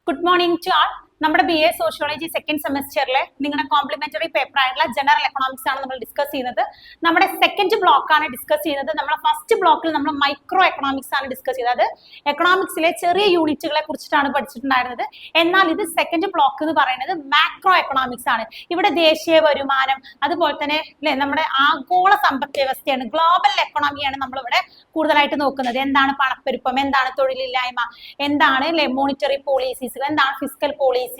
Good morning to all. നമ്മുടെ BA sociology second സെമസ്റ്ററിലെ നിങ്ങളുടെ complementary paper ആയിട്ടുള്ള ജനറൽ എക്കണോമിക്സ് ആണ് നമ്മൾ ഡിസ്കസ് ചെയ്യുന്നത്. നമ്മുടെ സെക്കൻഡ് ബ്ലോക്ക് ആണ് ഡിസ്കസ് ചെയ്യുന്നത്. നമ്മുടെ ഫസ്റ്റ് ബ്ലോക്കിൽ നമ്മൾ മൈക്രോ എക്കണോമിക്സ് ആണ് ഡിസ്കസ് ചെയ്തത്. എക്കണോമിക്സിലെ ചെറിയ യൂണിറ്റുകളെ കുറിച്ചിട്ടാണ് പഠിച്ചിട്ടുണ്ടായിരുന്നത്. എന്നാൽ ഇത് സെക്കൻഡ് ബ്ലോക്ക് എന്ന് പറയുന്നത് മാക്രോ എക്കണോമിക്സ് ആണ്. ഇവിടെ ദേശീയ വരുമാനം, അതുപോലെ തന്നെ അല്ലെ നമ്മുടെ ആഗോള സമ്പദ് വ്യവസ്ഥയാണ്, ഗ്ലോബൽ എക്കണോമിയാണ് നമ്മളിവിടെ കൂടുതലായിട്ട് നോക്കുന്നത്. എന്താണ് പണപ്പെരുപ്പം, എന്താണ് തൊഴിലില്ലായ്മ, എന്താണ് അല്ലെ മോണിറ്ററി പോളിസീസുകൾ, എന്താണ് ഫിസ്ക്കൽ പോളിസി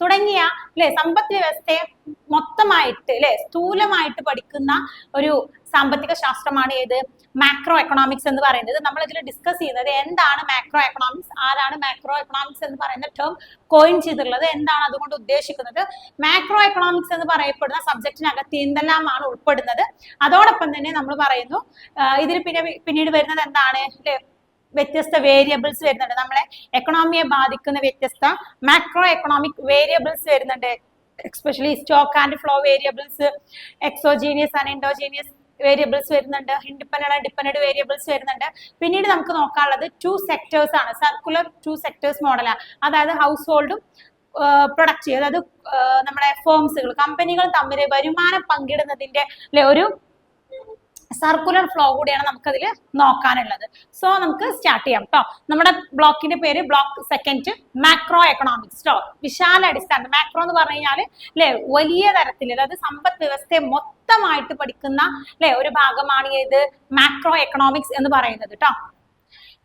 തുടങ്ങിയ അല്ലെ സമ്പദ് വ്യവസ്ഥയെ മൊത്തമായിട്ട് അല്ലെ സ്ഥൂലമായിട്ട് പഠിക്കുന്ന ഒരു സാമ്പത്തിക ശാസ്ത്രമാണ് ഏത് മാക്രോ എക്കണോമിക്സ് എന്ന് പറയുന്നത്. നമ്മൾ ഇതിൽ ഡിസ്കസ് ചെയ്യുന്നത് എന്താണ് മാക്രോ എക്കണോമിക്സ്, ആരാണ് മാക്രോ എക്കണോമിക്സ് എന്ന് പറയുന്ന ടേം കോയിൻ ചെയ്തിട്ടുള്ളത്, എന്താണ് അതുകൊണ്ട് ഉദ്ദേശിക്കുന്നത്, മാക്രോ എക്കണോമിക്സ് എന്ന് പറയപ്പെടുന്ന സബ്ജക്റ്റിനകത്ത് എന്തെല്ലാമാണ് ഉൾപ്പെടുന്നത്. അതോടൊപ്പം തന്നെ നമ്മൾ പറയുന്നു ഇതിൽ പിന്നീട് വരുന്നത് എന്താണ് അല്ലെ വ്യത്യസ്ത വേരിയബിൾസ് വരുന്നുണ്ട്. നമ്മളെ എക്കണോമിയെ ബാധിക്കുന്ന വ്യത്യസ്ത മാക്രോ എക്കണോമിക് വേരിയബിൾസ് വരുന്നുണ്ട്. Especially stock and flow variables, exogenous and endogenous variables വരുന്നുണ്ട്, ഇൻഡിപെൻഡന്റ് ആൻഡ് ഡിപെൻഡന്റ് വേരിയബിൾസ് വരുന്നുണ്ട്. പിന്നീട് നമുക്ക് നോക്കാനുള്ളത് 2 സെക്ടേഴ്സ് ആണ്, സർക്കുലർ 2 സെക്ടേഴ്സ് മോഡലാണ്. അതായത് ഹൗസ് ഹോൾഡും പ്രൊഡക്റ്റ്, അതായത് നമ്മുടെ ഫേംസുകൾ കമ്പനികൾ തമ്മിൽ വരുമാനം പങ്കിടുന്നതിന്റെ ഒരു സർക്കുലർ ഫ്ലോ കൂടിയാണ് നമുക്കതിൽ നോക്കാനുള്ളത്. സോ നമുക്ക് സ്റ്റാർട്ട് ചെയ്യാം കേട്ടോ. നമ്മുടെ ബ്ലോക്കിന്റെ പേര് ബ്ലോക്ക് സെക്കൻഡ് മാക്രോ എക്കണോമിക്സ് കേട്ടോ. വിശാല അടിസ്ഥാനം. മാക്രോ എന്ന് പറഞ്ഞു കഴിഞ്ഞാൽ അല്ലെ വലിയ തരത്തിൽ, അതായത് സമ്പദ് വ്യവസ്ഥയെ മൊത്തമായിട്ട് പഠിക്കുന്ന അല്ലെ ഒരു ഭാഗമാണ് ഏത് മാക്രോ എക്കണോമിക്സ് എന്ന് പറയുന്നത് കേട്ടോ.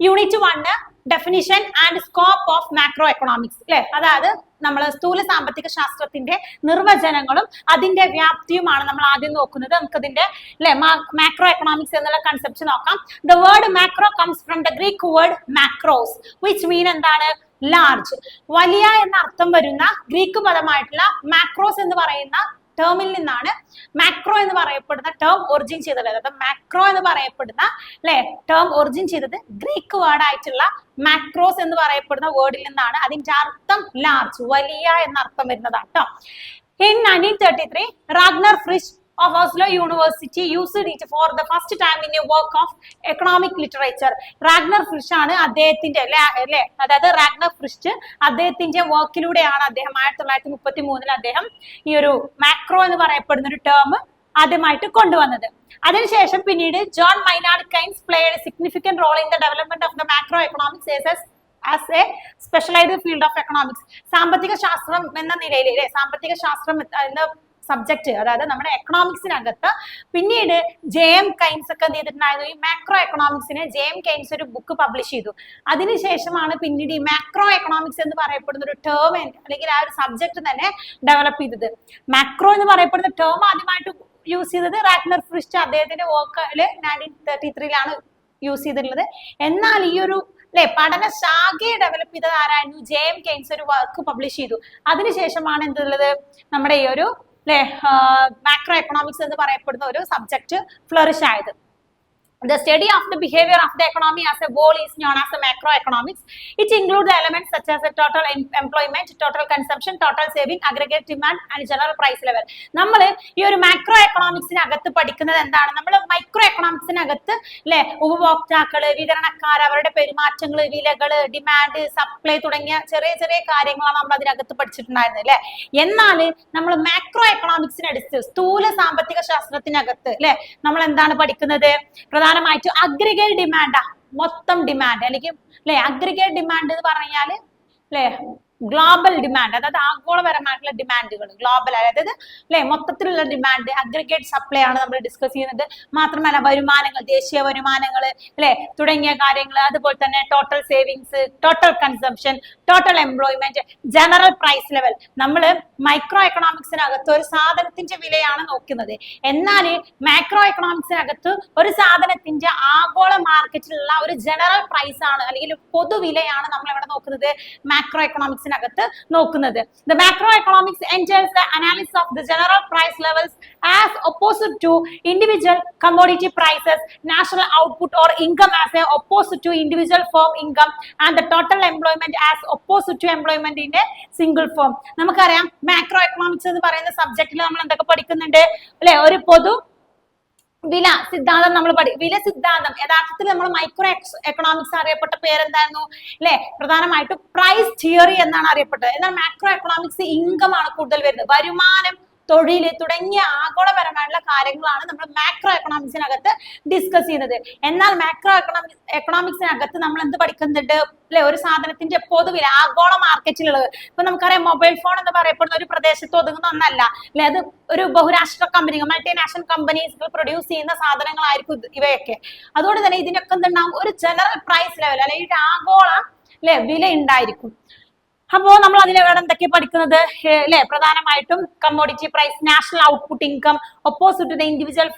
Unit 1 definition and scope of macro economics അല്ലെ, അതായത് നമ്മൾ സ്ഥൂല സാമ്പത്തിക ശാസ്ത്രത്തിന്റെ നിർവചനങ്ങളും അതിന്റെ വ്യാപ്തിയുമാണ് നമ്മൾ ആദ്യം നോക്കുന്നത്. നമുക്ക് ഇതിന്റെ അല്ലെ മാക്രോ എക്കണോമിക്സ് എന്നുള്ള കൺസെപ്റ്റ് നോക്കാം. The word macro comes from the Greek word macros which മീൻ എന്താണ് ലാർജ്, വലിയ എന്ന അർത്ഥം വരുന്ന ഗ്രീക്ക് പദമായിട്ടുള്ള മാക്രോസ് എന്ന് പറയുന്ന ടേമിൽ നിന്നാണ് മാക്രോ എന്ന് പറയപ്പെടുന്ന ടേം ഒറിജിൻ ചെയ്തത്. അതായത് മാക്രോ എന്ന് പറയപ്പെടുന്ന അല്ലെ ടേം ഒറിജിൻ ചെയ്തത് ഗ്രീക്ക് വേർഡ് ആയിട്ടുള്ള മാക്രോസ് എന്ന് പറയപ്പെടുന്ന വേർഡിൽ നിന്നാണ്. അതിന്റെ അർത്ഥം ലാർജ്, വലിയ എന്ന അർത്ഥം വരുന്നതാണ് കേട്ടോ. In 1933, Ragnar Frisch of Oslo University used it for the first time in a work of economic literature. Ragnar Frisch ആണ് അദ്ദേഹത്തിന്റെ അല്ലെ, അതായത് റാഗ്നർ ഫ്രിഷ് അദ്ദേഹത്തിന്റെ വർക്കിലൂടെയാണ് അദ്ദേഹം 1933 അദ്ദേഹം ഈ ഒരു മാക്രോ എന്ന് പറയപ്പെടുന്ന ഒരു ടേം ആദ്യമായിട്ട് കൊണ്ടുവന്നത്. അതിനുശേഷം പിന്നീട് John Maynard Keynes played a significant role in the development of the macro economics as a specialised field of economics. സാമ്പത്തിക ശാസ്ത്രം എന്ന നിലയിൽ അല്ലെ, സാമ്പത്തിക ശാസ്ത്രം എന്ന സബ്ജക്ട്, അതായത് നമ്മുടെ എക്കണോമിക്സിനകത്ത് പിന്നീട് JM കെയ്ൻസ് ഒക്കെ എന്ത് ചെയ്തിട്ടുണ്ടായിരുന്നു, ഈ മാക്രോ എക്കണോമിക്സിന് JM കെയ്ൻസ് ഒരു ബുക്ക് പബ്ലിഷ് ചെയ്തു. അതിനുശേഷമാണ് പിന്നീട് ഈ മാക്രോ എക്കണോമിക്സ് എന്ന് പറയപ്പെടുന്ന ഒരു ടേം അല്ലെങ്കിൽ ആ ഒരു സബ്ജക്ട് തന്നെ ഡെവലപ്പ് ചെയ്തത്. മാക്രോ എന്ന് പറയപ്പെടുന്ന ടേം ആദ്യമായിട്ട് യൂസ് ചെയ്തത് റാഗ്നർ ഫ്രിഷ് അദ്ദേഹത്തിന്റെ വർക്കിൽ 1933 യൂസ് ചെയ്തിട്ടുള്ളത്. എന്നാൽ ഈ ഒരു പഠന ശാഖയെ ഡെവലപ്പ് ചെയ്തത് ആരായിരുന്നു, JM കെയ്ൻസ് ഒരു വർക്ക് പബ്ലിഷ് ചെയ്തു. അതിനുശേഷമാണ് എന്തുള്ളത് നമ്മുടെ ഈ ഒരു മാക്രോ എക്കണോമിക്സ് എന്ന് പറയപ്പെടുന്ന ഒരു സബ്ജക്ട് ഫ്ലറിഷ് ആയത്. The study of the behavior of the economy as a whole is known as the macroeconomics. It includes the elements such as the total employment, total consumption, total saving, aggregate demand and general price level. നമ്മൾ ഈ ഒരു macro എക്കണോമിക്സിനകത്ത് പഠിക്കുന്നത് എന്താണ്, നമ്മൾ micro എക്കണോമിക്സിനകത്ത് അല്ലെ ഉപഭോക്താക്കള്, വിതരണക്കാർ, അവരുടെ പെരുമാറ്റങ്ങള്, വിലകള്, demand, supply തുടങ്ങിയ ചെറിയ ചെറിയ കാര്യങ്ങളാണ് നമ്മൾ അതിനകത്ത് പഠിച്ചിട്ടുണ്ടായിരുന്നത് അല്ലെ. എന്നാൽ നമ്മൾ മാക്രോ എക്കണോമിക്സിനടുത്ത് സ്ഥൂല സാമ്പത്തിക ശാസ്ത്രത്തിനകത്ത് അല്ലെ നമ്മൾ എന്താണ് പഠിക്കുന്നത്, പ്രധാനമായിട്ടും അഗ്രിഗേറ്റ് ഡിമാൻഡാ, മൊത്തം ഡിമാൻഡ് അല്ലെങ്കിൽ അല്ലെ അഗ്രിഗേറ്റ് ഡിമാൻഡ് എന്ന് പറഞ്ഞാല് അല്ലെ ഗ്ലോബൽ ഡിമാൻഡ്, അതായത് ആഗോളപരമായിട്ടുള്ള ഡിമാൻഡുകൾ, ഗ്ലോബൽ അതായത് അല്ലെ മൊത്തത്തിലുള്ള ഡിമാൻഡ്, അഗ്രിഗേറ്റ് സപ്ലൈ ആണ് നമ്മൾ ഡിസ്കസ് ചെയ്യുന്നത്. മാത്രമല്ല വരുമാനങ്ങൾ, ദേശീയ വരുമാനങ്ങൾ അല്ലെ തുടങ്ങിയ കാര്യങ്ങൾ, അതുപോലെ തന്നെ total savings, total consumption, total employment, general price level. നമ്മൾ മൈക്രോ എക്കണോമിക്സിനകത്ത് ഒരു സാധനത്തിന്റെ വിലയാണ് നോക്കുന്നത്. എന്നാൽ മാക്രോ എക്കണോമിക്സിനകത്ത് ഒരു സാധനത്തിന്റെ ആഗോള മാർക്കറ്റിലുള്ള ഒരു ജനറൽ പ്രൈസ് ആണ് അല്ലെങ്കിൽ പൊതുവിലയാണ് നമ്മൾ ഇവിടെ നോക്കുന്നത്, മാക്രോ എക്കണോമിക്സ് നോക്കുന്നത്. The macroeconomics entails the analysis of the general price levels as opposed to individual commodity prices, national output or income as opposed to individual firm income, and the total employment as opposed to employment in a single firm. നമുക്കറിയാം macro economics എന്ന് പറയുന്ന സബ്ജക്റ്റിൽ നമ്മൾ എന്തൊക്കെ പഠിക്കുന്നുണ്ട് അല്ലെ, ഒരു പൊതു വില സിദ്ധാന്തം നമ്മൾ വില സിദ്ധാന്തം യഥാർത്ഥത്തിൽ നമ്മൾ മൈക്രോ എക്കണോമിക്സ് അറിയപ്പെട്ട പേരെന്തായിരുന്നു അല്ലെ? പ്രധാനമായിട്ടും പ്രൈസ് തിയറി എന്നാണ് അറിയപ്പെട്ടത്. എന്നാൽ മാക്രോ എക്കണോമിക്സ് ഇൻകം ആണ് കൂടുതൽ വരുന്നത്. വരുമാനം, തൊഴില് തുടങ്ങിയ ആഗോളപരമായിട്ടുള്ള കാര്യങ്ങളാണ് നമ്മൾ മാക്രോ എക്കണോമിക്സിനകത്ത് ഡിസ്കസ് ചെയ്യുന്നത്. എന്നാൽ മാക്രോ എക്കണോമിക്സിനകത്ത് നമ്മൾ എന്ത് പഠിക്കുന്നുണ്ട് അല്ലെ? ഒരു സാധനത്തിന്റെ പൊതുവില ആഗോള മാർക്കറ്റിലുള്ളത്. ഇപ്പൊ നമുക്കറിയാം മൊബൈൽ ഫോൺ എന്ന് പറയപ്പെടുന്ന ഒരു പ്രദേശത്ത് ഒതുങ്ങുന്ന ഒന്നല്ല അല്ലെ? അത് ഒരു ബഹുരാഷ്ട്ര കമ്പനികൾ, മൾട്ടിനാഷണൽ കമ്പനീസുകൾ പ്രൊഡ്യൂസ് ചെയ്യുന്ന സാധനങ്ങളായിരിക്കും ഇവയൊക്കെ. അതുകൊണ്ട് തന്നെ ഇതിനൊക്കെ എന്തുണ്ടാവും? ഒരു ജനറൽ പ്രൈസ് ലെവൽ അല്ലെങ്കിൽ ആഗോള അല്ലെ വില ഉണ്ടായിരിക്കും. അപ്പോ നമ്മൾ അതിലെവിടെ എന്തൊക്കെ പഠിക്കുന്നത് അല്ലെ? പ്രധാനമായിട്ടും commodity price, national output income opposite to the individual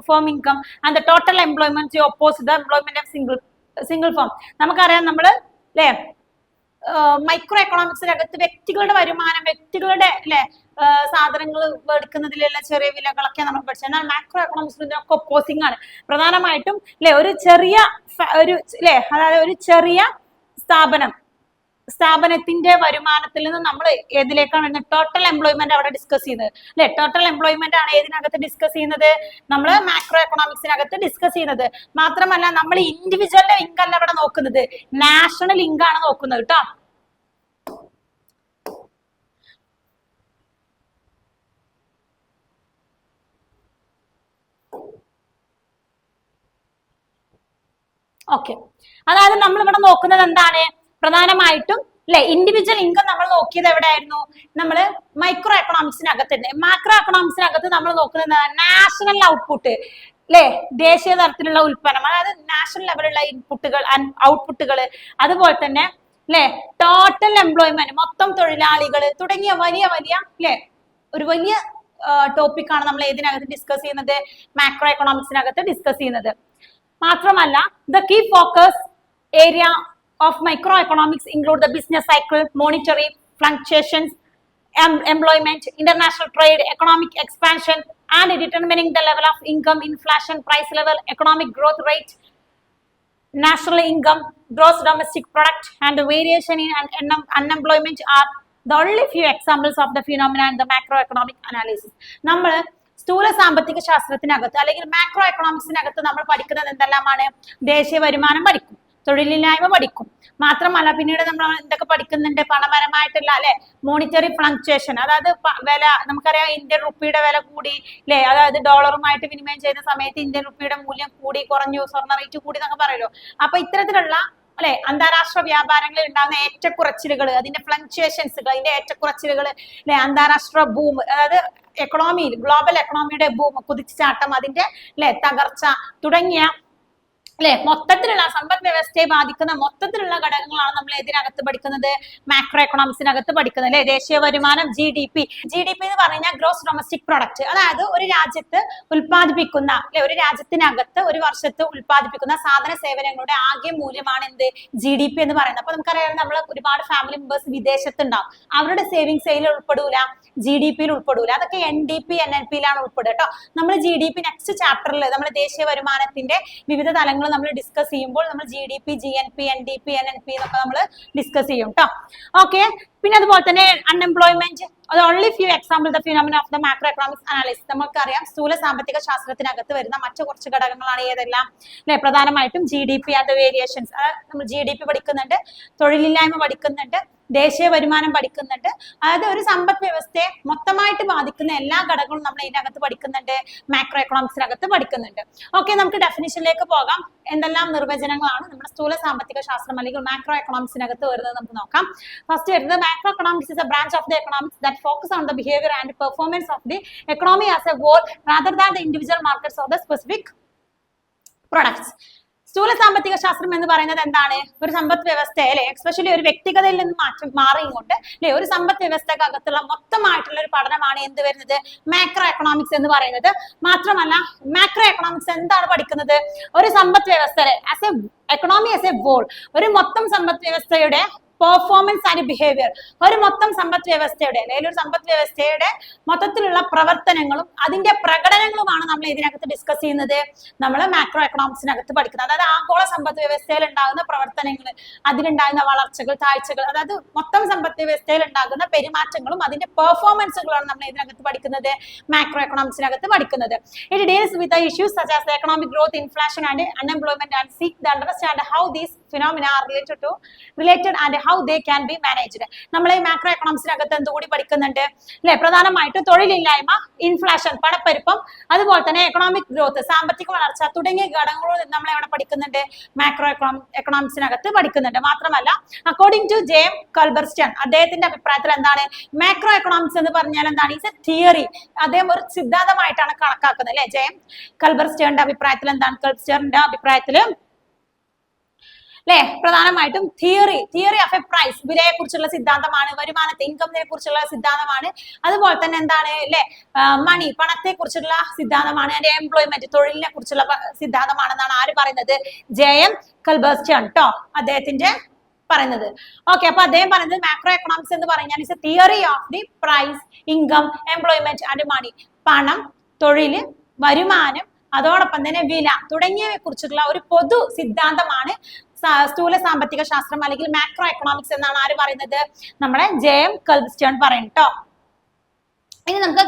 firm income and the total employment opposite the employment of single firm. നമുക്കറിയാം നമ്മൾ അല്ലെ മൈക്രോ എക്കണോമിക്സിനകത്ത് വ്യക്തികളുടെ വരുമാനം, വ്യക്തികളുടെ അല്ലെ സാധനങ്ങൾ എടുക്കുന്നതിലുള്ള ചെറിയ വിലകളൊക്കെ നമ്മൾ പഠിച്ചത്. എന്നാൽ മാക്രോ എക്കണോമിക്സിൽ ഇതിനൊക്കെ ഒപ്പോസിംഗ് ആണ്. പ്രധാനമായിട്ടും അല്ലെ ഒരു ചെറിയ അല്ലെ അതായത് ഒരു ചെറിയ സ്ഥാപനത്തിന്റെ വരുമാനത്തിൽ നിന്ന് നമ്മൾ ഏതിലേക്കാണ് ടോട്ടൽ എംപ്ലോയ്മെന്റ് അവിടെ ഡിസ്കസ് ചെയ്യുന്നത് അല്ലെ? ടോട്ടൽ എംപ്ലോയ്മെന്റ് ആണ് ഏതിനകത്ത് ഡിസ്കസ് ചെയ്യുന്നത്? നമ്മൾ മാക്രോ എക്കണോമിക്സിനകത്ത് ഡിസ്കസ് ചെയ്യുന്നത്. മാത്രമല്ല നമ്മൾ ഇൻഡിവിജ്വലിന്റെ ഇൻകം അല്ല അവിടെ നോക്കുന്നത്, നാഷണൽ ഇൻകം ആണ് നോക്കുന്നത് കേട്ടോ. ഓക്കെ, അതായത് നമ്മൾ ഇവിടെ നോക്കുന്നത് എന്താണ്? പ്രധാനമായിട്ടും അല്ലെ ഇൻഡിവിജ്വൽ ഇൻകം നമ്മൾ നോക്കിയത് എവിടെയായിരുന്നു? നമ്മൾ മൈക്രോ എക്കണോമിക്സിനകത്ത് തന്നെ. മാക്രോ എക്കണോമിക്സിനകത്ത് നമ്മൾ നോക്കുന്നത് നാഷണൽ ഔട്ട്പുട്ട് അല്ലെ? ദേശീയ തലത്തിലുള്ള ഉൽപ്പന്നം, അതായത് നാഷണൽ ലെവലുള്ള ഇൻപുട്ടുകൾ ഔട്ട്പുട്ടുകൾ, അതുപോലെ തന്നെ അല്ലെ ടോട്ടൽ എംപ്ലോയ്മെന്റ്, മൊത്തം തൊഴിലാളികൾ തുടങ്ങിയ വലിയ അല്ലെ ഒരു വലിയ ടോപ്പിക്കാണ് നമ്മൾ ഏതിനകത്ത് ഡിസ്കസ് ചെയ്യുന്നത്? മാക്രോ എക്കണോമിക്സിനകത്ത് ഡിസ്കസ് ചെയ്യുന്നത്. മാത്രമല്ല the key focus area of microeconomics include the business cycle, monetary fluctuations, employment, international trade, economic expansion, and determining the level of income, inflation, price level, economic growth rate, national income, gross domestic product, and the variation in unemployment are the only few examples of the phenomena in the macroeconomic analysis. നമ്മൾ സ്ഥൂല സാമ്പത്തിക ശാസ്ത്രത്തിനകത്ത് അല്ലെങ്കിൽ macro എക്കണോമിക്സിനകത്ത് നമ്മൾ പഠിക്കുന്നത് എന്തെല്ലാമാണ്? ദേശീയ വരുമാനം പഠിക്കും, തൊഴിലില്ലായ്മ പഠിക്കും. മാത്രമല്ല പിന്നീട് നമ്മൾ എന്തൊക്കെ പഠിക്കുന്നുണ്ട്? പണപരമായിട്ടുള്ള അല്ലെ മോണിറ്ററി ഫ്ലക്ച്വേഷൻ, അതായത് വില. നമുക്കറിയാം ഇന്ത്യൻ റുപ്പിയുടെ വില കൂടി അല്ലെ? അതായത് ഡോളറുമായിട്ട് വിനിമയം ചെയ്യുന്ന സമയത്ത് ഇന്ത്യൻ റുപ്പിയുടെ മൂല്യം കൂടി കുറഞ്ഞു, സ്വർണ്ണ റേറ്റ് കൂടി എന്നൊക്കെ പറയുമല്ലോ. അപ്പൊ ഇത്തരത്തിലുള്ള അല്ലെ അന്താരാഷ്ട്ര വ്യാപാരങ്ങളിൽ ഉണ്ടാകുന്ന ഏറ്റക്കുറച്ചിലുകൾ, അതിന്റെ ഫ്ലക്ച്വേഷൻസുകൾ, അതിന്റെ ഏറ്റക്കുറച്ചിലുകൾ അല്ലെ അന്താരാഷ്ട്ര ബൂം, അതായത് എക്കണോമിയിൽ ഗ്ലോബൽ എക്കണോമിയുടെ ബൂം, കുതിച്ചുചാട്ടം, അതിന്റെ അല്ലെ തകർച്ച തുടങ്ങിയ അല്ലെ മൊത്തത്തിലുള്ള സമ്പദ് വ്യവസ്ഥയെ ബാധിക്കുന്ന മൊത്തത്തിലുള്ള ഘടകങ്ങളാണ് നമ്മൾ ഇതിനകത്ത് പഠിക്കുന്നത്? മാക്രോ എക്കണോമിക്സിനകത്ത് പഠിക്കുന്നത് അല്ലെ? ദേശീയ വരുമാനം, GDP എന്ന് പറഞ്ഞാൽ ഗ്രോസ് ഡൊമസ്റ്റിക് പ്രൊഡക്റ്റ്, അതായത് ഒരു രാജ്യത്ത് ഉൽപ്പാദിപ്പിക്കുന്ന അല്ലെ ഒരു രാജ്യത്തിനകത്ത് ഒരു വർഷത്ത് ഉൽപ്പാദിപ്പിക്കുന്ന സാധന സേവനങ്ങളുടെ ആകെ മൂല്യമാണ് എന്ത്? GDP എന്ന് പറയുന്നത്. അപ്പൊ നമുക്കറിയാം നമ്മൾ ഒരുപാട് ഫാമിലി മെമ്പേഴ്സ് വിദേശത്തുണ്ടാവും, അവരുടെ സേവിങ്സ് അതിൽ ഉൾപ്പെടൂല, GDP ഉൾപ്പെടൂല. അതൊക്കെ NDP NNP-യിലാണ് ഉൾപ്പെടുക കേട്ടോ. നമ്മൾ GDP നെക്സ്റ്റ് ചാപ്റ്ററിൽ നമ്മൾ ദേശീയ വരുമാനത്തിന്റെ വിവിധ തലങ്ങൾ നമ്മൾ ഡിസ്കസ് ചെയ്യുമ്പോൾ നമ്മൾ GDP, GNP, NDP, NNP എന്നൊക്കെ നമ്മൾ ഡിസ്കസ് ചെയ്യും കേട്ടോ. ഓക്കെ, പിന്നെ അതുപോലെ തന്നെ അൺഎംപ്ലോയ്മെന്റ്, അത് only few example the phenomena of the macro economics analysis. നമുക്കറിയാം സ്ഥൂല സാമ്പത്തിക ശാസ്ത്രത്തിനകത്ത് വരുന്ന മറ്റു കുറച്ച് ഘടകങ്ങളാണ് ഏതെല്ലാം അല്ലെ? പ്രധാനമായിട്ടും GDP ആൻഡ് വേരിയേഷൻസ്, നമ്മൾ GDP പഠിക്കുന്നുണ്ട്, തൊഴിലില്ലായ്മ പഠിക്കുന്നുണ്ട്, ദേശീയ വരുമാനം പഠിക്കുന്നുണ്ട്. അതായത് ഒരു സമ്പദ് വ്യവസ്ഥയെ മൊത്തമായിട്ട് ബാധിക്കുന്ന എല്ലാ ഘടകങ്ങളും നമ്മൾ ഇതിനകത്ത് പഠിക്കുന്നുണ്ട്, മാക്രോ എക്കണോമിക്സിനകത്ത് പഠിക്കുന്നുണ്ട്. ഓക്കെ, നമുക്ക് ഡെഫിനിഷനിലേക്ക് പോകാം. എന്തെല്ലാം നിർവചനങ്ങളാണ് നമ്മുടെ സ്ഥൂല സാമ്പത്തിക ശാസ്ത്രം അല്ലെങ്കിൽ മാക്രോ എക്കണോമിക്സിനകത്ത് വരുന്നത് നമുക്ക് നോക്കാം. ഫസ്റ്റ് വരുന്നത് macro economics is a branch of the economics that focus on the behavior and performance of the economy as a whole rather than the individual markets or the specific products. സ്ഥൂല സാമ്പത്തിക ശാസ്ത്രം എന്ന് പറയുന്നത് എന്താണ്? ഒരു സമ്പദ് വ്യവസ്ഥ അല്ലെ എക്സ്പെഷ്യലി ഒരു വ്യക്തിഗതയിൽ നിന്ന് മാറിയുകൊണ്ട് അല്ലെ ഒരു സമ്പദ് വ്യവസ്ഥക്കകത്തുള്ള മൊത്തമായിട്ടുള്ള ഒരു പഠനമാണ് എന്ത് വരുന്നത്? മാക്രോ എക്കണോമിക്സ് എന്ന് പറയുന്നത്. മാത്രമല്ല മാക്രോ എക്കണോമിക്സ് എന്താണ് പഠിക്കുന്നത്? ഒരു സമ്പദ് വ്യവസ്ഥ as a economy as a whole, ഒരു മൊത്തം സമ്പദ് വ്യവസ്ഥയുടെ പെർഫോമൻസ് ആൻഡ് ബിഹേവിയർ. ഒരു മൊത്തം സമ്പദ് വ്യവസ്ഥയുടെ അല്ലെങ്കിൽ ഒരു സമ്പദ് വ്യവസ്ഥയുടെ മൊത്തത്തിലുള്ള പ്രവർത്തനങ്ങളും അതിന്റെ പ്രകടനങ്ങളുമാണ് നമ്മൾ ഇതിനകത്ത് ഡിസ്കസ് ചെയ്യുന്നത്. നമ്മൾ മാക്രോ എക്കണോമിക്സിനകത്ത് പഠിക്കുന്നത്. അതായത് ആഗോള സമ്പദ് വ്യവസ്ഥയിൽ ഉണ്ടാകുന്ന പ്രവർത്തനങ്ങൾ, അതിലുണ്ടാകുന്ന വളർച്ചകൾ, താഴ്ചകൾ, അതായത് മൊത്തം സമ്പദ് വ്യവസ്ഥയിൽ ഉണ്ടാകുന്ന പെരുമാറ്റങ്ങളും അതിന്റെ പെർഫോമൻസുകളാണ് നമ്മൾ ഇതിനകത്ത് പഠിക്കുന്നത്, മാക്രോ എക്കണോമിക്സിനകത്ത് പഠിക്കുന്നത്. It deals with the issues such as the economic growth, inflation and unemployment and seek to understand how these phenomena are related and how they can be managed. നമ്മൾ ഈ മാക്രോ എക്കണോമിക്സിനകത്ത് എന്തുകൂടി പഠിക്കുന്നുണ്ട് അല്ലെ? പ്രധാനമായിട്ട് തൊഴിലില്ലായ്മ, ഇൻഫ്ലേഷൻ, പണപ്പെരുപ്പം, അതുപോലെ തന്നെ എക്കണോമിക് ഗ്രോത്ത്, സാമ്പത്തിക വളർച്ച തുടങ്ങിയ ഘടകങ്ങളും നമ്മൾ എവിടെ പഠിക്കുന്നുണ്ട്? മാക്രോ എക്കണോമിക്സിനകത്ത് പഠിക്കുന്നുണ്ട്. മാത്രമല്ല അക്കോർഡിംഗ് ടു ജെ എം കൾബർസ്റ്റൺ, അദ്ദേഹത്തിന്റെ അഭിപ്രായത്തിൽ എന്താണ് മാക്രോ എക്കണോമിക്സ് എന്ന് പറഞ്ഞാൽ എന്താണ്? It's a theory. അദ്ദേഹം ഒരു സിദ്ധാന്തമായിട്ടാണ് കണക്കാക്കുന്നത് അല്ലെ? ജെ എം കൾബർസ്റ്റേണിന്റെ അഭിപ്രായത്തിൽ എന്താണ്? കൾബർസ്റ്റേണിന്റെ അഭിപ്രായത്തിൽ അല്ലെ പ്രധാനമായിട്ടും തിയറി ഓഫ് എ പ്രൈസ്, വിലയെ കുറിച്ചുള്ള സിദ്ധാന്തമാണ്. വരുമാനത്തെ, ഇൻകമിനെ കുറിച്ചുള്ള സിദ്ധാന്തമാണ്. അതുപോലെ തന്നെ എന്താണ് അല്ലെ? മണി, പണത്തെ കുറിച്ചുള്ള സിദ്ധാന്തമാണ്. അതിന്റെ എംപ്ലോയ്മെന്റ്, തൊഴിലിനെ കുറിച്ചുള്ള സിദ്ധാന്തമാണെന്നാണ് ആര് പറയുന്നത്? ജെ എം കൾബർസ്റ്റേൺ ട്ടോ അദ്ദേഹത്തിന്റെ പറയുന്നത്. ഓക്കെ, അപ്പൊ അദ്ദേഹം പറയുന്നത് മാക്രോ എക്കണോമിക്സ് എന്ന് പറഞ്ഞാൽ it's a theory of the price, income, employment and money. പണം, തൊഴില്, വരുമാനം, അതോടൊപ്പം തന്നെ വില തുടങ്ങിയവയെ കുറിച്ചുള്ള ഒരു പൊതു സിദ്ധാന്തമാണ് സ്ഥൂല സാമ്പത്തിക ശാസ്ത്രം അല്ലെങ്കിൽ മാക്രോ എക്കണോമിക്സ് എന്നാണ് ആര് പറയുന്നത്? നമ്മുടെ ജെ എം കൾബർസ്റ്റേൺ പറയും ട്ടോ. ഇനി നമുക്ക്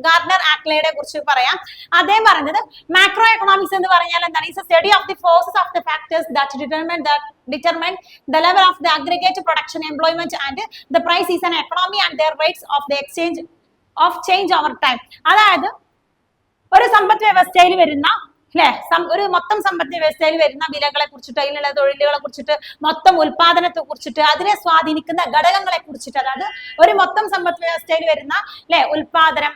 ഗാർഡനർ ആക്ലേയെ കുറിച്ച് പറയാം. അദ്ദേഹം പറയുന്നത് മാക്രോ എക്കണോമിക്സ് എന്ന് പറഞ്ഞാൽ എന്താണ്? It's A study of the forces of the factors that determine the level of the aggregate production, employment and the price is an economy and their rates of the change over time. അതായത് ഒരു സമ്പദ് വ്യവസ്ഥയിൽ വരുന്ന അല്ലെ, ഒരു മൊത്തം സമ്പദ് വ്യവസ്ഥയിൽ വരുന്ന വിലകളെ കുറിച്ചിട്ട്, അതിലുള്ള തൊഴിലുകളെ കുറിച്ചിട്ട്, മൊത്തം ഉൽപാദനത്തെ കുറിച്ചിട്ട്, അതിനെ സ്വാധീനിക്കുന്ന ഘടകങ്ങളെ കുറിച്ചിട്ട്, അതായത് ഒരു മൊത്തം സമ്പദ് വ്യവസ്ഥയിൽ വരുന്ന അല്ലെ ഉൽപാദനം,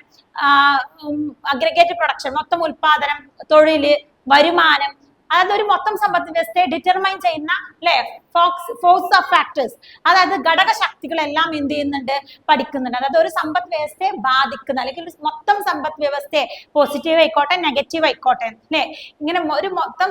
അഗ്രിഗേറ്റ് പ്രൊഡക്ഷൻ, മൊത്തം ഉൽപാദനം, തൊഴില്, വരുമാനം, അതായത് ഒരു മൊത്തം സമ്പദ് വ്യവസ്ഥയെ ഡിറ്റർമൈൻ ചെയ്യുന്ന അല്ലെ ഫോഴ്സ് ഓഫ് ഫാക്ടേഴ്സ്, അതായത് ഘടക ശക്തികളെല്ലാം എന്ത് ചെയ്യുന്നുണ്ട്? പഠിക്കുന്നുണ്ട്. അതായത് ഒരു സമ്പദ് വ്യവസ്ഥയെ ബാധിക്കുന്ന അല്ലെങ്കിൽ മൊത്തം സമ്പദ് വ്യവസ്ഥയെ പോസിറ്റീവ് ആയിക്കോട്ടെ നെഗറ്റീവ് ആയിക്കോട്ടെ അല്ലെ, ഇങ്ങനെ ഒരു മൊത്തം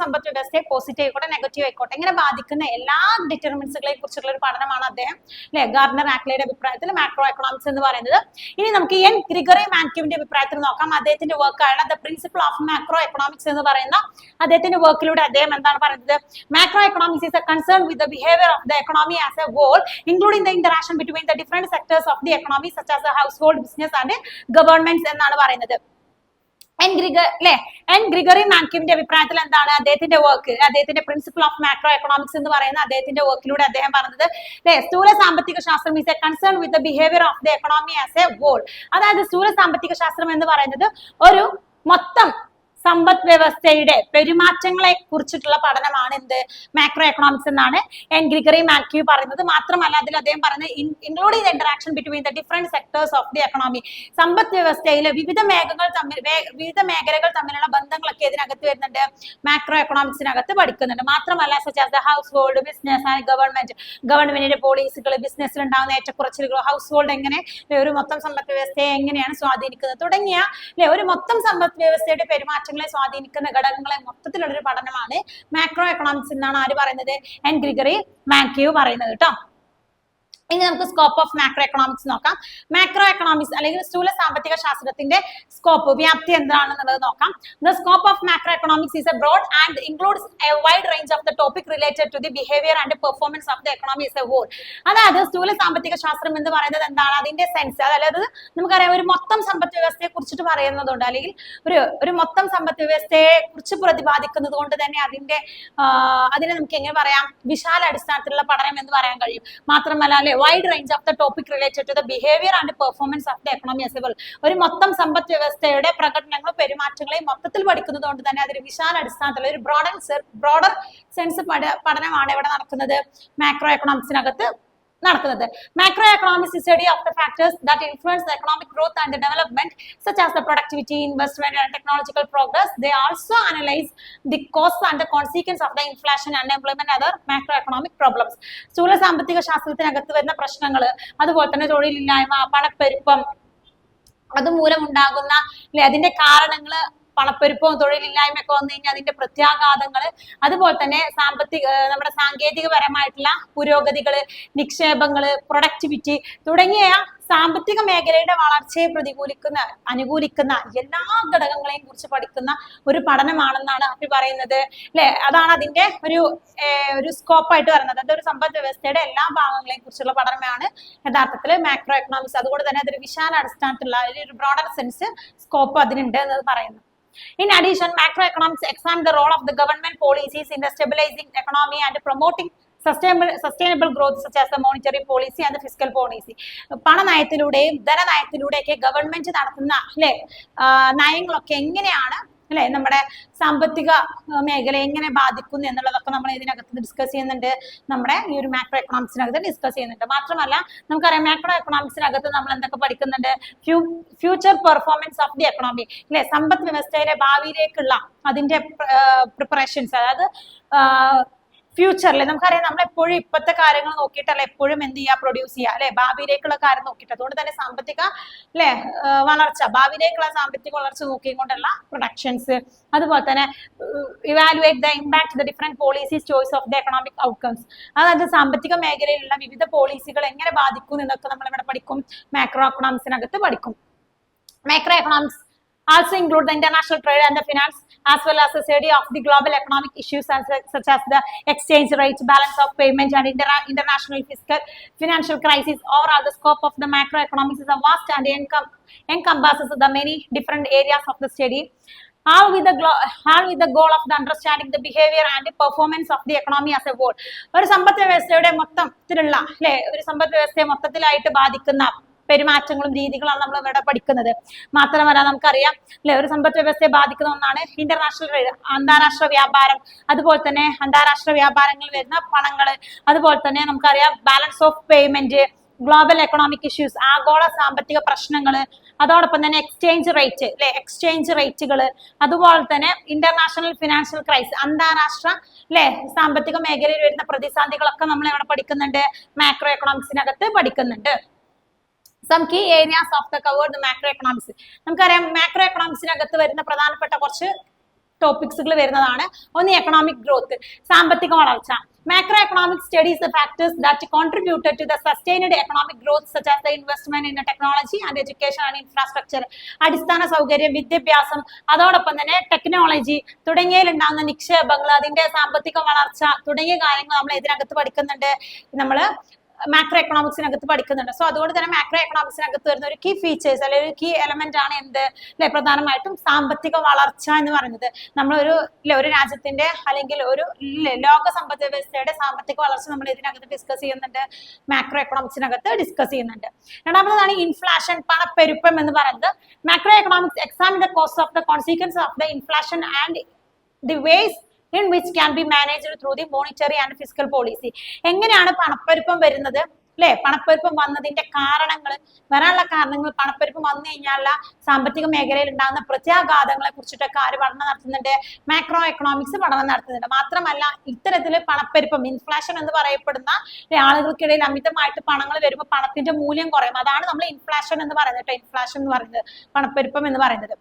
സമ്പദ് വ്യവസ്ഥയെ പോസിറ്റീവ് ആയിക്കോട്ടെ നെഗറ്റീവ് ആയിക്കോട്ടെ ഇങ്ങനെ ബാധിക്കുന്ന എല്ലാ ഡിറ്റർമിനൻസുകളെ കുറിച്ചുള്ള ഒരു പഠനമാണ് അദ്ദേഹം അല്ലെ ഗാർഡനർ ആക്ലേയുടെ അഭിപ്രായത്തിൽ മാക്രോ എക്കണോമിക്സ് എന്ന് പറയുന്നത്. ഇനി നമുക്ക് എൻ ഗ്രിഗറി മാൻക്യൂവിന്റെ അഭിപ്രായത്തിൽ നോക്കാം. അദ്ദേഹത്തിന്റെ വർക്കാണ് the principle of macro economics എന്ന് പറയുന്ന അദ്ദേഹത്തിന്റെ വർക്കിലൂടെ അദ്ദേഹം എന്താണ് പറയുന്നത്? Macro economics is concerned with the behavior of the economy as a whole, including the interaction between the different sectors of the economy such as the household, business and governments എന്നാണ് പറയുന്നത്. N Gregory മാൻക്യൂവിന്റെ അഭിപ്രായത്തിൽ എന്താണ് അദ്ദേഹത്തിന്റെ work, അദ്ദേഹത്തിന്റെ principle of macro economics എന്ന് പറയുന്ന അദ്ദേഹത്തിന്റെ വർക്കിലൂടെ അദ്ദേഹം പറഞ്ഞത് സ്ഥൂല സാമ്പത്തിക ശാസ്ത്രം is a concern with the behavior of the economy as a whole. അതായത് സ്ഥൂല സാമ്പത്തിക ശാസ്ത്രം എന്ന് പറയുന്നത് ഒരു മൊത്തം സമ്പദ് വ്യവസ്ഥയുടെ പെരുമാറ്റങ്ങളെ കുറിച്ചിട്ടുള്ള പഠനമാണ് എന്ത്? മാക്രോ എക്കണോമിക്സ് എന്നാണ് എൻ ഗ്രിഗറി മാൻക്യൂ പറയുന്നത്. മാത്രമല്ല അതിൽ അദ്ദേഹം പറയുന്നത് including the interaction between the different sectors of the economy, സമ്പദ് വ്യവസ്ഥയിലെ വിവിധ മേഖലകൾ തമ്മിലുള്ള ബന്ധങ്ങളൊക്കെ ഇതിനകത്ത് വരുന്നുണ്ട്, മാക്രോ എക്കണോമിക്സിനകത്ത് പഠിക്കുന്നുണ്ട്. മാത്രമല്ല such as the house hold, business and ഗവൺമെന്റിന്റെ പോളിസികൾ, ബിസിനസ്സിൽ ഉണ്ടാകുന്ന ഏറ്റക്കുറച്ചിലുകൾ, ഹൗസ് ഹോൾഡ് എങ്ങനെ ഒരു മൊത്തം സമ്പദ് വ്യവസ്ഥയെ എങ്ങനെയാണ് സ്വാധീനിക്കുന്നത് തുടങ്ങിയ ഒരു മൊത്തം സമ്പദ് വ്യവസ്ഥയുടെ പെരുമാറ്റം സ്വാധീനിക്കുന്ന ഘടകങ്ങളെ മൊത്തത്തിലുള്ള ഒരു പഠനമാണ് മാക്രോ എക്കണോമിക്സ് എന്നാണ് ആര് പറയുന്നത്? എൻ ഗ്രിഗറി മാൻക്യൂ പറയുന്നത് കേട്ടോ. ഇനി നമുക്ക് സ്കോപ്പ് ഓഫ് മാക്രോ എക്കണോമിക്സ് നോക്കാം. മാക്രോ എക്കണോമിക്സ് അല്ലെങ്കിൽ സ്ഥൂല സാമ്പത്തിക ശാസ്ത്രത്തിന്റെ സ്കോപ്പ്, വ്യാപ്തി എന്താണെന്നുള്ളത് നോക്കാം. The scope of macroeconomics is a broad and includes a wide range of the topic related to the behavior and performance of the economy as a whole. അതായത് സ്ഥൂല സാമ്പത്തിക ശാസ്ത്രം എന്ന് പറയുന്നത് എന്താണ്? അതിന്റെ സെൻസ്, അതായത് നമുക്കറിയാം ഒരു മൊത്തം സമ്പദ് വ്യവസ്ഥയെ കുറിച്ചിട്ട് പറയുന്നതുകൊണ്ട് അല്ലെങ്കിൽ ഒരു മൊത്തം സമ്പദ് വ്യവസ്ഥയെ കുറിച്ച് പ്രതിപാദിക്കുന്നത് കൊണ്ട് തന്നെ അതിനെ നമുക്ക് എങ്ങനെ പറയാം? വിശാല അടിസ്ഥാനത്തിലുള്ള പഠനം എന്ന് പറയാൻ കഴിയും. മാത്രമല്ല അല്ലെ wide range of the topic related to the behavior and performance of the economy as a whole. ഒരു മൊത്തം സമ്പദ് വ്യവസ്ഥയുടെ പ്രകടനങ്ങളും പെരുമാറ്റങ്ങളെയും മൊത്തത്തിൽ പഠിക്കുന്നത് കൊണ്ട് തന്നെ അതൊരു വിശാല അടിസ്ഥാനത്തിലുള്ള ഒരു ബ്രോഡർ സെൻസ് പഠനമാണ് ഇവിടെ നടക്കുന്നത്, മാക്രോ എക്കണോമിക്സിനകത്ത് നടക്കുന്നത്. Macro economics is study of the factors that influence the economic growth and the development such as the productivity, investment and technological progress. They also analyze the causes and the consequences of the inflation, unemployment and other macroeconomic problems. സ്ഥൂല സാമ്പത്തിക ശാസ്ത്രത്തിനകത്ത് വരുന്ന പ്രശ്നങ്ങൾ, അതുപോലെ തന്നെ തൊഴിലില്ലായ്മ, പണപ്പെരുപ്പം, അതുമൂലം ഉണ്ടാകുന്ന അതിന്റെ കാരണങ്ങൾ, പണപ്പെരുപ്പവും തൊഴിലില്ലായ്മയൊക്കെ വന്നു കഴിഞ്ഞാൽ അതിന്റെ പ്രത്യാഘാതങ്ങൾ, അതുപോലെ തന്നെ നമ്മുടെ സാങ്കേതികപരമായിട്ടുള്ള പുരോഗതികള്, നിക്ഷേപങ്ങള്, പ്രൊഡക്ടിവിറ്റി തുടങ്ങിയ സാമ്പത്തിക മേഖലയുടെ വളർച്ചയെ അനുകൂലിക്കുന്ന എല്ലാ ഘടകങ്ങളെയും കുറിച്ച് പഠിക്കുന്ന ഒരു പഠനമാണെന്നാണ് അപ്പി പറയുന്നത് അല്ലെ. അതാണ് അതിന്റെ ഒരു സ്കോപ്പായിട്ട് പറയുന്നത്. അതൊരു സമ്പദ് വ്യവസ്ഥയുടെ എല്ലാ ഭാഗങ്ങളെയും കുറിച്ചുള്ള പഠനമാണ് യഥാർത്ഥത്തിൽ മാക്രോ എക്കണോമിക്സ്. അതുകൊണ്ട് തന്നെ അതൊരു വിശാല അടിസ്ഥാനത്തിലുള്ള ഒരു ബ്രോഡർ സെൻസ് സ്കോപ്പ് അതിനുണ്ട് എന്ന് പറയുന്നു. In addition, macroeconomics examine the role of the government policies in the stabilizing economy and promoting sustainable growth such as the monetary policy and the fiscal policy. പണനയത്തിലൂടെയും ധനനയത്തിലൂടെയൊക്കെ ഗവൺമെന്റ് നടത്തുന്ന നയങ്ങളൊക്കെ എങ്ങനെയാണ് അല്ലെ നമ്മുടെ സാമ്പത്തിക മേഖലയെ എങ്ങനെ ബാധിക്കുന്നു എന്നുള്ളതൊക്കെ നമ്മൾ ഇതിനകത്ത് ഡിസ്കസ് ചെയ്യുന്നുണ്ട്. നമ്മുടെ ഈ ഒരു മാക്രോ എക്കണോമിക്സിനകത്ത് ഡിസ്കസ് ചെയ്യുന്നുണ്ട്. മാത്രമല്ല നമുക്കറിയാം മാക്രോ എക്കണോമിക്സിനകത്ത് നമ്മൾ എന്തൊക്കെ പഠിക്കുന്നുണ്ട്? Future performance of the economy അല്ലെ, സമ്പദ് വ്യവസ്ഥയുടെ ഭാവിയിലേക്കുള്ള അതിന്റെ പ്രിപ്പറേഷൻസ്, അതായത് ഫ്യൂച്ചറിൽ നമുക്കറിയാം നമ്മളെപ്പോഴും ഇപ്പോഴത്തെ കാര്യങ്ങൾ നോക്കിയിട്ടല്ല എപ്പോഴും എന്ത് ചെയ്യുക, പ്രൊഡ്യൂസ് ചെയ്യുക അല്ലെ, ഭാവിയിലേക്കുള്ള കാര്യം നോക്കിയിട്ട്. അതുകൊണ്ട് തന്നെ സാമ്പത്തിക വളർച്ച, ഭാവിയിലേക്കുള്ള സാമ്പത്തിക വളർച്ച നോക്കിക്കൊണ്ടുള്ള പ്രൊഡക്ഷൻസ്, അതുപോലെ തന്നെ evaluate the impact the different policies choice of the economic outcomes, അതായത് സാമ്പത്തിക മേഖലയിലുള്ള വിവിധ പോളിസികൾ എങ്ങനെ ബാധിക്കും എന്നൊക്കെ നമ്മൾ ഇവിടെ പഠിക്കും, മാക്രോ എക്കണോമിക്സിനകത്ത് പഠിക്കും. Macro economics also include the international trade and the finance, as well as the study of the global economic issues such as the exchange rate, balance of payment, and international financial crisis. Overall, the scope of the macroeconomics is a vast and encompasses the many different areas of the study, all with the goal of the understanding the behavior and the performance of the economy as a whole. ഒരു സമ്പദ് വ്യവസ്ഥയുടെ മൊത്തത്തിലുള്ള ഒരു സമ്പദ് വ്യവസ്ഥയെ മൊത്തത്തിലായിട്ട് ബാധിക്കുന്ന പെരുമാറ്റങ്ങളും രീതികളാണ് നമ്മൾ ഇവിടെ പഠിക്കുന്നത്. മാത്രമല്ല നമുക്കറിയാം ഒരു സമ്പദ് വ്യവസ്ഥയെ ബാധിക്കുന്ന ഒന്നാണ് ഇന്റർനാഷണൽ ട്രേഡ്, അന്താരാഷ്ട്ര വ്യാപാരം, അതുപോലെ തന്നെ അന്താരാഷ്ട്ര വ്യാപാരങ്ങളിൽ വരുന്ന പണങ്ങള്, അതുപോലെ തന്നെ നമുക്കറിയാം balance of payment, global economic issues, ആഗോള സാമ്പത്തിക പ്രശ്നങ്ങള്, അതോടൊപ്പം തന്നെ എക്സ്ചേഞ്ച് റേറ്റുകള്, അതുപോലെ തന്നെ ഇന്റർനാഷണൽ ഫിനാൻഷ്യൽ ക്രൈസിസ്, അന്താരാഷ്ട്ര സാമ്പത്തിക മേഖലയിൽ വരുന്ന പ്രതിസന്ധികളൊക്കെ നമ്മൾ ഇവിടെ പഠിക്കുന്നുണ്ട്, മാക്രോ എക്കണോമിക്സിനകത്ത് പഠിക്കുന്നുണ്ട്. Some key areas of the covered macroeconomics. നമുക്കറിയാം മാക്രോ എക്കണോമിക്സിനകത്ത് വരുന്ന പ്രധാനപ്പെട്ട കുറച്ച് ടോപ്പിക്സുകൾ വരുന്നതാണ്. ഒന്ന് എക്കണോമിക് ഗ്രോത്ത്, സാമ്പത്തിക വളർച്ച. Macroeconomics studies the factors that contributed to the sustained economic growth such as the investment in the technology and education and infrastructure. അടിസ്ഥാന സൗകര്യം, വിദ്യാഭ്യാസം, അതോടൊപ്പം തന്നെ ടെക്നോളജി തുടങ്ങിയതിലുണ്ടാകുന്ന നിക്ഷേപങ്ങൾ, അതിന്റെ സാമ്പത്തിക വളർച്ച തുടങ്ങിയ കാര്യങ്ങൾ നമ്മൾ ഇതിനകത്ത് പഠിക്കുന്നുണ്ട്, നമ്മള് മാക്രോ എക്കണോമിക്സിനകത്ത് പഠിക്കുന്നുണ്ട്. സോ അതുകൊണ്ട് തന്നെ മാക്രോ എക്കണോമിക്സിനകത്ത് വരുന്ന ഒരു കീ ഫീച്ചേഴ്സ് അല്ലെങ്കിൽ ഒരു കീ എലമെന്റ് ആണ് എന്ത് പ്രധാനമായിട്ടും സാമ്പത്തിക വളർച്ച എന്ന് പറയുന്നത്. ഒരു രാജ്യത്തിന്റെ അല്ലെങ്കിൽ ഒരു ലോക സമ്പദ് വ്യവസ്ഥയുടെ സാമ്പത്തിക വളർച്ച നമ്മൾ ഇതിനകത്ത് ഡിസ്കസ് ചെയ്യുന്നുണ്ട്, മാക്രോ എക്കണോമിക്സിനകത്ത് ഡിസ്കസ് ചെയ്യുന്നുണ്ട്. രണ്ടാമതാണ് ഇൻഫ്ലേഷൻ, പണപ്പെരുപ്പം എന്ന് പറയുന്നത്. Macro economics examine the cost of the consequence of the inflation and the ways in which can be managed through the monetary and fiscal policy. എങ്ങനെയാണ് പണപ്പെരുപ്പം വരുന്നത് പണപ്പെരുപ്പം വന്നതിന്റെ വരാനുള്ള കാരണങ്ങൾ, പണപ്പെരുപ്പം വന്നു കഴിഞ്ഞാലുള്ള സാമ്പത്തിക മേഖലയിൽ ഉണ്ടാകുന്ന പ്രത്യാഘാതങ്ങളെ കുറിച്ചിട്ടൊക്കെ ആര് പഠനം നടത്തുന്നുണ്ട്? മാക്രോ എക്കണോമിക്സ് പഠനം നടത്തുന്നുണ്ട്. മാത്രമല്ല ഇത്തരത്തില് പണപ്പെരുപ്പം, ഇൻഫ്ലേഷൻ എന്ന് പറയപ്പെടുന്ന ആളുകൾക്കിടയിൽ അമിതമായിട്ട് പണങ്ങൾ വരുമ്പോൾ പണത്തിന്റെ മൂല്യം കുറയും. അതാണ് നമ്മൾ ഇൻഫ്ലേഷൻ എന്ന് പറയുന്നത് ഇൻഫ്ലേഷൻ എന്ന് പറയുന്നത്, പണപ്പെരുപ്പം എന്ന് പറയുന്നത്.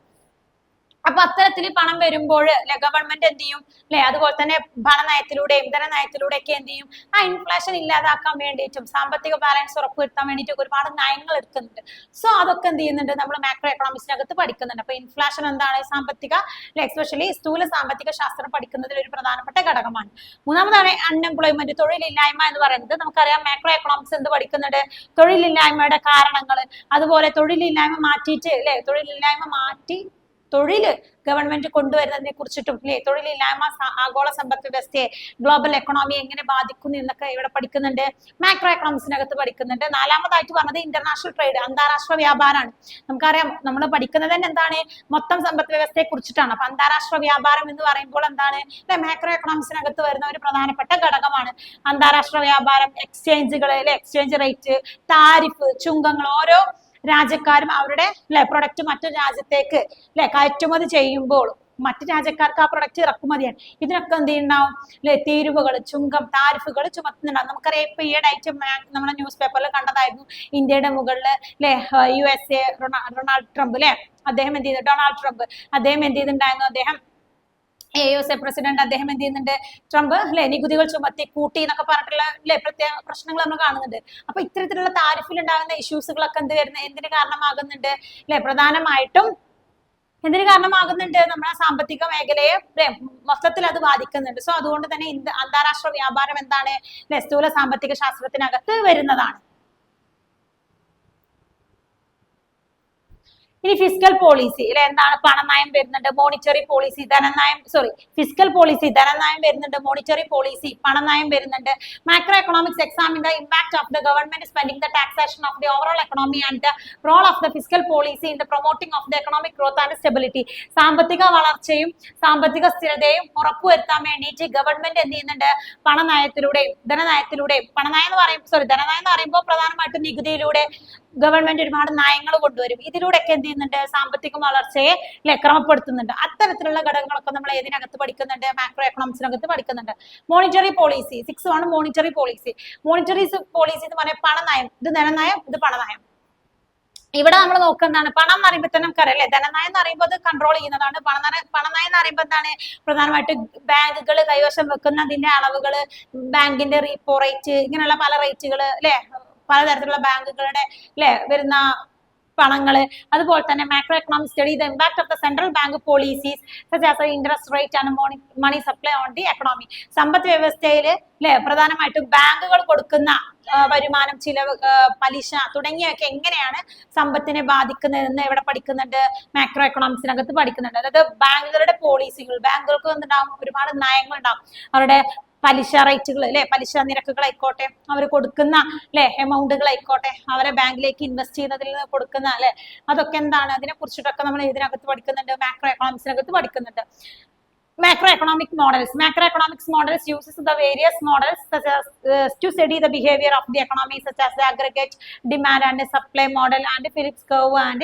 അപ്പൊ അത്തരത്തിൽ പണം വരുമ്പോൾ ഗവൺമെന്റ് എന്ത് ചെയ്യും അതുപോലെ തന്നെ പണനയത്തിലൂടെയും ധനനയത്തിലൂടെയൊക്കെ എന്ത് ചെയ്യും, ആ ഇൻഫ്ലേഷൻ ഇല്ലാതാക്കാൻ വേണ്ടിയിട്ടും സാമ്പത്തിക ബാലൻസ് ഉറപ്പുവരുത്താൻ വേണ്ടിയിട്ട് ഒരുപാട് നയങ്ങൾ എടുക്കുന്നുണ്ട്. സോ അതൊക്കെ എന്ത് ചെയ്യുന്നുണ്ട്, നമ്മൾ മാക്രോ എക്കണോമിക്സിനകത്ത് പഠിക്കുന്നുണ്ട്. അപ്പൊ ഇൻഫ്ലേഷൻ എന്താണ്, സാമ്പത്തിക എസ്പെഷ്യലി സ്ഥൂല സാമ്പത്തിക ശാസ്ത്രം പഠിക്കുന്നതിൽ ഒരു പ്രധാനപ്പെട്ട ഘടകമാണ്. മൂന്നാമതാണ് അൺഎംപ്ലോയ്മെന്റ്, തൊഴിലില്ലായ്മ എന്ന് പറയുന്നത്. നമുക്കറിയാം മാക്രോ എക്കണോമിക്സ് എന്ത് പഠിക്കുന്നുണ്ട്, തൊഴിലില്ലായ്മയുടെ കാരണങ്ങൾ, അതുപോലെ തൊഴിലില്ലായ്മ മാറ്റി തൊഴില് ഗവൺമെന്റ് കൊണ്ടുവരുന്നതിനെ കുറിച്ചിട്ടും തൊഴിലില്ലായ്മ ആഗോള സമ്പദ് വ്യവസ്ഥയെ, ഗ്ലോബൽ എക്കണോമി എങ്ങനെ ബാധിക്കുന്നു എന്നൊക്കെ ഇവിടെ പഠിക്കുന്നുണ്ട്, മാക്രോ എക്കണോമിക്സിനകത്ത് പഠിക്കുന്നുണ്ട്. നാലാമതായിട്ട് പറഞ്ഞത് ഇന്റർനാഷണൽ ട്രേഡ്, അന്താരാഷ്ട്ര വ്യാപാരമാണ്. നമുക്കറിയാം നമ്മൾ പഠിക്കുന്നത് തന്നെ എന്താണ്, മൊത്തം സമ്പദ് വ്യവസ്ഥയെ കുറിച്ചിട്ടാണ്. അപ്പൊ അന്താരാഷ്ട്ര വ്യാപാരം എന്ന് പറയുമ്പോൾ എന്താണ്, മാക്രോ എക്കണോമിക്സിനകത്ത് വരുന്ന ഒരു പ്രധാനപ്പെട്ട ഘടകമാണ് അന്താരാഷ്ട്ര വ്യാപാരം. എക്സ്ചേഞ്ചുകൾ, എക്സ്ചേഞ്ച് റേറ്റ്, താരിഫ്, ചുങ്കങ്ങൾ, ഓരോ രാജ്യക്കാരും അവരുടെ പ്രൊഡക്റ്റ് മറ്റൊരു രാജ്യത്തേക്ക് കയറ്റുമതി ചെയ്യുമ്പോൾ മറ്റു രാജ്യക്കാർക്ക് ആ പ്രൊഡക്റ്റ് ഇറക്കുമതിയാണ്. ഇതിനൊക്കെ എന്ത് ചെയ്യുന്നുണ്ടാവും അല്ലെ, തീരുവകൾ, ചുങ്കം, താരിഫുകൾ ചുമത്തുന്നുണ്ടാവും. നമുക്കറിയാം ഇപ്പൊ ഈയിടെയായിട്ട് നമ്മുടെ ന്യൂസ് പേപ്പറിൽ കണ്ടതായിരുന്നു, ഇന്ത്യയുടെ മുകളിൽ അല്ലെ USA ഡൊണാൾഡ് ട്രംപ് അല്ലെ അദ്ദേഹം എന്ത് ചെയ്തു, ഡൊണാൾഡ് ട്രംപ് അദ്ദേഹം എന്ത് ചെയ്തിട്ടുണ്ടായിരുന്നു, അദ്ദേഹം AOC പ്രസിഡന്റ് അദ്ദേഹം എന്ത് ചെയ്യുന്നുണ്ട്, ട്രംപ് അല്ലെ നികുതികൾ ചുമത്തി കൂട്ടി എന്നൊക്കെ പറഞ്ഞിട്ടുള്ള അല്ലെ പ്രത്യേക പ്രശ്നങ്ങൾ നമ്മൾ കാണുന്നുണ്ട്. അപ്പൊ ഇത്തരത്തിലുള്ള താരിഫിൽ ഉണ്ടാകുന്ന ഇഷ്യൂസുകളൊക്കെ എന്തിന് കാരണമാകുന്നുണ്ട് അല്ലെ, പ്രധാനമായിട്ടും എന്തിന് കാരണമാകുന്നുണ്ട്, നമ്മുടെ സാമ്പത്തിക മേഖലയെ മൊത്തത്തിൽ അത് ബാധിക്കുന്നുണ്ട്. സോ അതുകൊണ്ട് തന്നെ അന്താരാഷ്ട്ര വ്യാപാരം എന്താണ് സ്ഥൂല സാമ്പത്തിക ശാസ്ത്രത്തിനകത്ത് വരുന്നതാണ്. ഇനി ഫിസ്ക്കൽ പോളിസി അല്ലെ, എന്താണ്, പണനയം വരുന്നുണ്ട്, മോണിറ്ററി പോളിസി, ധനനയം, ഫിസ്ക്കൽ പോളിസി, ധനനയം വരുന്നുണ്ട്, മോണിറ്ററി പോളിസി, പണനയം വരുന്നുണ്ട്. Macro economics examine the impact of the government spending the taxation of the overall economy and the role of the fiscal policy in the promoting of the economic growth and stability. സാമ്പത്തിക വളർച്ചയും സാമ്പത്തിക സ്ഥിരതയും ഉറപ്പുവരുത്താൻ വേണ്ടിയിട്ട് government എന്ത് ചെയ്യുന്നുണ്ട്, പണനയത്തിലൂടെയും ധനനയത്തിലൂടെയും, ധനനയം എന്ന് പറയുമ്പോൾ പ്രധാനമായിട്ടും നികുതിയിലൂടെ ഗവൺമെന്റ് ഒരുപാട് നയങ്ങൾ കൊണ്ടുവരും. ഇതിലൂടെയൊക്കെ എന്ത് ചെയ്യുന്നുണ്ട്, സാമ്പത്തിക വളർച്ചയെ ക്രമപ്പെടുത്തുന്നുണ്ട്. അത്തരത്തിലുള്ള ഘടകങ്ങളൊക്കെ നമ്മൾ ഏതിനകത്ത് പഠിക്കുന്നുണ്ട്, മാക്രോ എക്കണോമിക്സിനകത്ത് പഠിക്കുന്നുണ്ട്. മോണിറ്ററി പോളിസി 6 ആണ് മോണിറ്ററി പോളിസി. മോണിറ്ററി പോളിസി എന്ന് പറഞ്ഞാൽ പണനയം, ഇത് ധനനയം, ഇത് പണനയം. ഇവിടെ നമ്മൾ നോക്കുന്നതാണ്, പണം എന്ന് പറയുമ്പോൾ തന്നെ നമുക്കറിയാം അല്ലെ, ധനനയം എന്ന് പറയുമ്പോൾ അത് കൺട്രോൾ ചെയ്യുന്നതാണ്. പണനയം എന്ന് പറയുമ്പോൾ എന്താണ്, പ്രധാനമായിട്ട് ബാങ്കുകൾ കൈവശം വെക്കുന്നതിന്റെ അളവുകള്, ബാങ്കിന്റെ റീപ്പോ റേറ്റ്, ഇങ്ങനെയുള്ള പല റേറ്റുകൾ അല്ലെ, പലതരത്തിലുള്ള ബാങ്കുകളുടെ അല്ലെ വരുന്ന പണങ്ങള്. അതുപോലെ തന്നെ macro economic study the impact of the central bank policies such as interest rate and money supply on the economy. സമ്പദ് വ്യവസ്ഥയില് അല്ലെ പ്രധാനമായിട്ടും ബാങ്കുകൾ കൊടുക്കുന്ന വരുമാനം, ചിലവ്, പലിശ തുടങ്ങിയൊക്കെ എങ്ങനെയാണ് സമ്പത്തിനെ ബാധിക്കുന്നതെന്ന് എവിടെ പഠിക്കുന്നുണ്ട്, മാക്രോ എക്കണോമിക്സിനകത്ത് പഠിക്കുന്നുണ്ട്. അതായത് ബാങ്കുകളുടെ പോളിസികൾ, ബാങ്കുകൾക്ക് ഉണ്ടാവും ഒരുപാട് നയങ്ങൾ ഉണ്ടാവും, അവരുടെ പലിശ റേറ്റുകൾ അല്ലെ, പലിശ നിരക്കുകളായിക്കോട്ടെ, അവർ കൊടുക്കുന്ന അല്ലെ എമൗണ്ടുകളായിക്കോട്ടെ, അവരെ ബാങ്കിലേക്ക് ഇൻവെസ്റ്റ് ചെയ്യുന്നതിൽ നിന്ന് കൊടുക്കുന്ന അല്ലെ, അതൊക്കെ എന്താണ്, അതിനെ കുറിച്ചിട്ടൊക്കെ നമ്മൾ ഇതിനകത്ത് പഠിക്കുന്നുണ്ട്, മാക്രോ എക്കണോമിക്സിനകത്ത് പഠിക്കുന്നുണ്ട്. Macroeconomic models. Macroeconomics models uses the various models such as to study the behavior of the economy, such as the aggregate demand and supply model and Phillips curve and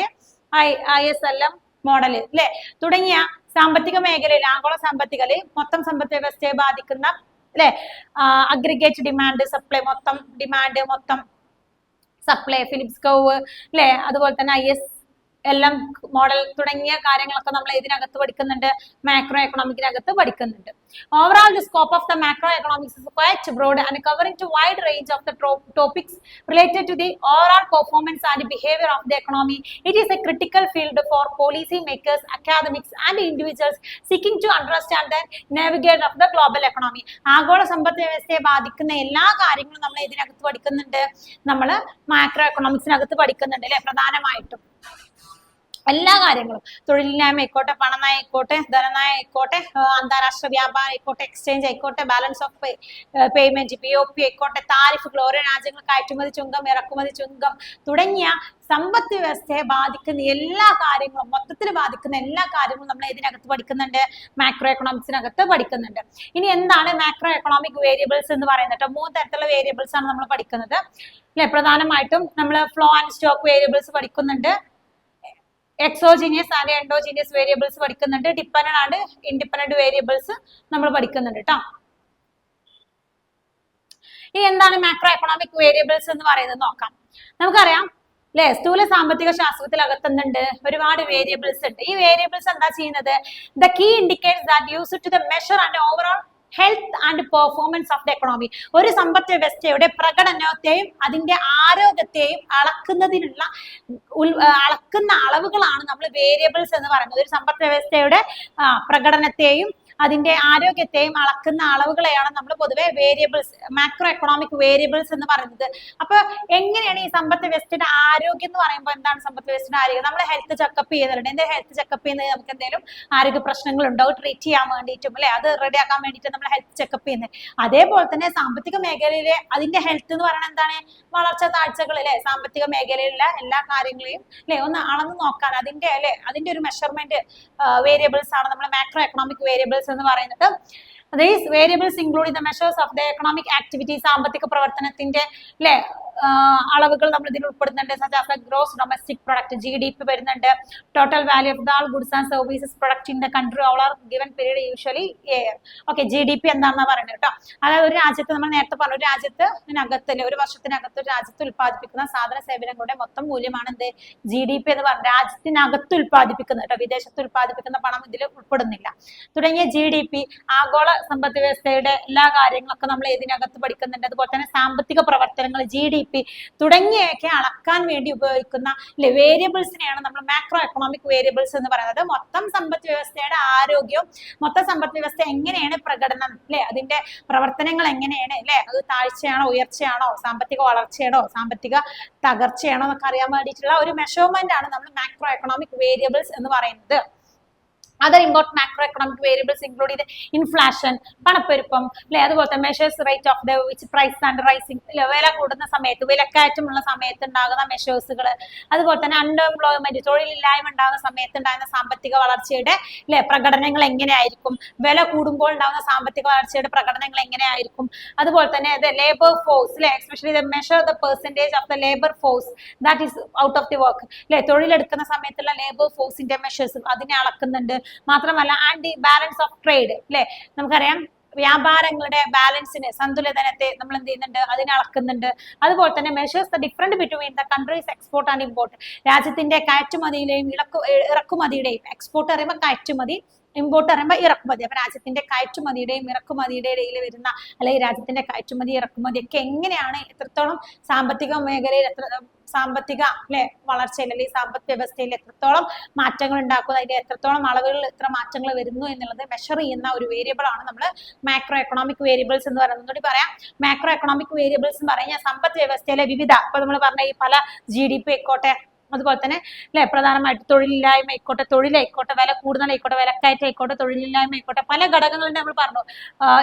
ISLM model. അല്ലെ തുടങ്ങിയ സാമ്പത്തിക മേഖലയിൽ, ആഗോള സാമ്പത്തികയിൽ മൊത്തം സമ്പദ് വ്യവസ്ഥയെ ബാധിക്കുന്ന അല്ലെ അഗ്രിഗേറ്റ് ഡിമാൻഡ്, സപ്ലൈ, മൊത്തം ഡിമാൻഡ്, മൊത്തം സപ്ലൈ, ഫിലിപ്സ് കർവ് അല്ലെ, അതുപോലെ തന്നെ ISLM മോഡൽ തുടങ്ങിയ കാര്യങ്ങളൊക്കെ നമ്മൾ ഇതിനകത്ത് പഠിക്കുന്നുണ്ട്, മാക്രോ എക്കണോമിക്കിനകത്ത് പഠിക്കുന്നുണ്ട്. Overall the scope of the macro economics is quite broad and covering to wide range of the topics related to the overall performance and behaviour of the economy. It is a critical field for policy makers, academics and individuals seeking to understand and navigate of the global economy. ആഗോള സമ്പദ് വ്യവസ്ഥയെ ബാധിക്കുന്ന എല്ലാ കാര്യങ്ങളും നമ്മൾ ഇതിനകത്ത് പഠിക്കുന്നുണ്ട്, നമ്മൾ മാക്രോ എക്കണോമിക്സിനകത്ത് പഠിക്കുന്നുണ്ട് അല്ലെ. പ്രധാനമായിട്ടും എല്ലാ കാര്യങ്ങളും, തൊഴിലില്ലായ്മ ആയിക്കോട്ടെ, പണനയം ആയിക്കോട്ടെ, ധനനയം ആയിക്കോട്ടെ, അന്താരാഷ്ട്ര വ്യാപാരം ആയിക്കോട്ടെ, എക്സ്ചേഞ്ച് ആയിക്കോട്ടെ, ബാലൻസ് ഓഫ് പേയ്മെന്റ് BOP ആയിക്കോട്ടെ, താരിഫുകൾ, ഓരോ രാജ്യങ്ങൾ കയറ്റുമതി ചുങ്കം, ഇറക്കുമതി ചുങ്കം തുടങ്ങിയ സമ്പദ് വ്യവസ്ഥയെ ബാധിക്കുന്ന എല്ലാ കാര്യങ്ങളും, മൊത്തത്തിൽ ബാധിക്കുന്ന എല്ലാ കാര്യങ്ങളും നമ്മൾ ഇതിനകത്ത് പഠിക്കുന്നുണ്ട്, മാക്രോ എക്കണോമിക്സിനകത്ത് പഠിക്കുന്നുണ്ട്. ഇനി എന്താണ് മാക്രോ എക്കണോമിക് വേരിയബിൾസ് എന്ന് പറയുന്നത്? 3 തരത്തിലുള്ള വേരിയബിൾസ് ആണ് നമ്മൾ പഠിക്കുന്നത് അല്ലെ. പ്രധാനമായിട്ടും നമ്മൾ ഫ്ലോ ആൻഡ് സ്റ്റോക്ക് വേരിയബിൾസ് പഠിക്കുന്നുണ്ട്, എക്സോജീനിയസ് ആൻഡ് എൻഡോജീനിയസ് വേരിയബിൾസ് പഠിക്കുന്നുണ്ട്, ഡിപ്പെൻഡന്റ് ആൻഡ് ഇൻഡിപെൻഡന്റ് വേരിയബിൾസ് നമ്മൾ പഠിക്കുന്നുണ്ട് കേട്ടോ. ഇനി എന്താണ് മാക്രോ എക്കണോമിക് വേരിയബിൾസ് എന്ന് പറയുന്നത് നോക്കാം. നമുക്കറിയാം അല്ലെ, സ്ഥൂല സാമ്പത്തിക ശാസ്ത്രത്തിലകത്തുന്നുണ്ട് ഒരുപാട് വേരിയബിൾസ് ഉണ്ട്. ഈ വേരിയബിൾസ് എന്താ ചെയ്യുന്നത്? The key indicators that use to the measure and overall health and performance of the economy. ഒരു സമ്പദ് വ്യവസ്ഥയുടെ പ്രകടനത്തെയും അതിന്റെ ആരോഗ്യത്തെയും അളക്കുന്ന അളവുകളാണ് നമ്മൾ വേരിയബിൾസ് എന്ന് പറയുന്നത്. ഒരു സമ്പദ് വ്യവസ്ഥയുടെ പ്രകടനത്തെയും അതിന്റെ ആരോഗ്യത്തെയും അളക്കുന്ന അളവുകളെയാണ് നമ്മൾ പൊതുവെ വേരിയബിൾസ്, മാക്രോ എക്കണോമിക് വേരിയബിൾസ് എന്ന് പറയുന്നത്. അപ്പൊ എങ്ങനെയാണ് ഈ സമ്പദ് വ്യവസ്ഥയുടെ ആരോഗ്യം എന്ന് പറയുമ്പോൾ എന്താണ് സമ്പദ് വ്യവസ്ഥയുടെ ആരോഗ്യം? നമ്മൾ ഹെൽത്ത് ചെക്കപ്പ് ചെയ്യുന്നുണ്ട്. എന്താ ഹെൽത്ത് ചെക്കപ്പ് ചെയ്യുന്നത്? നമുക്ക് എന്തെങ്കിലും ആരോഗ്യ പ്രശ്നങ്ങൾ ഉണ്ടോ ട്രീറ്റ് ചെയ്യാൻ വേണ്ടിയിട്ടും അല്ലെ, അത് റെഡിയാക്കാൻ വേണ്ടിയിട്ട് നമ്മൾ ഹെൽത്ത് ചെക്കപ്പ് ചെയ്യുന്നത്. അതേപോലെ തന്നെ സാമ്പത്തിക മേഖലയിലെ അതിന്റെ ഹെൽത്ത് എന്ന് പറയുന്നത് എന്താണ്? വളർച്ച താഴ്ചകൾ അല്ലെ, സാമ്പത്തിക മേഖലയിലുള്ള എല്ലാ കാര്യങ്ങളെയും അല്ലെ ഒന്ന് അളന്ന് നോക്കാൻ അതിന്റെ ഒരു മെഷർമെന്റ് വേരിയബിൾസ് ആണ് നമ്മൾ മാക്രോ എക്കണോമിക് വേരിയബിൾസ് എന്ന് പറയുന്നത്. These variables include the measures of the economic activity, സാമ്പത്തിക പ്രവർത്തനത്തിന്റെ അല്ലെ അളവുകൾ നമ്മൾ ഇതിൽ ഉൾപ്പെടുന്നുണ്ട്. ഗ്രോസ് ഡൊമസ്റ്റിക് പ്രൊഡക്റ്റ് GDP വരുന്നുണ്ട്. Total value of the all goods and services product in the country all are given period usually okay. GDP എന്താണെന്നാ പറയുന്നത് കേട്ടോ. അതായത് ഒരു രാജ്യത്ത് നമ്മൾ നേരത്തെ പറഞ്ഞു, ഒരു രാജ്യത്തിനകത്ത് ഒരു വർഷത്തിനകത്ത് ഒരു രാജ്യത്ത് ഉത്പാദിപ്പിക്കുന്ന സാധന സേവനങ്ങളുടെ മൊത്തം മൂല്യമാണ് എന്ത് GDP എന്ന് പറഞ്ഞത്. രാജ്യത്തിനകത്ത് ഉത്പാദിപ്പിക്കുന്ന കേട്ടോ, വിദേശത്ത് ഉത്പാദിപ്പിക്കുന്ന പണം ഇതിൽ ഉൾപ്പെടുന്നില്ല. തുടങ്ങിയ GDP ആഗോള സമ്പദ് വ്യവസ്ഥയുടെ എല്ലാ കാര്യങ്ങളൊക്കെ നമ്മൾ ഇതിനകത്ത് പഠിക്കുന്നുണ്ട്. അതുപോലെ തന്നെ സാമ്പത്തിക പ്രവർത്തനങ്ങൾ GDP തുടങ്ങിയൊക്കെ അളക്കാൻ വേണ്ടി ഉപയോഗിക്കുന്ന വേരിയബിൾസിനെയാണ് നമ്മൾ മാക്രോ എക്കണോമിക് വേരിയബിൾസ് എന്ന് പറയുന്നത്. മൊത്തം സമ്പദ് വ്യവസ്ഥയുടെ ആരോഗ്യവും മൊത്തം സമ്പദ് വ്യവസ്ഥ എങ്ങനെയാണ് പ്രകടനം അതിന്റെ പ്രവർത്തനങ്ങൾ എങ്ങനെയാണ് അത് താഴ്ചയാണോ ഉയർച്ചയാണോ സാമ്പത്തിക വളർച്ചയാണോ സാമ്പത്തിക തകർച്ചയാണോ എന്നൊക്കെ അറിയാൻ വേണ്ടിയിട്ടുള്ള ഒരു മെഷർമെന്റ് ആണ് നമ്മൾ മാക്രോ എക്കണോമിക് വേരിയബിൾസ് എന്ന് പറയുന്നത്. Other important macroeconomic variables include inflation, പണപ്പെരുപ്പം, അതുപോലത്തെ measures rate of the which price and rising, വില കൂടുന്ന സമയത്ത് വിലക്കയറ്റമുള്ള സമയത്ത് ഉണ്ടാകുന്ന മെഷേഴ്സുകൾ, അതുപോലെ തന്നെ അൺഎംപ്ലോയ്മെന്റ് തൊഴിലില്ലായ്മ ഉണ്ടാകുന്ന സമയത്ത് ഉണ്ടാകുന്ന സാമ്പത്തിക വളർച്ചയുടെ പ്രകടനങ്ങൾ എങ്ങനെയായിരിക്കും, വില കൂടുമ്പോൾ ഉണ്ടാകുന്ന സാമ്പത്തിക വളർച്ചയുടെ പ്രകടനങ്ങൾ എങ്ങനെയായിരിക്കും, അതുപോലെ തന്നെ labour force especially measure the percentage of the labour force that is out of the work തൊഴിലെടുക്കുന്ന സമയത്തുള്ള ലേബർ ഫോഴ്സിന്റെ മെഷേഴ്സ് അതിനെ അളക്കുന്നുണ്ട്. മാത്രമല്ല ആൻഡ് ബാലൻസ് ഓഫ് ട്രേഡ് നമുക്കറിയാം വ്യാപാരങ്ങളുടെ ബാലൻസിന് സന്തുലിതനത്തെ നമ്മൾ എന്ത് ചെയ്യുന്നുണ്ട് അതിനെ അളക്കുന്നുണ്ട്. അതുപോലെ തന്നെ measures the difference between the countries export and import രാജ്യത്തിന്റെ കയറ്റുമതിയിലെയും ഇറക്കുമതിയുടെയും എക്സ്പോർട്ട് പറയുമ്പോൾ കയറ്റുമതി ഇമ്പോർട്ട് പറയുമ്പോൾ ഇറക്കുമതി. അപ്പൊ രാജ്യത്തിന്റെ കയറ്റുമതിയുടെയും ഇറക്കുമതിയുടെ ഇടയിൽ വരുന്ന അല്ലെങ്കിൽ രാജ്യത്തിന്റെ കയറ്റുമതി ഇറക്കുമതി ഒക്കെ എങ്ങനെയാണ് എത്രത്തോളം സാമ്പത്തിക മേഖലയിൽ സാമ്പത്തിക വളർച്ചയിൽ അല്ലെങ്കിൽ സാമ്പത്തിക വ്യവസ്ഥയിൽ എത്രത്തോളം മാറ്റങ്ങൾ ഉണ്ടാക്കുന്നു, അതിന്റെ എത്രത്തോളം അളവുകളിൽ എത്ര മാറ്റങ്ങൾ വരുന്നു എന്നുള്ളത് മെഷർ ചെയ്യുന്ന ഒരു വേരിയബിൾ ആണ് നമ്മൾ മാക്രോ എക്കണോമിക് വേരിയബിൾസ് എന്ന് പറയുന്നത്. ഒന്നുകൂടി പറയാം, മാക്രോ എക്കണോമിക് വേരിയബിൾസ് എന്ന് പറഞ്ഞാൽ സമ്പദ് വ്യവസ്ഥയിലെ വിവിധ ഇപ്പൊ നമ്മൾ പറഞ്ഞ ഈ പല GDP ആയിക്കോട്ടെ, അതുപോലെ തന്നെ പ്രധാനമായിട്ട് തൊഴിലില്ലായ്മ ആയിക്കോട്ടെ, തൊഴിലായിക്കോട്ടെ, വില കൂടുതലായിക്കോട്ടെ, വിലക്കയറ്റം ആയിക്കോട്ടെ, തൊഴിലില്ലായ്മ ആയിക്കോട്ടെ, പല ഘടകങ്ങളുണ്ട് നമ്മൾ പറഞ്ഞു.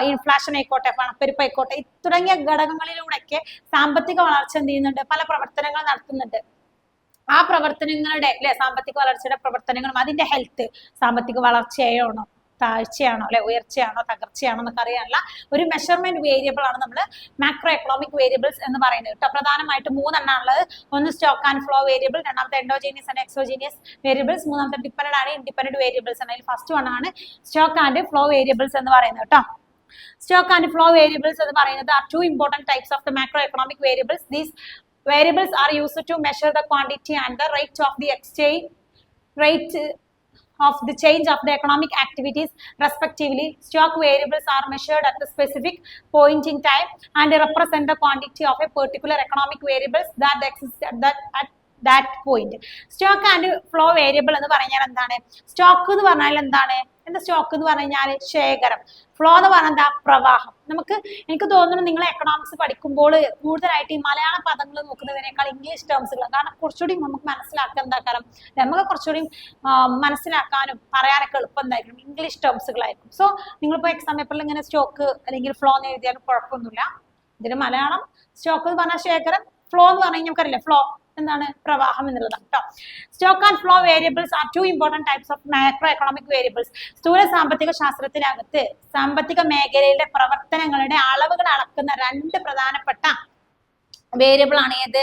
ഇൻഫ്ലേഷൻ ആയിക്കോട്ടെ, പണപ്പെരുപ്പ് ആയിക്കോട്ടെ, തുടങ്ങിയ ഘടകങ്ങളിലൂടെയൊക്കെ സാമ്പത്തിക വളർച്ച എന്ത് ചെയ്യുന്നുണ്ട്, പല പ്രവർത്തനങ്ങൾ നടത്തുന്നുണ്ട്. ആ പ്രവർത്തനങ്ങളുടെ സാമ്പത്തിക വളർച്ചയുടെ പ്രവർത്തനങ്ങളും അതിന്റെ ഹെൽത്ത് സാമ്പത്തിക വളർച്ചയാണോ താഴ്ചയാണോ ഉയർച്ചയാണോ തകർച്ചയാണോ എന്നൊക്കെ അറിയാനുള്ള ഒരു മെഷർമെന്റ് വേരിയബിൾ ആണ് നമ്മൾ മാക്രോ എക്കണോമിക് വേരിയബിൾസ് എന്ന് പറയുന്നത് കേട്ടോ. പ്രധാനമായിട്ട് 3 എണ്ണം ഉള്ളത്. ഒന്ന് സ്റ്റോക്ക് ആൻഡ് ഫ്ലോ വേരിയബിൾ, രണ്ടാമത്തെ എൻഡോജീനിയസ് ആൻഡ് എക്സോജീനിയസ് വേരിയബിൾസ്, മൂന്നാമത്തെ ഡിപെൻഡന്റ് ആണ് ഇൻഡിപെൻഡന്റ് വേരിയബിൾസ് ആണ്. അതിൽ ഫസ്റ്റ് വൺ ആണ് സ്റ്റോക്ക് ആൻഡ് ഫ്ലോ വേരിയബിൾസ് എന്ന് പറയുന്നത് കേട്ടോ. സ്റ്റോക്ക് ആൻഡ് ഫ്ലോ വേരിയബിൾസ് എന്ന് പറയുന്നത് are two important types of the macroeconomic variables. These variables are used to measure the quantity and the rate of the exchange rate of the change of the economic activities respectively. Stock variables are measured at a specific point in time and represent the quantity of a particular economic variables that exists at that point. Stock and flow variable എന്ന് പറഞ്ഞാൽ എന്താണ്? Stock എന്ന് പറഞ്ഞാൽ എന്താണ്? എന്താ stock എന്ന് പറഞ്ഞു കഴിഞ്ഞാൽ ശേഖരം, ഫ്ലോ എന്ന് പറഞ്ഞാൽ എന്താ പ്രവാഹം. എനിക്ക് തോന്നുന്നു നിങ്ങൾ എക്കണോമിക്സ് പഠിക്കുമ്പോൾ കൂടുതലായിട്ട് ഈ മലയാള പദങ്ങൾ നോക്കുന്നതിനേക്കാൾ ഇംഗ്ലീഷ് ടേംസുകൾ, കാരണം കുറച്ചുകൂടി നമുക്ക് മനസ്സിലാക്കാൻ എന്താക്കാനും നമുക്ക് കുറച്ചുകൂടി മനസ്സിലാക്കാനും പറയാനൊക്കെ എളുപ്പം എന്തായിരിക്കും ഇംഗ്ലീഷ് ടേംസുകളായിരിക്കും. സോ നിങ്ങളിപ്പോൾ എക്സാം പേപ്പറിൽ ഇങ്ങനെ സ്റ്റോക്ക് അല്ലെങ്കിൽ ഫ്ലോ എന്ന് എഴുതിയാലും കുഴപ്പമൊന്നുമില്ല. ഇതിന് മലയാളം സ്റ്റോക്ക് എന്ന് പറഞ്ഞാൽ ശേഖരം, ഫ്ലോ എന്ന് പറഞ്ഞാൽ നമുക്കറിയില്ല ഫ്ലോ എന്താണ് പ്രവാഹം എന്നുള്ളതാണ് കേട്ടോ. Stock and flow variables are 2 important types of macro economic variables. സ്ഥൂല സാമ്പത്തിക ശാസ്ത്രത്തിനകത്ത് സാമ്പത്തിക മേഖലയിലെ പ്രവർത്തനങ്ങളുടെ അളവുകൾ അളക്കുന്ന 2 പ്രധാനപ്പെട്ട വേരിയബിൾ ആണ് ഏത്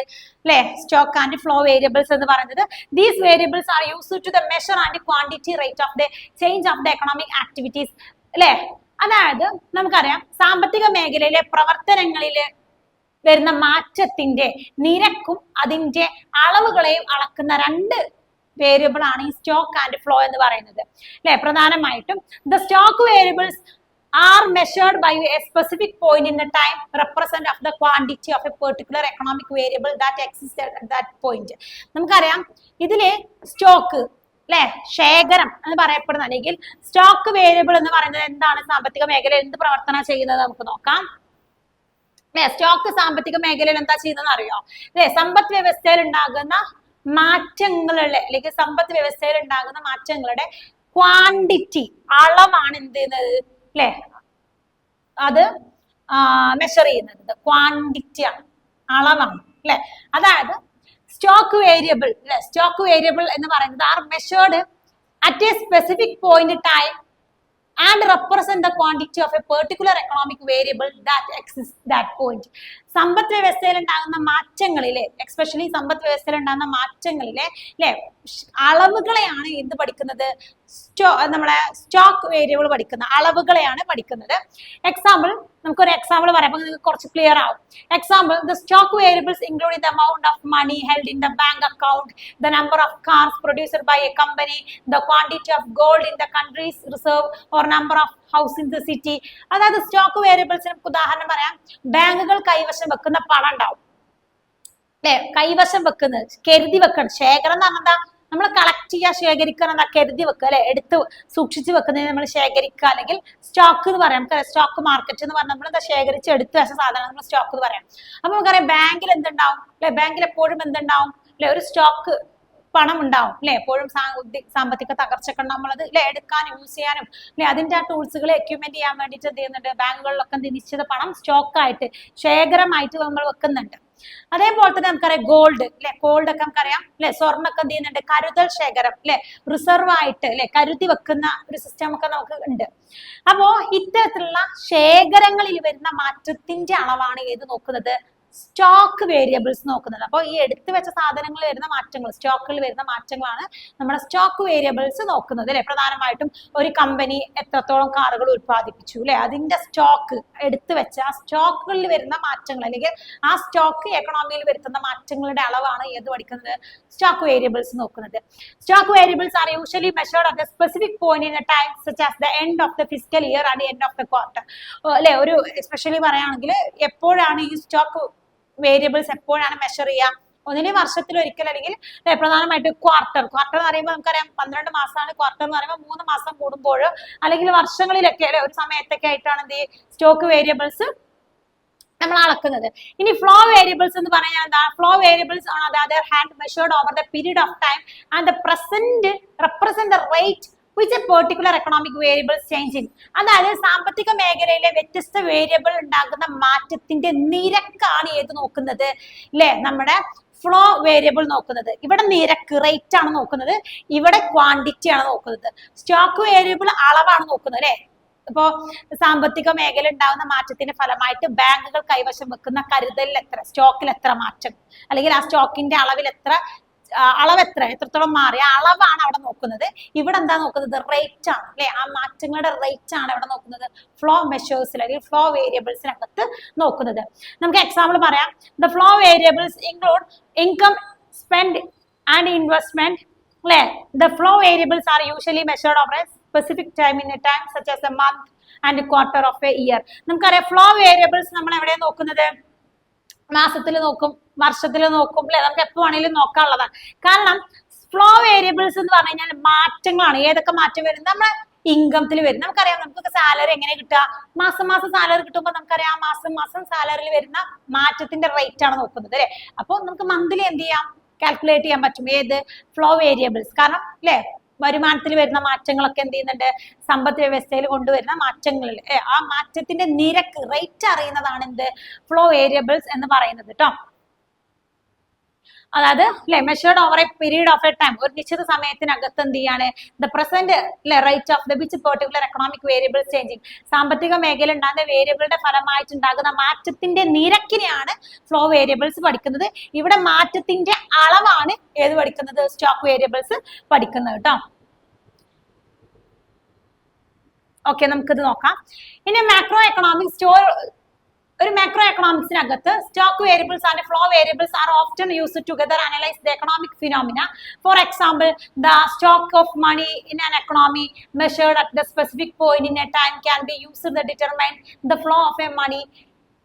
സ്റ്റോക്ക് ആൻഡ് ഫ്ലോ വേരിയബിൾസ് എന്ന് പറയുന്നത്. These variables are used to the measure and quantity rate of the change of the economic activities അതായത് നമുക്കറിയാം സാമ്പത്തിക മേഖലയിലെ പ്രവർത്തനങ്ങളില് വരുന്ന മാറ്റത്തിന്റെ നിരക്കും അതിന്റെ അളവുകളെയും അളക്കുന്ന 2 വേരിയബിൾ ആണ് ഈ സ്റ്റോക്ക് ആൻഡ് ഫ്ലോ എന്ന് പറയുന്നത് പ്രധാനമായിട്ടും the stock variables are measured by a specific point in the time represent of the quantity of a particular economic variable that exists at that point. നമുക്കറിയാം ഇതിലെ സ്റ്റോക്ക് ശേഖരം എന്ന് പറയപ്പെടുന്ന അല്ലെങ്കിൽ സ്റ്റോക്ക് വേരിയബിൾ എന്ന് പറയുന്നത് എന്താണ്, സാമ്പത്തിക മേഖലയിൽ എന്ത് പ്രവർത്തനം ചെയ്യുന്നത് നമുക്ക് നോക്കാം. സ്റ്റോക്ക് സാമ്പത്തിക മേഖലയിൽ എന്താ ചെയ്യുന്നതെന്ന് അറിയോ? സമ്പദ് വ്യവസ്ഥയിൽ ഉണ്ടാകുന്ന മാറ്റങ്ങളുടെ അല്ലെങ്കിൽ സമ്പദ് വ്യവസ്ഥയിൽ ഉണ്ടാകുന്ന മാറ്റങ്ങളുടെ ക്വാണ്ടിറ്റി അളവാണ് എന്ത് ചെയ്യുന്നത് അത് മെഷർ ചെയ്യുന്നത്. ക്വാണ്ടിറ്റി ആണ്, അളവാണ് അതായത് സ്റ്റോക്ക് വേരിയബിൾ എന്ന് പറയുന്നത് R measured at a specific point time and represent the quantity of a particular economic variable that exists that point. സമ്പദ് വ്യവസ്ഥയിൽ ഉണ്ടാകുന്ന മാറ്റങ്ങളിലെ എക്സ്പെഷ്യലി സമ്പദ് വ്യവസ്ഥയിൽ ഉണ്ടാകുന്ന മാറ്റങ്ങളിലെ അല്ലെ അളവുകളെയാണ് എന്ത് പഠിക്കുന്നത്, നമ്മളെ സ്റ്റോക്ക് വേരിയബിൾ പഠിക്കുന്ന അളവുകളെയാണ് പഠിക്കുന്നത്. എക്സാമ്പിൾ നമുക്കൊരു എക്സാമ്പിൾ പറയുമ്പോൾ നിങ്ങൾക്ക് കുറച്ച് ക്ലിയർ ആവും. Example the stock variables including the amount of money held in the bank account, the number of cars produced by a company, the quantity of gold in the country's reserve or number of house in the city. അതായത് stock വേരിയബിൾസിന് ഉദാഹരണം പറയാം. ബാങ്കുകൾ കൈവശം വെക്കുന്ന പണം ഉണ്ടാവും അല്ലെ, കൈവശം വെക്കുന്നത് കരുതി വെക്കണം. ശേഖരം എന്ന് പറഞ്ഞാൽ എന്താ, നമ്മൾ കളക്ട് ചെയ്യുക, ശേഖരിക്കുക, എന്താ കരുതി വെക്കുക അല്ലെ, എടുത്ത് സൂക്ഷിച്ച് വെക്കുന്നതിന് നമ്മൾ ശേഖരിക്കുക അല്ലെങ്കിൽ സ്റ്റോക്ക് എന്ന് പറയാം. നമുക്കറിയാം സ്റ്റോക്ക് മാർക്കറ്റ് എന്ന് പറഞ്ഞാൽ നമ്മൾ എന്താ ശേഖരിച്ച് എടുത്ത് വെച്ച സാധനം നമ്മൾ സ്റ്റോക്ക് എന്ന് പറയാം. അപ്പൊ നമുക്കറിയാം ബാങ്കിൽ എന്തുണ്ടാവും അല്ലെ, ബാങ്കിൽ എപ്പോഴും എന്തുണ്ടാവും അല്ലെ, ഒരു സ്റ്റോക്ക് പണം ഉണ്ടാവും അല്ലെ, എപ്പോഴും സാമ്പത്തിക തകർച്ചയൊക്കെ നമ്മളത് അല്ലെ എടുക്കാനും യൂസ് ചെയ്യാനും അല്ലെ അതിന്റെ ആ ടൂൾസുകളെ എക്യുപ്മെന്റ് ചെയ്യാൻ വേണ്ടിയിട്ട് എന്ത് ചെയ്യുന്നുണ്ട്, ബാങ്കുകളിലൊക്കെ നിശ്ചിത പണം സ്റ്റോക്കായിട്ട് ശേഖരമായിട്ട് നമ്മൾ വെക്കുന്നുണ്ട്. അതേപോലെ തന്നെ നമുക്കറിയാം ഗോൾഡ് അല്ലെ, ഗോൾഡ് ഒക്കെ നമുക്കറിയാം അല്ലെ, സ്വർണ്ണൊക്കെ എന്ത് ചെയ്യുന്നുണ്ട്, കരുതൽ ശേഖരം അല്ലെ, റിസർവ് ആയിട്ട് അല്ലെ കരുതി വെക്കുന്ന ഒരു സിസ്റ്റം ഒക്കെ നമുക്ക് ഉണ്ട്. അപ്പോ ഇത്തരത്തിലുള്ള ശേഖരങ്ങളിൽ വരുന്ന മാറ്റത്തിന്റെ അളവാണ് ഏത് നോക്കുന്നത്, സ്റ്റോക്ക് വേരിയബിൾസ് നോക്കുന്നത്. അപ്പോൾ ഈ എടുത്തു വെച്ച സാധനങ്ങളിൽ വരുന്ന മാറ്റങ്ങൾ, സ്റ്റോക്കിൽ വരുന്ന മാറ്റങ്ങളാണ് നമ്മുടെ സ്റ്റോക്ക് വേരിയബിൾസ് നോക്കുന്നത് അല്ലെ. പ്രധാനമായിട്ടും ഒരു കമ്പനി എത്രത്തോളം കാറുകൾ ഉത്പാദിപ്പിച്ചു അല്ലെ, അതിന്റെ സ്റ്റോക്ക് എടുത്തു വെച്ച ആ സ്റ്റോക്കുകളിൽ വരുന്ന മാറ്റങ്ങൾ അല്ലെങ്കിൽ ആ സ്റ്റോക്ക് എക്കണോമിയിൽ വരുത്തുന്ന മാറ്റങ്ങളുടെ അളവാണ് ഏത് പഠിക്കുന്നത്, സ്റ്റോക്ക് വേരിയബിൾസ് നോക്കുന്നത്. Stock variables are usually measured at a specific point in a time such as the end of the physical year and end of the quarter അല്ലെ. ഒരു എസ്പെഷ്യലി പറയുകയാണെങ്കിൽ എപ്പോഴാണ് ഈ സ്റ്റോക്ക് വേരിയബിൾസ് എപ്പോഴാണ് മെഷർ ചെയ്യുക, ഒന്നിന് വർഷത്തിൽ ഒരിക്കൽ അല്ലെങ്കിൽ പ്രധാനമായിട്ട് ക്വാർട്ടർ എന്ന് പറയുമ്പോൾ നമുക്കറിയാം 12 മാസമാണ് ക്വാർട്ടർ എന്ന് പറയുമ്പോൾ 3 മാസം കൂടുമ്പോഴോ അല്ലെങ്കിൽ വർഷങ്ങളിലൊക്കെ ഒരു സമയത്തൊക്കെ ആയിട്ടാണ് എന്ത് സ്റ്റോക്ക് വേരിയബിൾസ് നമ്മൾ അളക്കുന്നത്. ഇനി ഫ്ലോ വേരിയബിൾസ് എന്ന് പറഞ്ഞാൽ എന്താ, ഫ്ലോ വേരിയബിൾസ് ആണ് on the other hand measured over the period of time and the present represent the rate which a particular economic variable changing. അതായത് സാമ്പത്തിക മേഖലയിലെ വ്യത്യസ്ത വേരിയബിൾ ഉണ്ടാകുന്ന മാറ്റത്തിന്റെ നിരക്കാണ് ഏത് നോക്കുന്നത് അല്ലെ, നമ്മുടെ ഫ്ലോ വേരിയബിൾ നോക്കുന്നത്. ഇവിടെ നിരക്ക് റേറ്റ് ആണ് നോക്കുന്നത്, ഇവിടെ ക്വാണ്ടിറ്റി ആണ് നോക്കുന്നത്. സ്റ്റോക്ക് വേരിയബിൾ അളവാണ് നോക്കുന്നത് അല്ലെ. ഇപ്പോ സാമ്പത്തിക മേഖല ഉണ്ടാകുന്ന മാറ്റത്തിന്റെ ഫലമായിട്ട് ബാങ്കുകൾ കൈവശം വെക്കുന്ന കരുതലിൽ എത്ര, സ്റ്റോക്കിൽ എത്ര മാറ്റം അല്ലെങ്കിൽ ആ സ്റ്റോക്കിന്റെ അളവിൽ എത്രത്തോളം മാറി, ആ അളവാണ് അവിടെ നോക്കുന്നത്. ഇവിടെ എന്താ നോക്കുന്നത്, റേറ്റ് ആണ് അല്ലെ, ആ മാറ്റങ്ങളുടെ റേറ്റ് ആണ് ഇവിടെ നോക്കുന്നത് ഫ്ലോ മെഷേഴ്സിൽ അല്ലെങ്കിൽ ഫ്ലോ വേരിയബിൾസിനകത്ത് നോക്കുന്നത്. നമുക്ക് എക്സാമ്പിൾ പറയാം. The flow variables include income, spend and investment അല്ലെ. The flow variables are usually measured over a specific time in a time such as a month and quarter of a year. നമുക്കറിയാം flow variables നമ്മൾ എവിടെ നോക്കുന്നത്, മാസത്തിൽ നോക്കും, വർഷത്തിൽ നോക്കും അല്ലെ, നമുക്ക് എപ്പോ വേണമെങ്കിലും നോക്കാനുള്ളതാണ്. കാരണം ഫ്ലോ വേരിയബിൾസ് എന്ന് പറഞ്ഞു കഴിഞ്ഞാൽ മാറ്റങ്ങളാണ്. ഏതൊക്കെ മാറ്റം വരുന്നത്, നമ്മളെ ഇൻകത്തിൽ വരും. നമുക്കറിയാം നമുക്ക് സാലറി എങ്ങനെ കിട്ടുക, മാസം സാലറി കിട്ടുമ്പോൾ നമുക്കറിയാം മാസം സാലറിയിൽ വരുന്ന മാറ്റത്തിന്റെ റേറ്റ് ആണ് നോക്കുന്നത് അല്ലെ. അപ്പോൾ നമുക്ക് മന്ത്ലി എന്ത് ചെയ്യാം, കാൽക്കുലേറ്റ് ചെയ്യാൻ പറ്റും ഏത് ഫ്ലോ വേരിയബിൾസ്. കാരണം അല്ലെ വരുമാനത്തിൽ വരുന്ന മാറ്റങ്ങളൊക്കെ എന്ത് ചെയ്യുന്നുണ്ട്, സമ്പദ് വ്യവസ്ഥയിൽ കൊണ്ടുവരുന്ന മാറ്റങ്ങളിൽ ആ മാറ്റത്തിന്റെ നിരക്ക് റേറ്റ് അറിയുന്നതാണ് എന്ത് ഫ്ലോ വേരിയബിൾസ് എന്ന് പറയുന്നത് കേട്ടോ. അതായത് measured over a period of A time, ഒരു നിശ്ചിത സമയത്തിനകത്ത് എന്ത് ചെയ്യാണ് the present rate of the which particular economic variable changing, സാമ്പത്തിക മേഖല ഉണ്ടാകുന്ന വേരിയബിളുടെ ഫലമായിട്ടുണ്ടാകുന്ന മാറ്റത്തിന്റെ നിരക്കിനെയാണ് ഫ്ലോ വേരിയബിൾസ് പഠിക്കുന്നത്. ഇവിടെ മാറ്റത്തിന്റെ അളവാണ് ഏത് പഠിക്കുന്നത്, സ്റ്റോക്ക് വേരിയബിൾസ് പഠിക്കുന്നത് കേട്ടോ. ഓക്കെ, നമുക്കിത് നോക്കാം. ഇനി മാക്രോ എക്കണോമിക്സ് ഒരു മാക്രോ എക്കണോമിക്സിനകത്ത് stock variables and flow variables are often used together analyse the economic phenomena. For example, the stock of money in an economy measured at the specific point in a time can be used to determine the flow of a money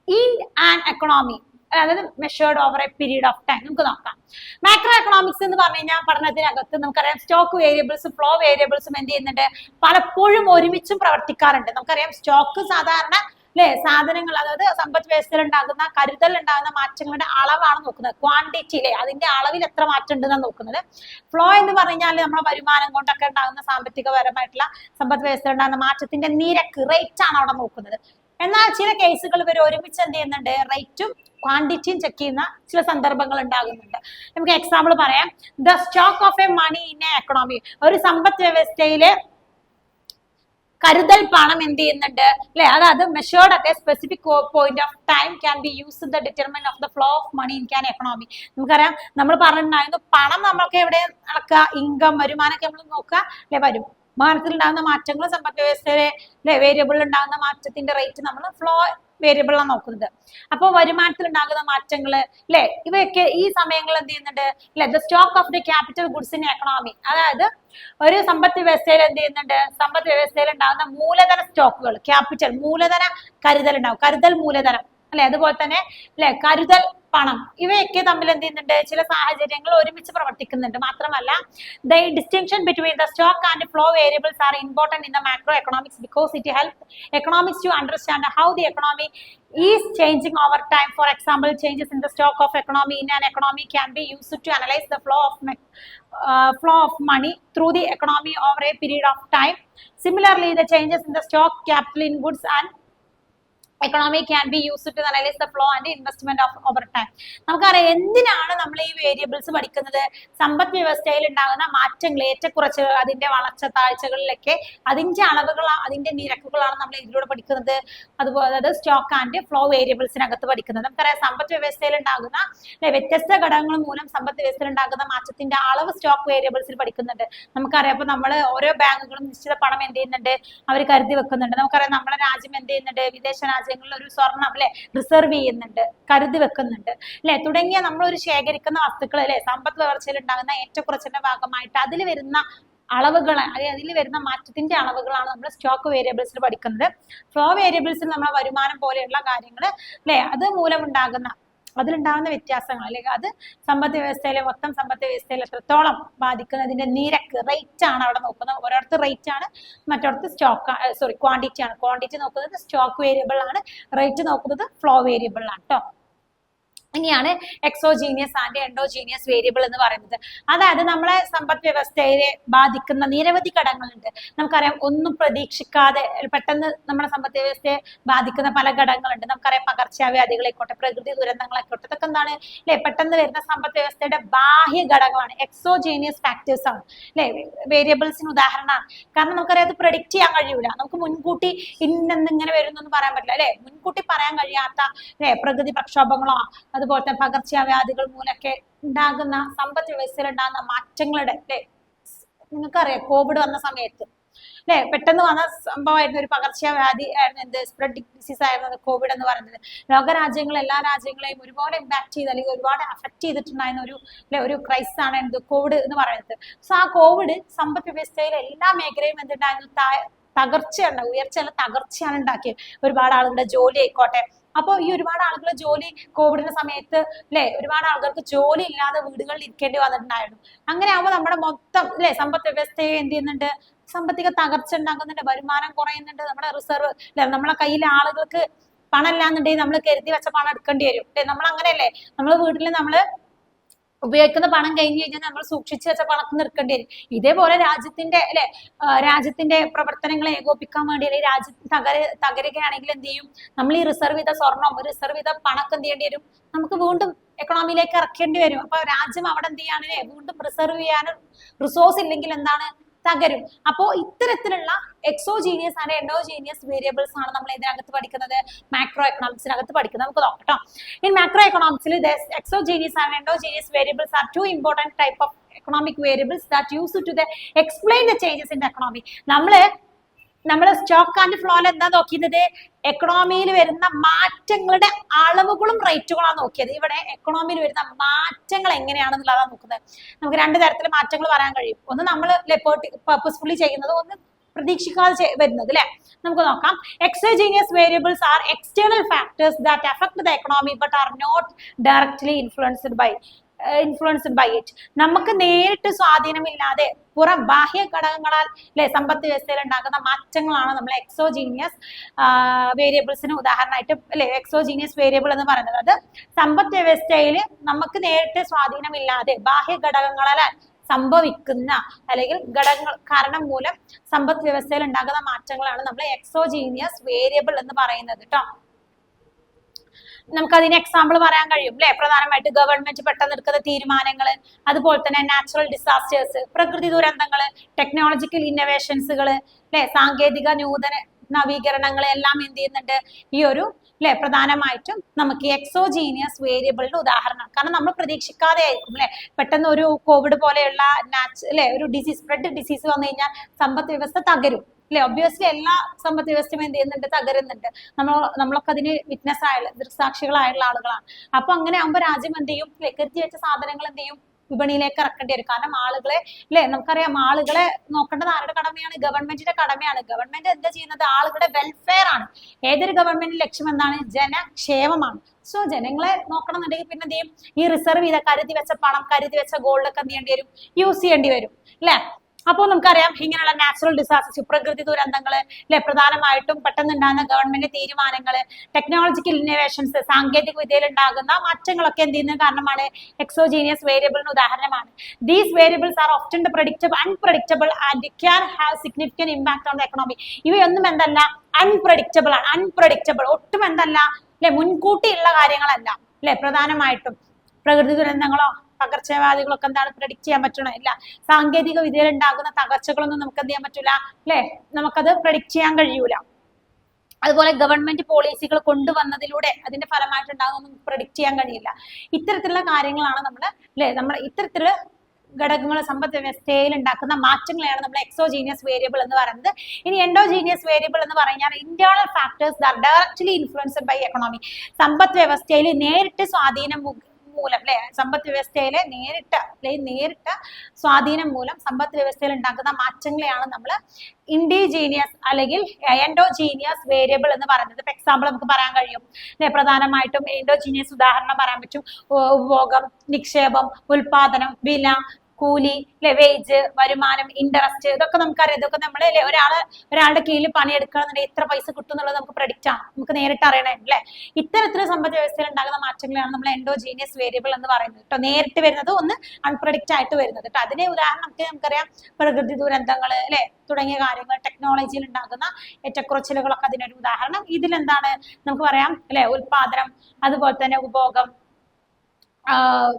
in an economy, അതായത് measured over a period of time. നമുക്ക് നോക്കാം. Macro economics എന്ന് പറഞ്ഞു കഴിഞ്ഞാൽ പഠനത്തിനകത്ത് നമുക്കറിയാം stock വേരിയബിൾസും flow വേരിയബിൾസും എന്ത് ചെയ്യുന്നുണ്ട്, പലപ്പോഴും ഒരുമിച്ചും പ്രവർത്തിക്കാറുണ്ട്. നമുക്കറിയാം സ്റ്റോക്ക് സാധാരണ അല്ലെ സാധനങ്ങൾ, അതായത് സമ്പദ് വ്യവസ്ഥയിൽ ഉണ്ടാകുന്ന കരുതൽ ഉണ്ടാകുന്ന മാറ്റങ്ങളുടെ അളവാണ് നോക്കുന്നത്, ക്വാണ്ടിറ്റി അല്ലെ അതിന്റെ അളവിൽ എത്ര മാറ്റം ഉണ്ടെന്നാണ് നോക്കുന്നത്. ഫ്ലോ എന്ന് പറഞ്ഞാൽ നമ്മുടെ വരുമാനം കൊണ്ടൊക്കെ ഉണ്ടാകുന്ന സാമ്പത്തികപരമായിട്ടുള്ള സമ്പദ് വ്യവസ്ഥയിൽ ഉണ്ടാകുന്ന മാറ്റത്തിന്റെ നിരക്ക് റേറ്റ് ആണ് അവിടെ നോക്കുന്നത്. എന്നാൽ ചില കേസുകൾ ഇവർ ഒരുമിച്ച് എന്ത് ചെയ്യുന്നുണ്ട്, റേറ്റും ക്വാണ്ടിറ്റിയും ചെക്ക് ചെയ്യുന്ന ചില സന്ദർഭങ്ങൾ ഉണ്ടാകുന്നുണ്ട്. നമുക്ക് എക്സാമ്പിൾ പറയാം. The stock of a money in a economy, ഒരു സമ്പദ് വ്യവസ്ഥയിലെ കരുതൽ പണം എന്ത് ചെയ്യുന്നുണ്ട് അല്ലെ, അതായത് measured at a specific point of time can be use in the determine of the flow of money in can economy. നമുക്കറിയാം, നമ്മൾ പറഞ്ഞിട്ടുണ്ടായിരുന്നു പണം നമ്മൾക്ക് എവിടെ അളക്കുക, ഇൻകം വരുമാനമൊക്കെ നമ്മൾ നോക്കുക അല്ലെ, വരുമാനത്തിൽ ഉണ്ടാകുന്ന മാറ്റങ്ങൾ സമ്പദ് വ്യവസ്ഥയിലെ വേരിയബിളിൽ ഉണ്ടാകുന്ന മാറ്റത്തിന്റെ റേറ്റ് നമ്മൾ ഫ്ലോ വേരിയബിൾ ആണ് നോക്കുന്നത്. അപ്പോൾ വരുമാനത്തിൽ ഉണ്ടാകുന്ന മാറ്റങ്ങൾ അല്ലെ, ഇവയൊക്കെ ഈ സമയങ്ങളിൽ എന്ത് ചെയ്യുന്നുണ്ട് അല്ലെ, the stock of the capital goods in economy, അതായത് ഒരു സമ്പദ് വ്യവസ്ഥയിൽ എന്ത് ചെയ്യുന്നുണ്ട്, സമ്പദ് വ്യവസ്ഥയിൽ ഉണ്ടാകുന്ന മൂലധന സ്റ്റോക്കുകൾ, ക്യാപിറ്റൽ മൂലധന കരുതൽ ഉണ്ടാവും, കരുതൽ മൂലധനം അല്ലെ, അതുപോലെ തന്നെ അല്ലെ കരുതൽ പണം, ഇവയൊക്കെ തമ്മിൽ എന്ത് ചെയ്യുന്നുണ്ട്, ചില സാഹചര്യങ്ങൾ ഒരുമിച്ച് പ്രവർത്തിക്കുന്നുണ്ട്. മാത്രമല്ല the distinction between the stock and flow variables are important in the macro economics because it help economics to understand how the economy is changing over time. For example, changes in the stock of economy in an economy can be used to analyse the flow of money through the economy over a period of time. Similarly, the changes in the stock capital in goods and economy can be used to analyze the flow and investment of over time. നമുക്കറിയാം എന്തിനാണ് നമ്മൾ ഈ variables പഠിക്കുന്നത്, സമ്പദ് വ്യവസ്ഥയിൽ ഉണ്ടാകുന്ന മാറ്റങ്ങൾ, ഏറ്റക്കുറച്ച്, അതിന്റെ വളർച്ച താഴ്ചകളിലൊക്കെ അതിന്റെ അളവുകൾ, അതിന്റെ നിരക്കുകളാണ് നമ്മൾ ഇതിലൂടെ പഠിക്കുന്നത്. അതുപോലെ അത് സ്റ്റോക്ക് ആൻഡ് ഫ്ലോ വേരിയബിൾസിനകത്ത് പഠിക്കുന്നത്. നമുക്കറിയാം സമ്പദ് വ്യവസ്ഥയിൽ ഉണ്ടാകുന്ന വ്യത്യസ്ത ഘടകങ്ങൾ മൂലം സമ്പദ് വ്യവസ്ഥയിൽ ഉണ്ടാകുന്ന മാറ്റത്തിന്റെ അളവ് സ്റ്റോക്ക് വേരിയബിൾസിൽ പഠിക്കുന്നുണ്ട്. നമുക്കറിയാം, അപ്പൊ നമ്മൾ ഓരോ ബാങ്കുകളും നിശ്ചിത പണം എന്ത് ചെയ്യുന്നുണ്ട്, അവർ കരുതി വെക്കുന്നുണ്ട്. നമുക്കറിയാം നമ്മുടെ രാജ്യം എന്ത് ചെയ്യുന്നുണ്ട്, വിദേശ രാജ്യങ്ങളിൽ ഒരു സ്വർണം അല്ലെ റിസർവ് ചെയ്യുന്നുണ്ട്, കരുതി വെക്കുന്നുണ്ട് അല്ലെ, തുടങ്ങിയ നമ്മൾ ഒരു ശേഖരിക്കുന്ന വസ്തുക്കൾ അല്ലെ, സമ്പദ് വളർച്ചയിൽ ഉണ്ടാകുന്ന ഏറ്റക്കുറച്ചിന്റെ ഭാഗമായിട്ട് അതിൽ വരുന്ന അളവുകൾ, അതിൽ വരുന്ന മാറ്റത്തിന്റെ അളവുകളാണ് നമ്മൾ സ്റ്റോക്ക് വേരിയബിൾസിൽ പഠിക്കുന്നത്. ഫ്ലോ വേരിയബിൾസിൽ നമ്മളെ വരുമാനം പോലെയുള്ള കാര്യങ്ങൾ അല്ലെ, അത് മൂലമുണ്ടാകുന്ന അതിലുണ്ടാകുന്ന വ്യത്യാസങ്ങൾ അല്ലെങ്കിൽ അത് സമ്പദ് വ്യവസ്ഥയിലെ മൊത്തം സമ്പദ് വ്യവസ്ഥയിൽ എത്രത്തോളം ബാധിക്കുന്നതിന്റെ നിരക്ക്, റേറ്റ് ആണ് അവിടെ നോക്കുന്നത്. ഒരിടത്ത് റേറ്റ് ആണ്, മറ്റൊരിടത്ത് സ്റ്റോക്ക് ക്വാണ്ടിറ്റി ആണ്. ക്വാണ്ടിറ്റി നോക്കുന്നത് സ്റ്റോക്ക് വേരിയബിൾ ആണ്, റേറ്റ് നോക്കുന്നത് ഫ്ലോ വേരിയബിൾ ആണ് കേട്ടോ. ഇനിയാണ് എക്സോജീനിയസ് ആൻഡ് എൻഡോജീനിയസ് വേരിയബിൾ എന്ന് പറയുന്നത്. അതായത് നമ്മളെ സമ്പദ് വ്യവസ്ഥയെ ബാധിക്കുന്ന നിരവധി ഘടകങ്ങളുണ്ട്. നമുക്കറിയാം, ഒന്നും പ്രതീക്ഷിക്കാതെ പെട്ടെന്ന് നമ്മുടെ സമ്പദ് വ്യവസ്ഥയെ ബാധിക്കുന്ന പല ഘടകങ്ങളുണ്ട്. നമുക്കറിയാം, പകർച്ചവ്യാധികളായിക്കോട്ടെ, പ്രകൃതി ദുരന്തങ്ങളായിക്കോട്ടെ, ഇതൊക്കെ എന്താണ് അല്ലെ, പെട്ടെന്ന് വരുന്ന സമ്പദ് വ്യവസ്ഥയുടെ ബാഹ്യ ഘടകങ്ങളാണ്, എക്സോജീനിയസ് ഫാക്ടേഴ്സ് ആണ് അല്ലെ, വേരിയബിൾസിന് ഉദാഹരണമാണ്. കാരണം നമുക്കറിയാം, അത് പ്രഡിക്റ്റ് ചെയ്യാൻ കഴിയൂല, നമുക്ക് മുൻകൂട്ടി ഇങ്ങനെ വരുന്നൊന്നും പറയാൻ പറ്റില്ല അല്ലെ, മുൻകൂട്ടി പറയാൻ കഴിയാത്ത അല്ലെ പ്രകൃതി പ്രക്ഷോഭങ്ങളോ അതുപോലെ തന്നെ പകർച്ചവ്യാധികൾ മൂലമൊക്കെ ഉണ്ടാകുന്ന സമ്പദ് വ്യവസ്ഥയിൽ ഉണ്ടാകുന്ന മാറ്റങ്ങളുടെ അല്ലെ, നിങ്ങൾക്കറിയാം കോവിഡ് വന്ന സമയത്ത് അല്ലെ, പെട്ടെന്ന് വന്ന സംഭവമായിരുന്നു, ഒരു പകർച്ചവ്യാധി ആയിരുന്നു, എന്ത് സ്പ്രെഡ് ഡിസീസ് ആയിരുന്നു കോവിഡ് എന്ന് പറയുന്നത്. ലോകരാജ്യങ്ങൾ എല്ലാ രാജ്യങ്ങളെയും ഒരുപാട് ഇമ്പാക്ട് ചെയ്ത് അല്ലെങ്കിൽ ഒരുപാട് അഫക്ട് ചെയ്തിട്ടുണ്ടായിരുന്ന ഒരു ക്രൈസിസ് ആണ് എന്ത് കോവിഡ് എന്ന് പറയുന്നത്. സോ ആ കോവിഡ് സമ്പദ് വ്യവസ്ഥയിലെ എല്ലാ മേഖലയും എന്തുണ്ടായിരുന്നു, തകർച്ചയാണ്, ഉയർച്ചയല്ല തകർച്ചയാണ് ഉണ്ടാക്കിയത്. ഒരുപാട് ആളുകളുടെ ജോലി ആയിക്കോട്ടെ. അപ്പോൾ ഈ ഒരുപാട് ആളുകൾ ജോലി കോവിഡിന്റെ സമയത്ത് അല്ലെ, ഒരുപാട് ആളുകൾക്ക് ജോലി ഇല്ലാതെ വീടുകളിൽ ഇരിക്കേണ്ടി വന്നിട്ടുണ്ടായിരുന്നു. അങ്ങനെ ആവുമ്പോൾ നമ്മുടെ മൊത്തം അല്ലെ സമ്പദ് വ്യവസ്ഥയെ എന്ത് ചെയ്യുന്നുണ്ട്, സാമ്പത്തിക തകർച്ച ഉണ്ടാക്കുന്നുണ്ട്, വരുമാനം കുറയുന്നുണ്ട്, നമ്മുടെ റിസർവ് അല്ലെ, നമ്മളെ കയ്യിലെ ആളുകൾക്ക് പണം ഇല്ലാന്നുണ്ടെങ്കിൽ നമ്മൾ കരുതി വെച്ച പണം എടുക്കേണ്ടി വരും അല്ലെ. നമ്മൾ അങ്ങനെയല്ലേ, നമ്മൾ വീട്ടിൽ നമ്മൾ ഉപയോഗിക്കുന്ന പണം കഴിഞ്ഞു കഴിഞ്ഞാൽ നമ്മൾ സൂക്ഷിച്ചു വെച്ച പണത്തിന് നിൽക്കേണ്ടി വരും. ഇതേപോലെ രാജ്യത്തിന്റെ പ്രവർത്തനങ്ങളെ ഏകോപിക്കാൻ വേണ്ടി അല്ലെങ്കിൽ രാജ്യത്തിന് തകരുകയാണെങ്കിൽ എന്ത് ചെയ്യും, നമ്മൾ ഈ റിസർവ് ചെയ്ത സ്വർണം, റിസർവ് ചെയ്ത പണക്ക് എന്ത് ചെയ്യേണ്ടി വരും, നമുക്ക് വീണ്ടും എക്കണോമിയിലേക്ക് ഇറക്കേണ്ടി വരും. അപ്പൊ രാജ്യം അവിടെ എന്ത് ചെയ്യാനേ, വീണ്ടും റിസർവ് ചെയ്യാനും റിസോഴ്സ് ഇല്ലെങ്കിൽ എന്താണ്, തകരും. അപ്പോ ഇത്തരത്തിലുള്ള എക്സോജീനിയസ് ആൻഡ് എൻഡോജീനിയസ് വേരിയബിൾസ് ആണ് നമ്മൾ ഇതിനകത്ത് പഠിക്കുന്നത്, മാക്രോ എക്കണോമിക്സിനകത്ത് പഠിക്കുന്നത്. നമുക്ക് നോക്കാം. ഇൻ മാക്രോ എക്കണോമിക്സിൽ exogenous and endogenous variables are 2 important type of economic variables that used to explain the changes in the economy. നമ്മൾ സ്റ്റോക്ക് ആൻഡ് ഫ്ലോയിൽ എന്താ നോക്കിയത്, എക്കണോമിയിൽ വരുന്ന മാറ്റങ്ങളുടെ അളവുകളും റേറ്റുകളാണ് നോക്കിയത്. ഇവിടെ എക്കണോമിയിൽ വരുന്ന മാറ്റങ്ങൾ എങ്ങനെയാണെന്നുള്ളതാണ് നോക്കുന്നത്. നമുക്ക് 2 തരത്തിൽ മാറ്റങ്ങൾ പറയാൻ കഴിയും. ഒന്ന് നമ്മൾ പർപ്പസ്ഫുള്ളി ചെയ്യുന്നത്, ഒന്ന് പ്രതീക്ഷിക്കാതെ വരുന്നത് അല്ലെ. നമുക്ക് നോക്കാം. Exogenous variables are external factors that affect the economy but are not directly influenced by it. നമുക്ക് നേരിട്ട് സ്വാധീനമില്ലാതെ ബാഹ്യ ഘടകങ്ങളാൽ അല്ലെ സമ്പദ് വ്യവസ്ഥയിൽ ഉണ്ടാകുന്ന മാറ്റങ്ങളാണ് നമ്മൾ എക്സോജീനിയസ് വേരിയബിൾസിന് ഉദാഹരണമായിട്ട് അല്ലെ, എക്സോജീനിയസ് വേരിയബിൾ എന്ന് പറയുന്നത്. അത് സമ്പദ് വ്യവസ്ഥയിൽ നമുക്ക് നേരിട്ട് സ്വാധീനമില്ലാതെ ബാഹ്യ ഘടകങ്ങളാൽ സംഭവിക്കുന്ന അല്ലെങ്കിൽ ഘടകങ്ങൾ കാരണം മൂലം സമ്പദ് വ്യവസ്ഥയിൽ ഉണ്ടാകുന്ന മാറ്റങ്ങളാണ് നമ്മൾ എക്സോജീനിയസ് വേരിയബിൾ എന്ന് പറയുന്നത് കേട്ടോ. നമുക്ക് അതിന് എക്സാമ്പിൾ പറയാൻ കഴിയും അല്ലെ. പ്രധാനമായിട്ട് ഗവൺമെന്റ് പെട്ടെന്ന് എടുക്കുന്ന തീരുമാനങ്ങൾ, അതുപോലെ തന്നെ നാച്ചുറൽ ഡിസാസ്റ്റേഴ്സ്, പ്രകൃതി ദുരന്തങ്ങൾ, ടെക്നോളജിക്കൽ ഇന്നോവേഷൻസുകൾ അല്ലെ, സാങ്കേതിക നവീകരണങ്ങൾ എല്ലാം എന്ത് ചെയ്യുന്നുണ്ട് ഈ ഒരു അല്ലെ പ്രധാനമായിട്ടും നമുക്ക് എക്സോജീനിയസ് വേരിയബിളിന്റെ ഉദാഹരണം. കാരണം നമ്മൾ പ്രതീക്ഷിക്കാതെ ആയിരിക്കും അല്ലെ, പെട്ടെന്ന് ഒരു കോവിഡ് പോലെയുള്ള അല്ലെ ഒരു ഡിസീസ്, സ്പ്രെഡ് ഡിസീസ് വന്നു കഴിഞ്ഞാൽ സമ്പദ് വ്യവസ്ഥ തകരും അല്ലെ. ഒബ്വിയസ്ലി എല്ലാ സമ്പദ് വ്യവസ്ഥയും എന്ത് ചെയ്യുന്നുണ്ട്, തകരുന്നുണ്ട്. നമ്മളൊക്കെ അതിന് വിറ്റ്നസ് ആയുള്ള ദൃക്സാക്ഷികളായുള്ള ആളുകളാണ്. അപ്പൊ അങ്ങനെ ആകുമ്പോൾ രാജ്യം എന്ത് ചെയ്യും, കരുതി വെച്ച സാധനങ്ങൾ എന്ത് ചെയ്യും, വിപണിയിലേക്ക് ഇറക്കേണ്ടി വരും. കാരണം ആളുകളെ അല്ലെ, നമുക്കറിയാം ആളുകളെ നോക്കേണ്ടത് ആരുടെ കടമയാണ്, ഗവൺമെന്റിന്റെ കടമയാണ്. ഗവൺമെന്റ് എന്താ ചെയ്യുന്നത്, ആളുകളുടെ വെൽഫെയർ ആണ്. ഏതൊരു ഗവൺമെന്റിന്റെ ലക്ഷ്യം എന്താണ്, ജനക്ഷേമമാണ്. സോ ജനങ്ങളെ നോക്കണം എന്നുണ്ടെങ്കിൽ പിന്നെ എന്ത് ചെയ്യും, ഈ റിസർവ് ചെയ്ത കരുതി വെച്ച പണം, കരുതി വെച്ച ഗോൾഡ് ഒക്കെ എന്ത് ചെയ്യേണ്ടി വരും, യൂസ് ചെയ്യേണ്ടി വരും അല്ലെ. അപ്പോൾ നമുക്കറിയാം ഇങ്ങനെയുള്ള നാച്ചുറൽ ഡിസാസ്റ്റേഴ്സ്, പ്രകൃതി ദുരന്തങ്ങൾ അല്ലെ, പ്രധാനമായിട്ടും പെട്ടെന്നുണ്ടാകുന്ന ഗവൺമെന്റ് തീരുമാനങ്ങൾ, ടെക്നോളജിക്കൽ ഇന്നോവേഷൻസ്, സാങ്കേതിക വിദ്യയിൽ ഉണ്ടാകുന്ന മാറ്റങ്ങളൊക്കെ എന്ത് ചെയ്യുന്ന കാരണമാണ്, എക്സോജീനിയസ് വേരിയബിളിന് ഉദാഹരണമാണ്. These variables are often unpredictable and can have significant impact on the economy. ഇവയൊന്നും എന്തല്ല, അൺപ്രഡിക്റ്റബിൾ ആണ്. അൺപ്രഡിക്റ്റബിൾ ഒട്ടും എന്തല്ല അല്ലെ, മുൻകൂട്ടിയുള്ള കാര്യങ്ങളല്ല അല്ലെ. പ്രധാനമായിട്ടും പ്രകൃതി ദുരന്തങ്ങളോ പകർച്ചവ്യാധികളൊക്കെ എന്താണ് പ്രഡിക്ട് ചെയ്യാൻ പറ്റണോ, ഇല്ല. സാങ്കേതിക വിദ്യയിൽ ഉണ്ടാകുന്ന തകർച്ചകളൊന്നും നമുക്ക് എന്ത് ചെയ്യാൻ പറ്റൂല അല്ലെ, നമുക്കത് പ്രഡിക്ട് ചെയ്യാൻ കഴിയൂല. അതുപോലെ ഗവൺമെന്റ് പോളിസികൾ കൊണ്ടുവന്നതിലൂടെ അതിന്റെ ഫലമായിട്ടുണ്ടാകുന്ന പ്രഡിക്ട് ചെയ്യാൻ കഴിയില്ല. ഇത്തരത്തിലുള്ള കാര്യങ്ങളാണ് നമ്മൾ ഇത്തരത്തിലുള്ള ഘടകങ്ങൾ സമ്പദ് വ്യവസ്ഥയിൽ ഉണ്ടാക്കുന്ന മാറ്റങ്ങളെയാണ് നമ്മൾ എക്സോജീനിയസ് വേരിയബിൾ എന്ന് പറയുന്നത്. ഇനി എൻഡോജീനിയസ് വേരിയബിൾ എന്ന് പറഞ്ഞാൽ internal factors that directly influenced by economy. സമ്പദ് വ്യവസ്ഥയിൽ നേരിട്ട് സ്വാധീനം മൂലം അല്ലെ, സമ്പദ് വ്യവസ്ഥയിലെ നേരിട്ട സ്വാധീനം മൂലം സമ്പദ് വ്യവസ്ഥയിൽ ഉണ്ടാക്കുന്ന മാറ്റങ്ങളെയാണ് നമ്മൾ ഇൻഡിജീനിയസ് അല്ലെങ്കിൽ എൻഡോജീനിയസ് വേരിയബിൾ എന്ന് പറയുന്നത്. ഇപ്പൊ എക്സാമ്പിൾ നമുക്ക് പറയാൻ കഴിയും അല്ലെ, പ്രധാനമായിട്ടും എൻഡോജീനിയസ് ഉദാഹരണം പറയാൻ പറ്റും. ഉപഭോഗം, നിക്ഷേപം, ഉൽപാദനം, വില, കൂലി അല്ലെ, വേജ്, വരുമാനം, ഇൻട്രസ്റ്റ്, ഇതൊക്കെ നമുക്കറിയാം. ഇതൊക്കെ നമ്മൾ അല്ലെ ഒരാളുടെ കീഴിൽ പണിയെടുക്കണമെന്നുണ്ടെങ്കിൽ എത്ര പൈസ കിട്ടും എന്നുള്ളത് നമുക്ക് പ്രഡിക്റ്റ് ആണ്, നമുക്ക് നേരിട്ട് അറിയണേ അല്ലെ. ഇത്തരത്തിൽ സമ്പദ് വ്യവസ്ഥയിൽ ഉണ്ടാകുന്ന മാറ്റങ്ങളാണ് നമ്മൾ എൻഡോജീനിയസ് വേരിയബിൾ എന്ന് പറയുന്നത് കേട്ടോ. നേരിട്ട് വരുന്നത്, ഒന്ന് അൺപ്രഡിക്റ്റ് ആയിട്ട് വരുന്നത് കേട്ടോ. അതിനെ ഉദാഹരണം നമുക്കറിയാം പ്രകൃതി ദുരന്തങ്ങൾ അല്ലെ തുടങ്ങിയ കാര്യങ്ങൾ, ടെക്നോളജിയിൽ ഉണ്ടാകുന്ന ഏറ്റക്കുറച്ചിലുകളൊക്കെ അതിനൊരു ഉദാഹരണം. ഇതിലെന്താണ് നമുക്ക് പറയാം അല്ലെ, ഉൽപാദനം, അതുപോലെ തന്നെ ഉപഭോഗം,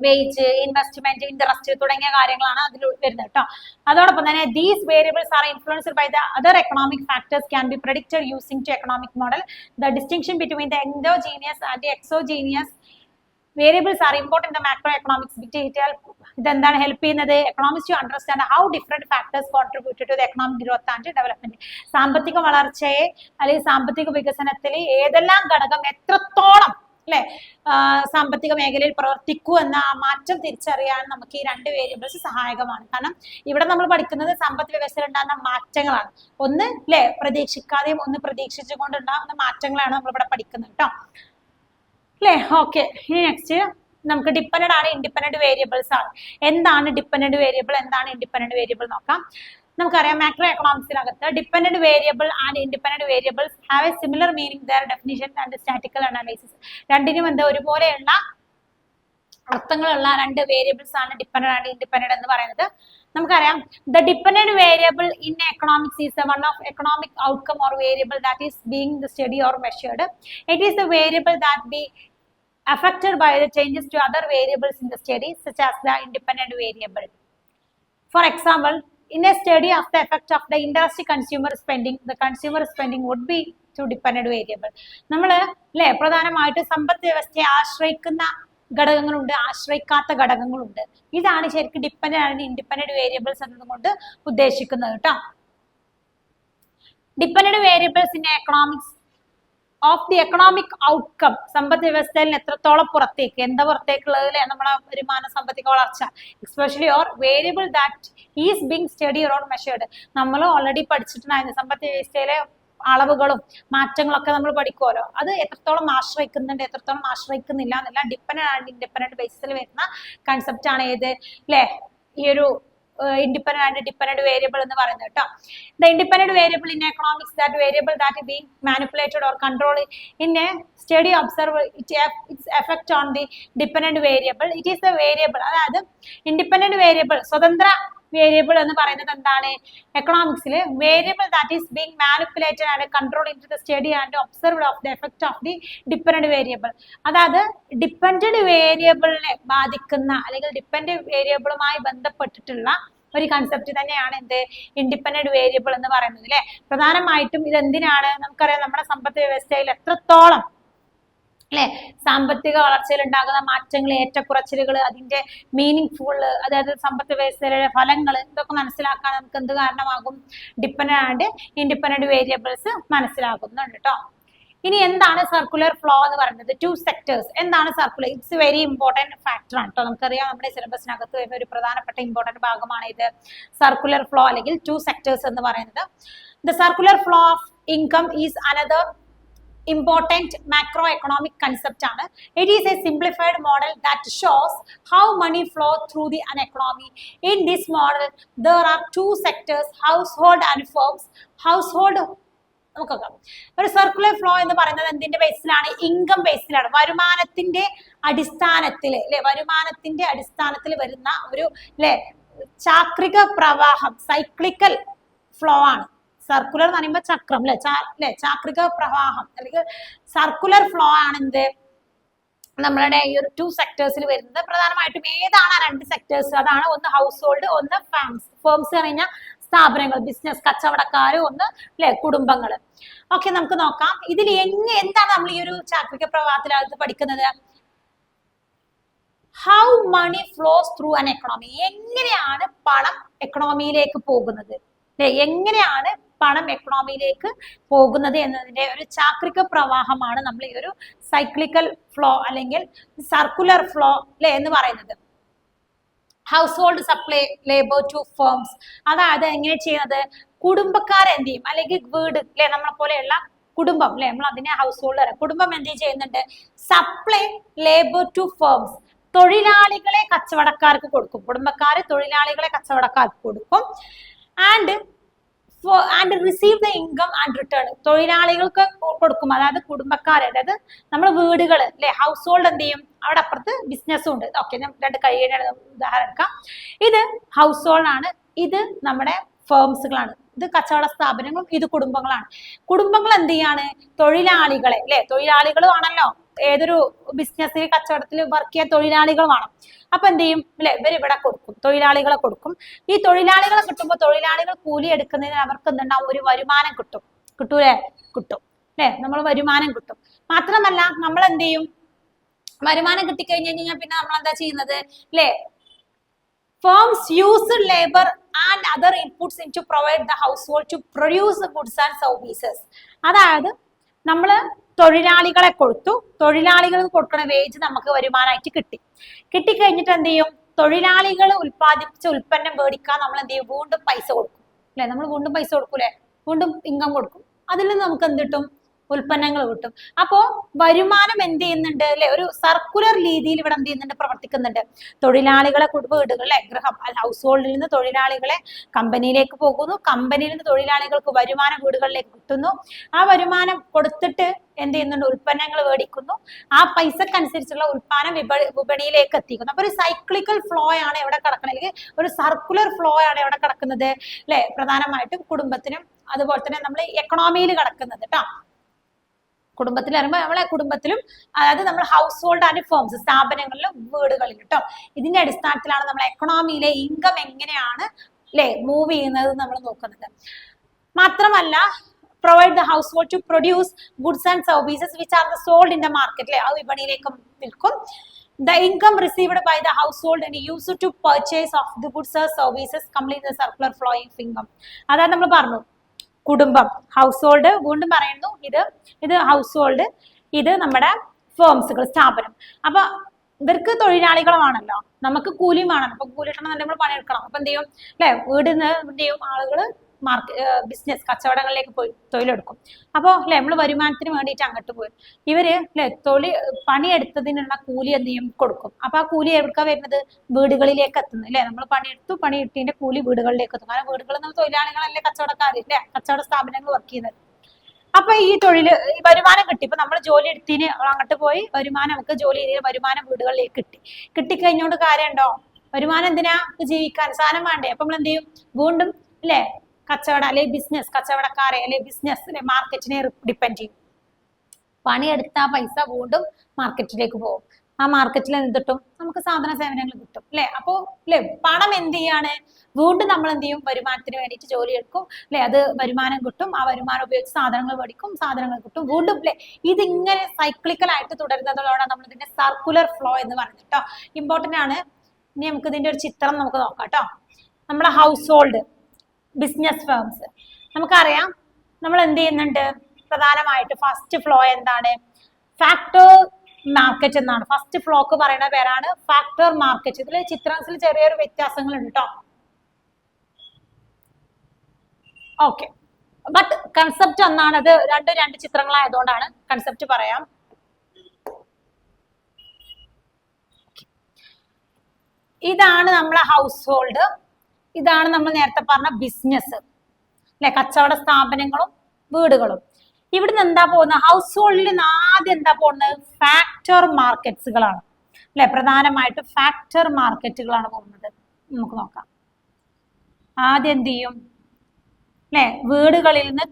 വേജ്, ഇൻവെസ്റ്റ്മെന്റ്, ഇൻട്രസ്റ്റ് തുടങ്ങിയ കാര്യങ്ങളാണ് അതിൽ വരുന്നത് കേട്ടോ. അതോടൊപ്പം തന്നെ these variables are influenced by the other economic factors can be predicted using to economic model. The distinction between the endogenous and exogenous variables are important in the macro economics. ഇതെന്താണ് help ചെയ്യുന്നത്, economics to understand how different factors contributed to the economic growth and development. സാമ്പത്തിക വളർച്ചയെ അല്ലെങ്കിൽ സാമ്പത്തിക വികസനത്തിൽ ഏതെല്ലാം ഘടകം എത്രത്തോളം അല്ലെ സാമ്പത്തിക മേഖലയിൽ പ്രവർത്തിക്കൂ എന്ന ആ മാറ്റം തിരിച്ചറിയാൻ നമുക്ക് ഈ രണ്ട് വേരിയബിൾസ് സഹായകമാണ്. കാരണം ഇവിടെ നമ്മൾ പഠിക്കുന്നത് സമ്പദ് വ്യവസ്ഥയിൽ ഉണ്ടാകുന്ന മാറ്റങ്ങളാണ്. ഒന്ന് അല്ലെ പ്രതീക്ഷിക്കാതെയും ഒന്ന് പ്രതീക്ഷിച്ചുകൊണ്ടുണ്ടാകുന്ന മാറ്റങ്ങളാണ് നമ്മൾ ഇവിടെ പഠിക്കുന്നത് കേട്ടോ അല്ലെ. ഓക്കെ, ഇനി നെക്സ്റ്റ് നമുക്ക് ഡിപ്പെൻഡന്റ് ആണ് ഇൻഡിപെൻഡന്റ് വേരിയബിൾസ് ആണ്. എന്താണ് ഡിപ്പെൻഡന്റ് വേരിയബിൾ, എന്താണ് ഇൻഡിപെൻഡന്റ് വേരിയബിൾ നോക്കാം. നമുക്കറിയാം മാക്രോ എക്കണോമിക്സിനകത്ത് dependent variable and independent variables have a similar meaning, their definition and statical analysis. രണ്ടിനും എന്താ ഒരുപോലെയുള്ള അർത്ഥങ്ങളുള്ള രണ്ട് വേരിയബിൾസ് ആണ് ഡിപ്പെൻഡന്റ് ആൻഡ് ഇൻഡിപെൻഡന്റ് എന്ന് പറയുന്നത്. നമുക്കറിയാം the dependent variable in economics is one of economic outcome or variable that is being the study or measured. It is the variable that be affected by the changes to other variables in the study, such as the independent variable. For example, in a study of the effect of the industry consumer spending, the consumer spending would be to dependent variable. നമ്മൾ അല്ലെ പ്രധാനമായിട്ട് സമ്പദ് വ്യവസ്ഥയെ ആശ്രയിക്കുന്ന ഘടകങ്ങളുണ്ട്, ആശ്രയിക്കാത്ത ഘടകങ്ങളുണ്ട്. ഇതാണ് ശരിക്കും ഡിപ്പെൻഡന്റ് ആൻഡ് ഇൻഡിപെൻഡന്റ് വേരിയബിൾസ് എന്നതുകൊണ്ട് ഉദ്ദേശിക്കുന്നത് കേട്ടോ. Dependent variables in economics of the economic outcome, സമ്പദ് വ്യവസ്ഥയിൽ എത്രത്തോളം പുറത്തേക്ക്, എന്താ പുറത്തേക്കുള്ളത് അല്ലെ നമ്മളെ വരുമാന സാമ്പത്തിക വളർച്ച, especially or variable that is being study or measured. നമ്മൾ ഓൾറെഡി പഠിച്ചിട്ടുണ്ടായിരുന്നു സമ്പദ് വ്യവസ്ഥയിലെ അളവുകളും മാറ്റങ്ങളൊക്കെ നമ്മൾ പഠിക്കുമല്ലോ. അത് എത്രത്തോളം ആശ്രയിക്കുന്നുണ്ട്, എത്രത്തോളം ആശ്രയിക്കുന്നില്ല എന്നല്ല ഡിപ്പെൻഡന്റ് ആൻഡ് ഇൻഡിപെൻഡന്റ് ബേസിസിൽ വരുന്ന കൺസെപ്റ്റ് ആണ് ഏത് അല്ലെ ഈ ഒരു independent and dependent variable എന്ന് പറയുന്നത് കേട്ടോ. The independent variable in economics, that variable that is being manipulated or controlled in a study observe its effect on the dependent variable. It is the variable, അതായത് independent variable സ്വതന്ത്ര variable എന്ന് പറയുന്നത് എന്താണ്? എക്കണോമിക്സിൽ variable that is being manipulated and control in to the study and observed of the effect of the dependent variable. അതായത് dependent വേരിയബിളിനെ ബാധിക്കുന്ന അല്ലെങ്കിൽ ഡിപ്പെൻഡന്റ് വേരിയബിളുമായി ബന്ധപ്പെട്ടിട്ടുള്ള ഒരു കൺസെപ്റ്റ് തന്നെയാണ് എന്ത്? ഇൻഡിപെൻഡന്റ് വേരിയബിൾ എന്ന് പറയുന്നത് അല്ലെ. പ്രധാനമായിട്ടും ഇത് എന്തിനാണ്? നമുക്കറിയാം നമ്മുടെ സമ്പദ് വ്യവസ്ഥയിൽ എത്രത്തോളം അല്ലെ സാമ്പത്തിക വളർച്ചയിൽ ഉണ്ടാകുന്ന മാറ്റങ്ങൾ, ഏറ്റക്കുറച്ചിലുകൾ, അതിന്റെ മീനിങ് ഫുൾ, അതായത് സമ്പദ് വ്യവസ്ഥയിലെ ഫലങ്ങൾ, ഇതൊക്കെ മനസ്സിലാക്കാൻ നമുക്ക് എന്ത് കാരണമാകും? ഡിപ്പെൻഡന്റ് ആൻഡ് ഇൻഡിപെൻഡന്റ് വേരിയബിൾസ് മനസ്സിലാകുന്നുണ്ട് കേട്ടോ. ഇനി എന്താണ് സർക്കുലർ ഫ്ലോ എന്ന് പറയുന്നത്? 2 സെക്ടേഴ്സ്. എന്താണ് circular? It's very important factor ആണ് കേട്ടോ. നമുക്കറിയാം നമ്മുടെ സിലബസിനകത്ത് വരുന്ന ഒരു പ്രധാനപ്പെട്ട ഇമ്പോർട്ടന്റ് ഭാഗമാണ് ഇത് സർക്കുലർ ഫ്ലോ അല്ലെങ്കിൽ 2 സെക്ടേഴ്സ് എന്ന് പറയുന്നത്. The circular flow of income is another important macroeconomic concept ആണ്. It is a simplified model that shows how money flow through an economy. In this model there are 2 sectors, household and firms. Household ഒരു circular flow എന്ന് പറയുന്നത് എന്തിന്റെ ബേസിലാണ്? Income ബേസിലാണ്. വരുമാനത്തിന്റെ അടിസ്ഥാനത്തിൽ അല്ലെ, വരുമാനത്തിന്റെ അടിസ്ഥാനത്തിൽ വരുന്ന ഒരു അല്ലെ ചാക്രിക പ്രവാഹം, സൈക്ലിക്കൽ ഫ്ലോ ആണ്. സർക്കുലർ എന്ന് പറയുമ്പോൾ ചക്രം അല്ലെ, ചാക്രിക പ്രവാഹം അല്ലെങ്കിൽ സർക്കുലർ ഫ്ലോ ആണ് എന്ത് നമ്മളുടെ ഈ ഒരു 2 സെക്ടേഴ്സിൽ വരുന്നത്. പ്രധാനമായിട്ടും ഏതാണ് ആ 2 സെക്ടേഴ്സ്? അതാണ് ഒന്ന് ഹൗസ് ഹോൾഡ്, ഒന്ന് ഫേംസ്. ഫേംസ് പറഞ്ഞാൽ സ്ഥാപനങ്ങൾ, ബിസിനസ്, കച്ചവടക്കാര്, ഒന്ന് അല്ലെ കുടുംബങ്ങൾ. ഓക്കെ, നമുക്ക് നോക്കാം ഇതിൽ എന്താണ് നമ്മൾ ഈ ഒരു ചാക്രിക പ്രവാഹത്തിനകത്ത് പഠിക്കുന്നത്? How money flows through an economy. എങ്ങനെയാണ് പണം എക്കണോമിയിലേക്ക് പോകുന്നത് അല്ലെ, എങ്ങനെയാണ് പണം എക്കണോമിയിലേക്ക് പോകുന്നത് എന്നതിന്റെ ഒരു ചാക്രിക പ്രവാഹമാണ് നമ്മൾ ഈ ഒരു സൈക്ലിക്കൽ ഫ്ലോ അല്ലെങ്കിൽ സർക്കുലർ ഫ്ലോ അല്ലെ എന്ന് പറയുന്നത്. Household supply labour to firms. അതായത് എങ്ങനെ ചെയ്യുന്നത്? കുടുംബക്കാർ എന്ത് ചെയ്യും? അല്ലെങ്കിൽ വീട് അല്ലെ, നമ്മളെ പോലെയുള്ള കുടുംബം അല്ലെ, നമ്മൾ അതിനെ ഹൗസ് ഹോൾഡ് കുടുംബം എന്ത് ചെയ്യുന്നുണ്ട്? Supply labour to firms. തൊഴിലാളികളെ കച്ചവടക്കാർക്ക് കൊടുക്കും. കുടുംബക്കാര് തൊഴിലാളികളെ കച്ചവടക്കാർക്ക് കൊടുക്കും. And receive the income and return. തൊഴിലാളികൾക്ക് കൊടുക്കും, അതായത് കുടുംബക്കാരെ, അതായത് നമ്മൾ വീടുകൾ അല്ലെ, ഹൗസ് ഹോൾഡ് എന്ത് ചെയ്യും? അവിടെ അപ്പുറത്ത് ബിസിനസ്സും ഉണ്ട്. ഓക്കെ, ഞാൻ 2 കഴിയുടെ ഉദാഹരണം എടുക്കാം. ഇത് ഹൗസ് ഹോൾഡ് ആണ്, ഇത് നമ്മുടെ ഫേംസുകളാണ്, ഇത് കച്ചവട സ്ഥാപനങ്ങളും, ഇത് കുടുംബങ്ങളാണ്. കുടുംബങ്ങൾ എന്ത് ചെയ്യാണ്? തൊഴിലാളികളെ അല്ലെ, തൊഴിലാളികളും ആണല്ലോ ഏതൊരു ബിസിനസ്സിൽ കച്ചവടത്തിൽ വർക്ക് ചെയ്യാൻ തൊഴിലാളികൾ വേണം. അപ്പൊ എന്ത് ചെയ്യും അല്ലെ, ഇവരിവിടെ കൊടുക്കും, തൊഴിലാളികളെ കൊടുക്കും. ഈ തൊഴിലാളികളെ കിട്ടുമ്പോൾ തൊഴിലാളികൾ കൂലി എടുക്കുന്നതിന് അവർക്ക് എന്തുണ്ടാവും? ഒരു വരുമാനം കിട്ടും. കിട്ടൂലേ? കിട്ടും അല്ലെ, നമ്മൾ വരുമാനം കിട്ടും. മാത്രമല്ല നമ്മൾ എന്ത് ചെയ്യും? വരുമാനം കിട്ടിക്കഴിഞ്ഞു കഴിഞ്ഞാൽ പിന്നെ നമ്മൾ എന്താ ചെയ്യുന്നത് അല്ലെ? Firms use labor and other inputs to provide the household to produce the goods and services. അതായത് നമ്മൾ തൊഴിലാളികളെ കൊടുത്തു, തൊഴിലാളികൾക്ക് കൊടുക്കുന്ന വേജ് നമുക്ക് വരുമാനമായിട്ട് കിട്ടിക്കഴിഞ്ഞിട്ട് എന്ത് ചെയ്യും? തൊഴിലാളികൾ ഉൽപ്പാദിപ്പിച്ച ഉൽപ്പന്നം മേടിക്കാൻ നമ്മൾ എന്ത് ചെയ്യും? വീണ്ടും പൈസ കൊടുക്കും അല്ലെ, നമ്മൾ വീണ്ടും പൈസ കൊടുക്കൂലേ, വീണ്ടും ഇൻകം കൊടുക്കും. അതിൽ നിന്ന് നമുക്ക് എന്ത് കിട്ടും? ഉൽപ്പന്നങ്ങൾ കിട്ടും. അപ്പോ വരുമാനം എന്ത് ചെയ്യുന്നുണ്ട് അല്ലെ, ഒരു സർക്കുലർ രീതിയിൽ ഇവിടെ എന്ത് ചെയ്യുന്നുണ്ട്? പ്രവർത്തിക്കുന്നുണ്ട്. തൊഴിലാളികളെ വീടുകളിലെ ഗൃഹം ഹൗസ് ഹോൾഡിൽ നിന്ന് തൊഴിലാളികളെ കമ്പനിയിലേക്ക് പോകുന്നു, കമ്പനിയിൽ നിന്ന് തൊഴിലാളികൾക്ക് വരുമാനം വീടുകളിലേക്ക് കിട്ടുന്നു. ആ വരുമാനം കൊടുത്തിട്ട് എന്ത് ചെയ്യുന്നുണ്ട്? ഉൽപ്പന്നങ്ങൾ മേടിക്കുന്നു. ആ പൈസക്കനുസരിച്ചുള്ള ഉൽപ്പാദനം വിപണിയിലേക്ക് എത്തിക്കുന്നു. അപ്പൊ ഒരു സൈക്ലിക്കൽ ഫ്ലോ ആണ് എവിടെ കിടക്കുന്നത്, അല്ലെങ്കിൽ ഒരു സർക്കുലർ ഫ്ലോ ആണ് എവിടെ കിടക്കുന്നത് അല്ലെ, പ്രധാനമായിട്ടും കുടുംബത്തിനും അതുപോലെ തന്നെ നമ്മൾ എക്കണോമിയിൽ കിടക്കുന്നത് കേട്ടോ. കുടുംബത്തിൽ വരുമ്പോൾ നമ്മളെ കുടുംബത്തിലും, അതായത് നമ്മൾ ഹൗസ് ഹോൾഡ് ആൻഡ് ഫേംസ്, സ്ഥാപനങ്ങളിലും വീടുകളിലും കേട്ടോ. ഇതിന്റെ അടിസ്ഥാനത്തിലാണ് നമ്മൾ എക്കണോമിയിലെ ഇൻകം എങ്ങനെയാണ് അല്ലെ മൂവ് ചെയ്യുന്നത് നമ്മൾ നോക്കുന്നത്. മാത്രമല്ല provide the household to produce goods and services which are sold in the market അല്ലെ, ആ വിപണിയിലേക്ക് വിൽക്കും. The income received by the household and used to purchase of the goods or services complete the circular flow of income. അതായത് നമ്മൾ പറഞ്ഞു കുടുംബം, house hold, വീണ്ടും പറയുന്നു ഇത് ഹൗസ് ഹോൾഡ്, ഇത് നമ്മുടെ ഫേംസുകൾ, സ്ഥാപനം. അപ്പൊ ഇവർക്ക് തൊഴിലാളികളുമാണല്ലോ, നമുക്ക് കൂലിയും വേണം. അപ്പൊ കൂലി കിട്ടണം, നമ്മൾ പണിയെടുക്കണം. അപ്പൊ എന്ത് ചെയ്യും അല്ലെ, വീടിന്ന് എന്ത് ചെയ്യും? ആളുകൾ ബിസിനസ് കച്ചവടങ്ങളിലേക്ക് പോയി തൊഴിലെടുക്കും. അപ്പോൾ അല്ലെ നമ്മൾ വരുമാനത്തിന് വേണ്ടിയിട്ട് അങ്ങോട്ട് പോയി ഇവര് അല്ലെ പണിയെടുത്തതിനുള്ള കൂലി എന്ത് ചെയ്യും? കൊടുക്കും. അപ്പൊ ആ കൂലി എവിടേക്കാ വരുന്നത്? വീടുകളിലേക്ക് എത്തുന്നു അല്ലെ. നമ്മൾ പണി കിട്ടിയതിന്റെ കൂലി വീടുകളിലേക്ക് എത്തും. കാരണം വീടുകളിൽ നിന്ന് തൊഴിലാളികളല്ലേ കച്ചവടക്കാരില്ലേ, കച്ചവട സ്ഥാപനങ്ങൾ വർക്ക് ചെയ്യുന്നത്. അപ്പൊ ഈ വരുമാനം കിട്ടി. ഇപ്പൊ നമ്മൾ ജോലി എടുത്തിന് അങ്ങോട്ട് പോയി വരുമാനം, നമുക്ക് ജോലി ചെയ്ത വരുമാനം വീടുകളിലേക്ക് കിട്ടിക്കഴിഞ്ഞോണ്ട് കാര്യമുണ്ടോ? വരുമാനം എന്തിനാ? ജീവിക്കാൻ സാധനം വേണ്ടേ? അപ്പൊ നമ്മൾ എന്ത് ചെയ്യും? വീണ്ടും അല്ലെ കച്ചവടം അല്ലെ ബിസിനസ്, കച്ചവടക്കാരെ അല്ലെ ബിസിനസ് അല്ലെ മാർക്കറ്റിനെ ഡിപ്പെൻഡ് ചെയ്യും. പണിയെടുത്ത പൈസ വീണ്ടും മാർക്കറ്റിലേക്ക് പോകും. ആ മാർക്കറ്റിൽ എന്ത് കിട്ടും? നമുക്ക് സാധന സേവനങ്ങൾ കിട്ടും അല്ലെ. അപ്പോ അല്ലെ പണം എന്ത് ചെയ്യാണ്? വീണ്ടും നമ്മൾ എന്ത് ചെയ്യും? വരുമാനത്തിന് വേണ്ടിയിട്ട് ജോലി എടുക്കും അല്ലെ. അത് വരുമാനം കിട്ടും. ആ വരുമാനം ഉപയോഗിച്ച് സാധനങ്ങൾ മേടിക്കും, സാധനങ്ങൾ കിട്ടും, വീണ്ടും അല്ലെ. ഇതിങ്ങനെ സൈക്ലിക്കൽ ആയിട്ട് തുടരുന്നതോടെ നമ്മൾ ഇതിന്റെ സർക്കുലർ ഫ്ലോ എന്ന് പറയുന്നത് കേട്ടോ. ഇമ്പോർട്ടന്റ് ആണ്. ഇനി നമുക്ക് ഇതിന്റെ ഒരു ചിത്രം നമുക്ക് നോക്കാം കേട്ടോ. നമ്മുടെ ഹൗസ് ഹോൾഡ് ബിസിനസ് ഫേംസ് നമുക്കറിയാം. നമ്മൾ എന്ത് ചെയ്യുന്നുണ്ട്? പ്രധാനമായിട്ട് ഫസ്റ്റ് ഫ്ലോ എന്താണ്? ഫാക്ടർ മാർക്കറ്റ് എന്നാണ്. ഫസ്റ്റ് ഫ്ലോക്ക് പറയുന്ന പേരാണ് ഫാക്ടർ മാർക്കറ്റ്. ഇതിൽ ചിത്രത്തിൽ ചെറിയൊരു വ്യത്യാസങ്ങൾ ഉണ്ട് കേട്ടോ. ഓക്കെ, ബട്ട് കൺസെപ്റ്റ് ഒന്നാണ്. അത് രണ്ട് ചിത്രങ്ങളായതുകൊണ്ടാണ് കൺസെപ്റ്റ് പറയാം. ഇതാണ് നമ്മളെ ഹൗസ് ഹോൾഡ്, ഇതാണ് നമ്മൾ നേരത്തെ പറഞ്ഞ ബിസിനസ് അല്ലെ, കച്ചവട സ്ഥാപനങ്ങളും വീടുകളും. ഇവിടുന്ന് എന്താ പോകുന്നത്? ഹൗസ് ഹോൾഡിൽ നിന്ന് ആദ്യം എന്താ പോകുന്നത്? ഫാക്ടർ മാർക്കറ്റ്സുകളാണ് അല്ലെ. പ്രധാനമായിട്ട് ഫാക്ടർ മാർക്കറ്റുകളാണ് പോകുന്നത്. നമുക്ക് നോക്കാം. ആദ്യം എന്ത് ചെയ്യും അല്ലെ? വീടുകളിൽ നിന്ന്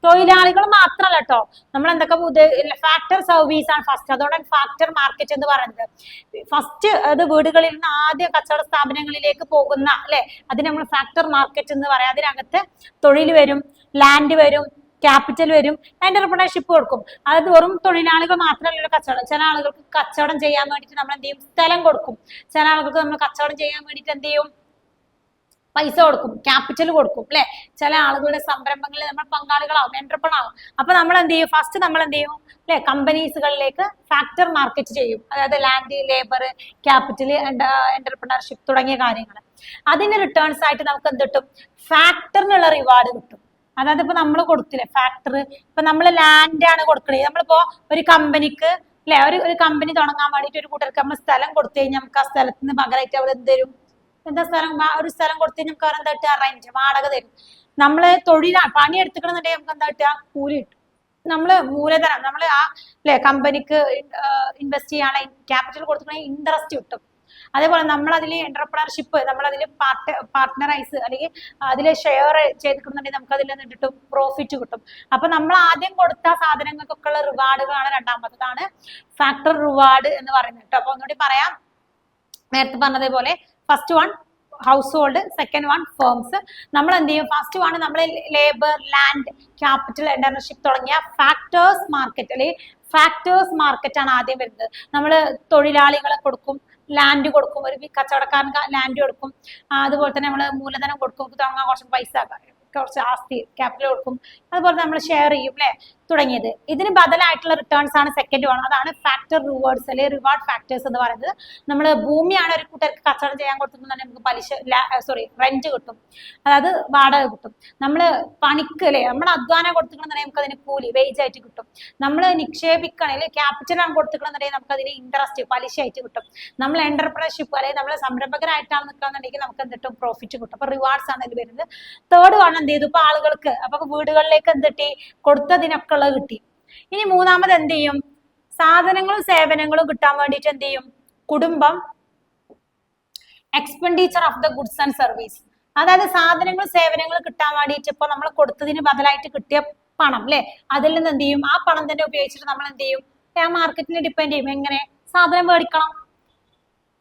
തൊഴിലാളികൾ മാത്രമല്ല കേട്ടോ. നമ്മൾ എന്തൊക്കെ ഫാക്ടർ സർവീസ് ആണ് ഫസ്റ്റ്. അതോടെ ഫാക്ടർ മാർക്കറ്റ് എന്ന് പറയുന്നത് ഫസ്റ്റ് അത് വീടുകളിൽ നിന്ന് ആദ്യം കച്ചവട സ്ഥാപനങ്ങളിലേക്ക് പോകുന്ന അല്ലെ, അതിന് നമ്മൾ ഫാക്ടർ മാർക്കറ്റ് എന്ന് പറയാം. അതിനകത്ത് തൊഴിൽ വരും, ലാൻഡ് വരും, ക്യാപിറ്റൽ വരും, എന്റർപ്രണർഷിപ്പ് കൊടുക്കും. അതായത് വെറും തൊഴിലാളികൾ മാത്രമല്ല കച്ചവടം. ചില ആളുകൾക്ക് കച്ചവടം ചെയ്യാൻ വേണ്ടിയിട്ട് നമ്മൾ എന്ത് ചെയ്യും? സ്ഥലം കൊടുക്കും. ചില ആളുകൾക്ക് നമ്മൾ കച്ചവടം ചെയ്യാൻ വേണ്ടിയിട്ട് എന്ത് ചെയ്യും? പൈസ കൊടുക്കും, ക്യാപിറ്റൽ കൊടുക്കും അല്ലെ. ചില ആളുകളുടെ സംരംഭങ്ങളിൽ നമ്മൾ പങ്കാളികളാവും, എന്റർപ്രണർ ആവും. അപ്പൊ നമ്മൾ എന്ത് ചെയ്യും? ഫസ്റ്റ് നമ്മൾ എന്ത് ചെയ്യും അല്ലെ? കമ്പനീസുകളിലേക്ക് ഫാക്ടർ മാർക്കറ്റ് ചെയ്യും. അതായത് ലാൻഡ്, ലേബർ, ക്യാപിറ്റൽ, എന്റർപ്രണർഷിപ്പ് തുടങ്ങിയ കാര്യങ്ങൾ. അതിന് റിട്ടേൺസ് ആയിട്ട് നമുക്ക് എന്ത് കിട്ടും? ഫാക്ടറിനുള്ള റിവാർഡ് കിട്ടും. അതായത് ഇപ്പൊ നമ്മൾ കൊടുത്തില്ലേ ഫാക്ടർ, ഇപ്പൊ നമ്മൾ ലാൻഡ് ആണ് കൊടുക്കണേ. നമ്മളിപ്പോ ഒരു കമ്പനിക്ക് അല്ലെ, ഒരു കമ്പനി തുടങ്ങാൻ വേണ്ടിയിട്ട് ഒരു കൂട്ടർക്ക് നമ്മൾ സ്ഥലം കൊടുത്തു കഴിഞ്ഞാൽ നമുക്ക് ആ സ്ഥലത്തിന് പകരമായിട്ട് അവർ എന്ത് തരും? എന്താ ഒരു സ്ഥലം കൊടുത്തു കഴിഞ്ഞാൽ നമുക്ക് എന്താ കിട്ടുക? റെന്റ്, വാടക തരും. നമ്മള് പണി എടുത്തിക്കണമെന്നുണ്ടെങ്കിൽ നമുക്ക് എന്താ കിട്ടുക? കൂലി കിട്ടും. നമ്മള് മൂലധനം, നമ്മള് ആ അല്ലെ കമ്പനിക്ക് ഇൻവെസ്റ്റ് ചെയ്യാനുള്ള ക്യാപിറ്റൽ കൊടുത്തിട്ടുണ്ടെങ്കിൽ ഇൻട്രസ്റ്റ് കിട്ടും. അതേപോലെ നമ്മൾ അതിൽ എന്റർപ്രണർഷിപ്പ്, നമ്മൾ അതിൽ പാർട്ട്ണറൈസ് അല്ലെങ്കിൽ അതിൽ ഷെയർ ചെയ്തിട്ടുണ്ടെങ്കിൽ നമുക്ക് അതിൽ നിന്ന് കിട്ടും, പ്രോഫിറ്റ് കിട്ടും. അപ്പൊ നമ്മൾ ആദ്യം കൊടുത്ത സാധനങ്ങൾക്കൊക്കെ ഉള്ള റിവാർഡുകളാണ് രണ്ടാമത്തതാണ് ഫാക്ടർ റിവാർഡ് എന്ന് പറയുന്നത് കേട്ടോ. അപ്പൊ ഒന്നുകൂടി പറയാം. നേരത്തെ പറഞ്ഞതേപോലെ first one household, second one firms. നമ്മൾ എന്ത് ചെയ്യും? ഫസ്റ്റ് വൺ നമ്മൾ ലേബർ, ലാൻഡ്, ക്യാപിറ്റൽ, എന്റർപ്രണർഷിപ്പ് തുടങ്ങിയ ഫാക്ടേഴ്സ് മാർക്കറ്റ് അല്ലെങ്കിൽ ഫാക്ടേഴ്സ് മാർക്കറ്റ് ആണ് ആദ്യം വരുന്നത്. നമ്മൾ തൊഴിലാളികളെ കൊടുക്കും, ലാൻഡ് കൊടുക്കും, ഒരു കച്ചവടക്കാരന് ലാൻഡ് കൊടുക്കും, അതുപോലെ തന്നെ നമ്മൾ മൂലധനം കൊടുക്കും, തുടങ്ങാൻ കുറച്ച് പൈസ, കുറച്ച് ആസ്തി, ക്യാപിറ്റൽ കൊടുക്കും, അതുപോലെ നമ്മൾ ഷെയർ ചെയ്യും അല്ലെ, തുടങ്ങിയത്. ഇതിന് ബദലായിട്ടുള്ള റിട്ടേൺസ് ആണ് സെക്കൻഡ് വൺ. അതാണ് ഫാക്ടർ റിവാർഡ്സ് അല്ലെങ്കിൽ റിവാർഡ് ഫാക്ടേഴ്സ് എന്ന് പറയുന്നത്. നമ്മൾ ഭൂമിയാണ് ഒരു കൂട്ടർക്ക് കച്ചവടം ചെയ്യാൻ കൊടുത്തിട്ടുണ്ടെങ്കിൽ നമുക്ക് റെന്റ് കിട്ടും, അതായത് വാടക കിട്ടും. നമ്മൾ പണിക്ക് അല്ലെ, നമ്മൾ അധ്വാനം കൊടുത്തിട്ടുണ്ടെങ്കിൽ നമുക്ക് അതിന് കൂലി, വേജ് ആയിട്ട് കിട്ടും. നമ്മൾ നിക്ഷേപിക്കണമെങ്കിൽ ക്യാപിറ്റൽ ആണ് കൊടുത്തിട്ടുണ്ടെങ്കിൽ നമുക്ക് അതിന് ഇൻട്രസ്റ്റ്, പലിശ ആയിട്ട് കിട്ടും. നമ്മൾ എന്റർപ്രണർഷിപ്പ് അല്ലെങ്കിൽ നമ്മൾ സംരംഭകരായിട്ടാണ് നിൽക്കുകയെന്നുണ്ടെങ്കിൽ നമുക്ക് എന്ത് കിട്ടും? പ്രോഫിറ്റ് കിട്ടും. അപ്പൊ റിവാർഡ്സ് ആണ് ഇതിൽ വരുന്നത്. തേർഡ് വൺ എന്ത് ചെയ്തു? ഇപ്പൊ ആളുകൾക്ക് അപ്പൊ വീടുകളിലേക്ക് എന്ത് കിട്ടി? കൊടുത്തതിനൊക്കെ ഉള്ളത് കിട്ടി. ഇനി മൂന്നാമത് എന്ത് ചെയ്യും? സാധനങ്ങളും സേവനങ്ങളും കിട്ടാൻ വേണ്ടിയിട്ട് എന്ത് ചെയ്യും? കുടുംബം expenditure of the goods and service, അതായത് സാധനങ്ങളും സേവനങ്ങളും കിട്ടാൻ വേണ്ടിയിട്ട് ഇപ്പൊ നമ്മൾ കൊടുത്തതിന് ബദലായിട്ട് കിട്ടിയ പണം അല്ലെ, അതിൽ നിന്ന് എന്ത് ചെയ്യും? ആ പണം തന്നെ ഉപയോഗിച്ചിട്ട് നമ്മൾ എന്ത് ചെയ്യും? ആ മാർക്കറ്റിനെ ഡിപ്പെൻഡ് ചെയ്യും. എങ്ങനെ? സാധനം മേടിക്കണം.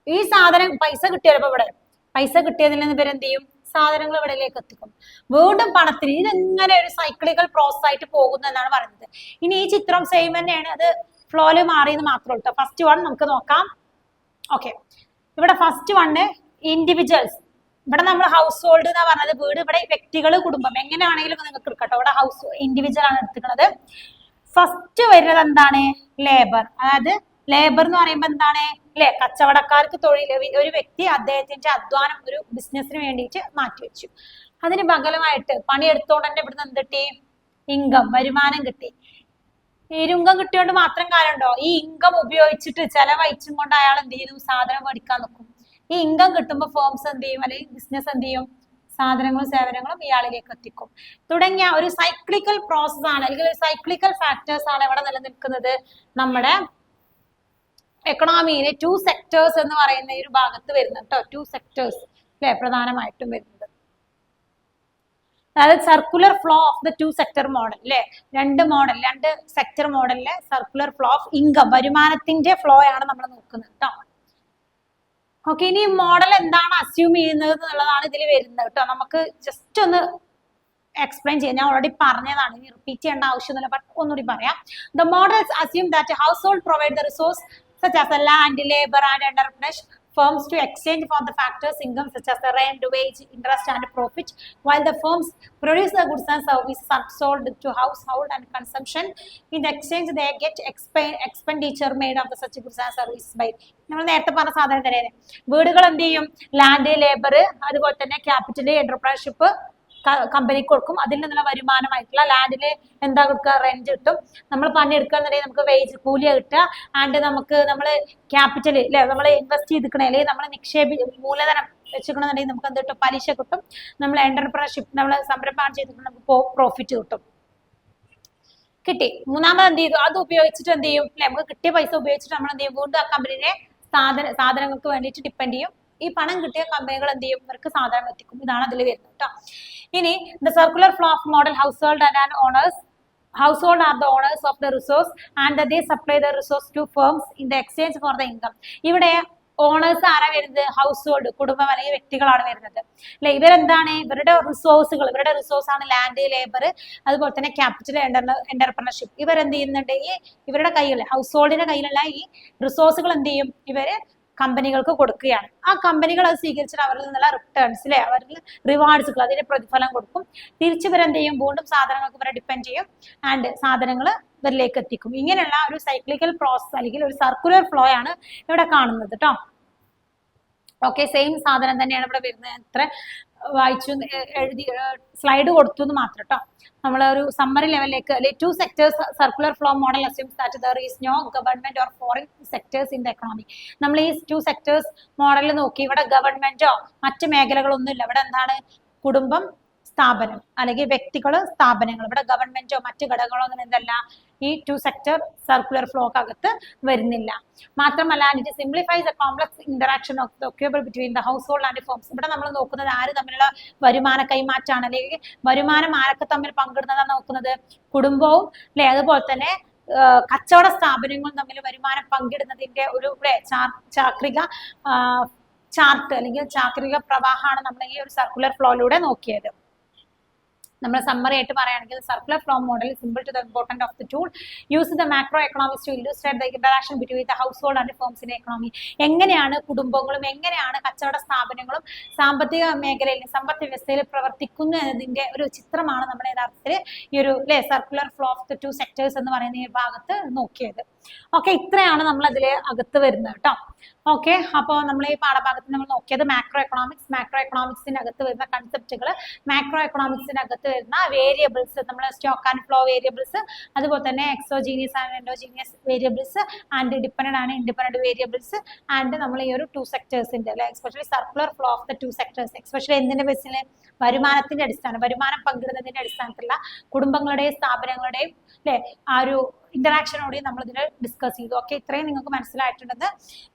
ഈ സാധനം പൈസ കിട്ടിയപ്പോ ഇവിടെ പൈസ കിട്ടിയതിൽ നിന്ന് ഇവർ എന്ത് ചെയ്യും? സാധനങ്ങൾ ഇവിടേക്ക് എത്തിക്കും, വീണ്ടും പണത്തിന്. ഇതെങ്ങനെ ഒരു സൈക്ലിക്കൽ പ്രോസസ് ആയിട്ട് പോകുന്നു എന്നാണ് പറയുന്നത്. ഇനി ഈ ചിത്രം സെയിം തന്നെയാണ്, അത് ഫ്ലോയില് മാറിയെന്ന് മാത്രമേ ഉള്ളൂ. ഫസ്റ്റ് വൺ നമുക്ക് നോക്കാം. ഓക്കെ, ഇവിടെ ഫസ്റ്റ് വണ് ഇൻഡിവിജ്വൽസ്. ഇവിടെ നമ്മൾ ഹൗസ് ഹോൾഡ് എന്നാ പറഞ്ഞത്, വീട്. ഇവിടെ വ്യക്തികൾ, കുടുംബം, എങ്ങനെയാണെങ്കിലും നിങ്ങൾക്ക് എടുക്കട്ടോ. ഇവിടെ ഹൗസ് ഇൻഡിവിജ്വൽ ആണ് എടുത്തിട്ടുള്ളത്. ഫസ്റ്റ് വരുന്നത് എന്താണ്? ലേബർ. അതായത് ലേബർ എന്ന് പറയുമ്പോൾ എന്താണ് അല്ലെ, കച്ചവടക്കാർക്ക് തൊഴിൽ. ഒരു വ്യക്തി അദ്ദേഹത്തിന്റെ അധ്വാനം ഒരു ബിസിനസിന് വേണ്ടിയിട്ട് മാറ്റിവെച്ചു. അതിന് പകരമായിട്ട് പണിയെടുത്തോണ്ട് തന്നെ ഇവിടുന്ന് എന്ത് കിട്ടി? ഇൻകം, വരുമാനം കിട്ടി. ഈ ഇൻകം കിട്ടിയോണ്ട് മാത്രം കാര്യമുണ്ടോ? ഈ ഇൻകം ഉപയോഗിച്ചിട്ട് ചെലവഴിച്ചും കൊണ്ട് അയാൾ എന്ത് ചെയ്യുന്നു? സാധനം മേടിക്കാൻ നിൽക്കും. ഈ ഇൻകം കിട്ടുമ്പോൾ ഫേംസ് എന്ത് ചെയ്യും അല്ലെങ്കിൽ ബിസിനസ് എന്ത് ചെയ്യും? സാധനങ്ങളും സേവനങ്ങളും ഇയാളിലേക്ക് എത്തിക്കും. തുടങ്ങിയ ഒരു സൈക്ലിക്കൽ പ്രോസസ് ആണ് അല്ലെങ്കിൽ സൈക്ലിക്കൽ ഫാക്ടേഴ്സ് ആണ് ഇവിടെ നിലനിൽക്കുന്നത് നമ്മുടെ എക്കണോമിയിലെ 2 സെക്ടേഴ്സ് എന്ന് പറയുന്ന ഒരു ഭാഗത്ത് വരുന്നത് കേട്ടോ. 2 സെക്ടേഴ്സ് അല്ലെ പ്രധാനമായിട്ടും വരുന്നത്. അതായത് circular flow of the 2 sector model അല്ലെ. രണ്ട് സെക്ടർ മോഡലിലെ സർക്കുലർ ഫ്ലോ ഓഫ് ഇൻകം, വരുമാനത്തിന്റെ ഫ്ലോ ആണ് നമ്മൾ നോക്കുന്നത് കേട്ടോ. ഓക്കെ, ഇനി മോഡൽ എന്താണ് അസ്യൂം ചെയ്യുന്നത് എന്നുള്ളതാണ് ഇതിൽ വരുന്നത് കേട്ടോ. നമുക്ക് ജസ്റ്റ് ഒന്ന് എക്സ്പ്ലെയിൻ ചെയ്യാം. ഞാൻ ഓൾറെഡി പറഞ്ഞതാണ്, ഇനി റിപ്പീറ്റ് ചെയ്യേണ്ട ആവശ്യമൊന്നുമില്ല, ബട്ട് ഒന്നുകൂടി പറയാം. The models assume that house hold provide the resource such as the land, labor and entrepreneurship firms to exchange for the factors income such as the rent, wage, interest and profit, while the firms produce the goods and services sold to household and consumption. In the exchange they get expenditure made of the such goods and services by നമ്മൾ നേരത്തെ പറഞ്ഞ സാധനം തന്നെയാണ്. വീടുകൾ എന്ത് ചെയ്യും? Land, labour, അതുപോലെ തന്നെ ക്യാപിറ്റൽ, എന്റർപ്രൈനർഷിപ്പ് കമ്പനിക്ക് കൊടുക്കും. അതിൽ നിന്നുള്ള വരുമാനമായിട്ടുള്ള ലാൻഡില് എന്താ കൊടുക്കുക? റെന്റ് കിട്ടും. നമ്മൾ പണിയെടുക്കുകയെന്നുണ്ടെങ്കിൽ നമുക്ക് വേജ് കൂലിയ കിട്ടുക. ആൻഡ് നമുക്ക് നമ്മൾ ക്യാപിറ്റൽ അല്ലെ, നമ്മൾ ഇൻവെസ്റ്റ് ചെയ്തിക്കണേ അല്ലെങ്കിൽ നമ്മൾ മൂലധനം വെച്ചിട്ടുണ്ടെന്നുണ്ടെങ്കിൽ നമുക്ക് എന്ത് കിട്ടും? പലിശ കിട്ടും. നമ്മൾ എന്റർപ്രൈനർഷിപ്പ്, നമ്മൾ സംരംഭം ചെയ്തിട്ട് നമുക്ക് പ്രോഫിറ്റ് കിട്ടും. കിട്ടി. മൂന്നാമത് എന്ത് ചെയ്തു? അത് ഉപയോഗിച്ചിട്ട് എന്ത് ചെയ്യും? അല്ലെ, നമുക്ക് കിട്ടിയ പൈസ ഉപയോഗിച്ചിട്ട് നമ്മൾ എന്ത് ചെയ്യും? വീണ്ടും ആ കമ്പനിയുടെ സാധനങ്ങൾക്ക് വേണ്ടിയിട്ട് ഡിപ്പെൻഡ് ചെയ്യും. ഈ പണം കിട്ടിയ കമ്പനികൾ എന്ത് ചെയ്യും? ഇവർക്ക് സാധനം എത്തിക്കും. ഇതാണ് അതിൽ വരുന്നത് കേട്ടോ. ഇനി the circular flow of model household are the owners of the resource and they supply the resource to firms in the exchange for the income. ഇവിടെ ഓണേഴ്സ് ആരാ വരുന്നത്? ഹൗസ് ഹോൾഡ്, കുടുംബം അല്ലെങ്കിൽ വ്യക്തികളാണ് വരുന്നത് അല്ലെ. ഇവരെന്താണ്? ഇവരുടെ റിസോഴ്സുകൾ, ഇവരുടെ റിസോഴ്സ് ആണ് ലാൻഡ്, ലേബർ, അതുപോലെ തന്നെ ക്യാപിറ്റൽ, എന്റർപ്രണർഷിപ്പ്. ഇവരെന്ത് ചെയ്യുന്നുണ്ട്? ഈ ഇവരുടെ കയ്യിൽ, ഹൗസ് ഹോൾഡിന്റെ കയ്യിലുള്ള ഈ റിസോഴ്സുകൾ എന്ത് ചെയ്യും? ഇവര് കമ്പനികൾക്ക് കൊടുക്കുകയാണ്. ആ കമ്പനികൾ അത് സ്വീകരിച്ചിട്ട് അവരിൽ നിന്നുള്ള റിട്ടേൺസ് അല്ലെ, അവരിൽ റിവാർഡ്സുകൾ, അതിന്റെ പ്രതിഫലം കൊടുക്കും. തിരിച്ചു ഇവരെന്ത് ചെയ്യും? വീണ്ടും സാധനങ്ങൾക്ക് ഇവരെ ഡിപ്പെൻഡ് ചെയ്യും ആൻഡ് സാധനങ്ങൾ ഇവരിലേക്ക് എത്തിക്കും. ഇങ്ങനെയുള്ള ഒരു സൈക്ലിക്കൽ പ്രോസസ് അല്ലെങ്കിൽ ഒരു സർക്കുലർ ഫ്ലോ ആണ് ഇവിടെ കാണുന്നത് കേട്ടോ. ഓക്കെ, സെയിം സാധനം തന്നെയാണ് ഇവിടെ വരുന്നത്. എത്ര വായിച്ചു എഴുതി സ്ലൈഡ് കൊടുത്തു എന്ന് മാത്രം കേട്ടോ. നമ്മൾ ഒരു സമ്മറി ലെവലിലേക്ക് അല്ലെ. 2 sectors circular flow model assumes that there is no government or foreign sectors in the economy. നമ്മൾ ഈ 2 സെക്ടേഴ്സ് മോഡലിൽ നോക്കി, ഇവിടെ ഗവൺമെന്റോ മറ്റു മേഖലകളൊന്നും ഇല്ല. ഇവിടെ എന്താണ്? കുടുംബം, സ്ഥാപനം അല്ലെങ്കിൽ വ്യക്തികള്, സ്ഥാപനങ്ങൾ. ഇവിടെ ഗവൺമെന്റോ മറ്റു ഘടകങ്ങളോ ഒന്നും എന്തല്ല ഈ 2 സെക്ടർ സർക്കുലർ ഫ്ലോക്ക് അകത്ത് വരുന്നില്ല. മാത്രമല്ല it simplifies the complex interaction of the occupable between the household and firms. ഇവിടെ നമ്മൾ നോക്കുന്നത് ആര് തമ്മിലുള്ള വരുമാന കൈമാറ്റാണ് അല്ലെങ്കിൽ വരുമാനം ആരൊക്കെ തമ്മിൽ പങ്കിടുന്നതാണ് നോക്കുന്നത്? കുടുംബവും അല്ലെ, അതുപോലെ തന്നെ കച്ചവട സ്ഥാപനങ്ങളും തമ്മിൽ വരുമാനം പങ്കിടുന്നതിന്റെ ഒരു ചാക്രിക ചാർട്ട് അല്ലെങ്കിൽ ചാക്രിക പ്രവാഹമാണ് നമ്മൾ ഈ ഒരു സർക്കുലർ ഫ്ലോയിലൂടെ നോക്കിയത്. നമ്മൾ സമ്മറി ആയിട്ട് പറയുകയാണെങ്കിൽ circular flow model simple to the important of the tool use the macro economics to illustrate the interaction between the household and firms in economy. എങ്ങനെയാണ് കുടുംബങ്ങളും എങ്ങനെയാണ് കച്ചവട സ്ഥാപനങ്ങളും സാമ്പത്തിക മേഖലയിൽ, സമ്പദ് വ്യവസ്ഥയിൽ പ്രവർത്തിക്കുന്നു എന്നതിന്റെ ഒരു ചിത്രമാണ് നമ്മൾ യഥാർത്ഥത്തിൽ ഈ ഒരു circular flow of the 2 sectors എന്ന് പറയുന്ന ഈ ഭാഗത്ത് നോക്കിയത്. ഓക്കെ, ഇത്രയാണ് നമ്മൾ അതിൽ അകത്ത് വരുന്നത് കേട്ടോ. ഓക്കെ, അപ്പോൾ നമ്മൾ ഈ പാഠഭാഗത്ത് നമ്മൾ നോക്കിയത് മാക്രോ എക്കണോമിക്സിന്റെ അകത്ത് വരുന്ന കൺസെപ്റ്റുകൾ, മാക്രോ എക്കണോമിക്സിന്റെ അകത്ത് വരുന്ന വേരിയബിൾസ്, നമ്മൾ സ്റ്റോക്ക് ആൻഡ് ഫ്ലോ വേരിയബിൾസ്, അതുപോലെ തന്നെ exogenous and endogenous variables and dependent and independent variables and നമ്മൾ ഈ ഒരു 2 സെക്ടേഴ്സിന്റെ അല്ലെ especially circular flow of the 2 sectors especially എന്തിന്റെ ബേസിൽ? വരുമാനത്തിന്റെ അടിസ്ഥാനം, വരുമാനം പങ്കിടുന്നതിന്റെ അടിസ്ഥാനത്തിലുള്ള കുടുംബങ്ങളുടെയും സ്ഥാപനങ്ങളുടെയും അല്ലെ ആ ഒരു ഇന്ററാക്ഷനോടെ നമ്മൾ ഇതിൽ ഡിസ്കസ് ചെയ്തു. ഓക്കെ, ഇത്രയും നിങ്ങൾക്ക് മനസ്സിലായിട്ടുണ്ടെന്ന്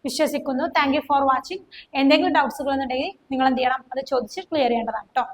വിശ്വസിക്കുന്നു. Thank you for watching. എന്തെങ്കിലും ഡൗട്ട്സുകൾ ഉണ്ടെങ്കിൽ നിങ്ങൾ എന്ത് ചെയ്യണം? അത് ചോദിച്ച് ക്ലിയർ ചെയ്യേണ്ടതാണ് കേട്ടോ.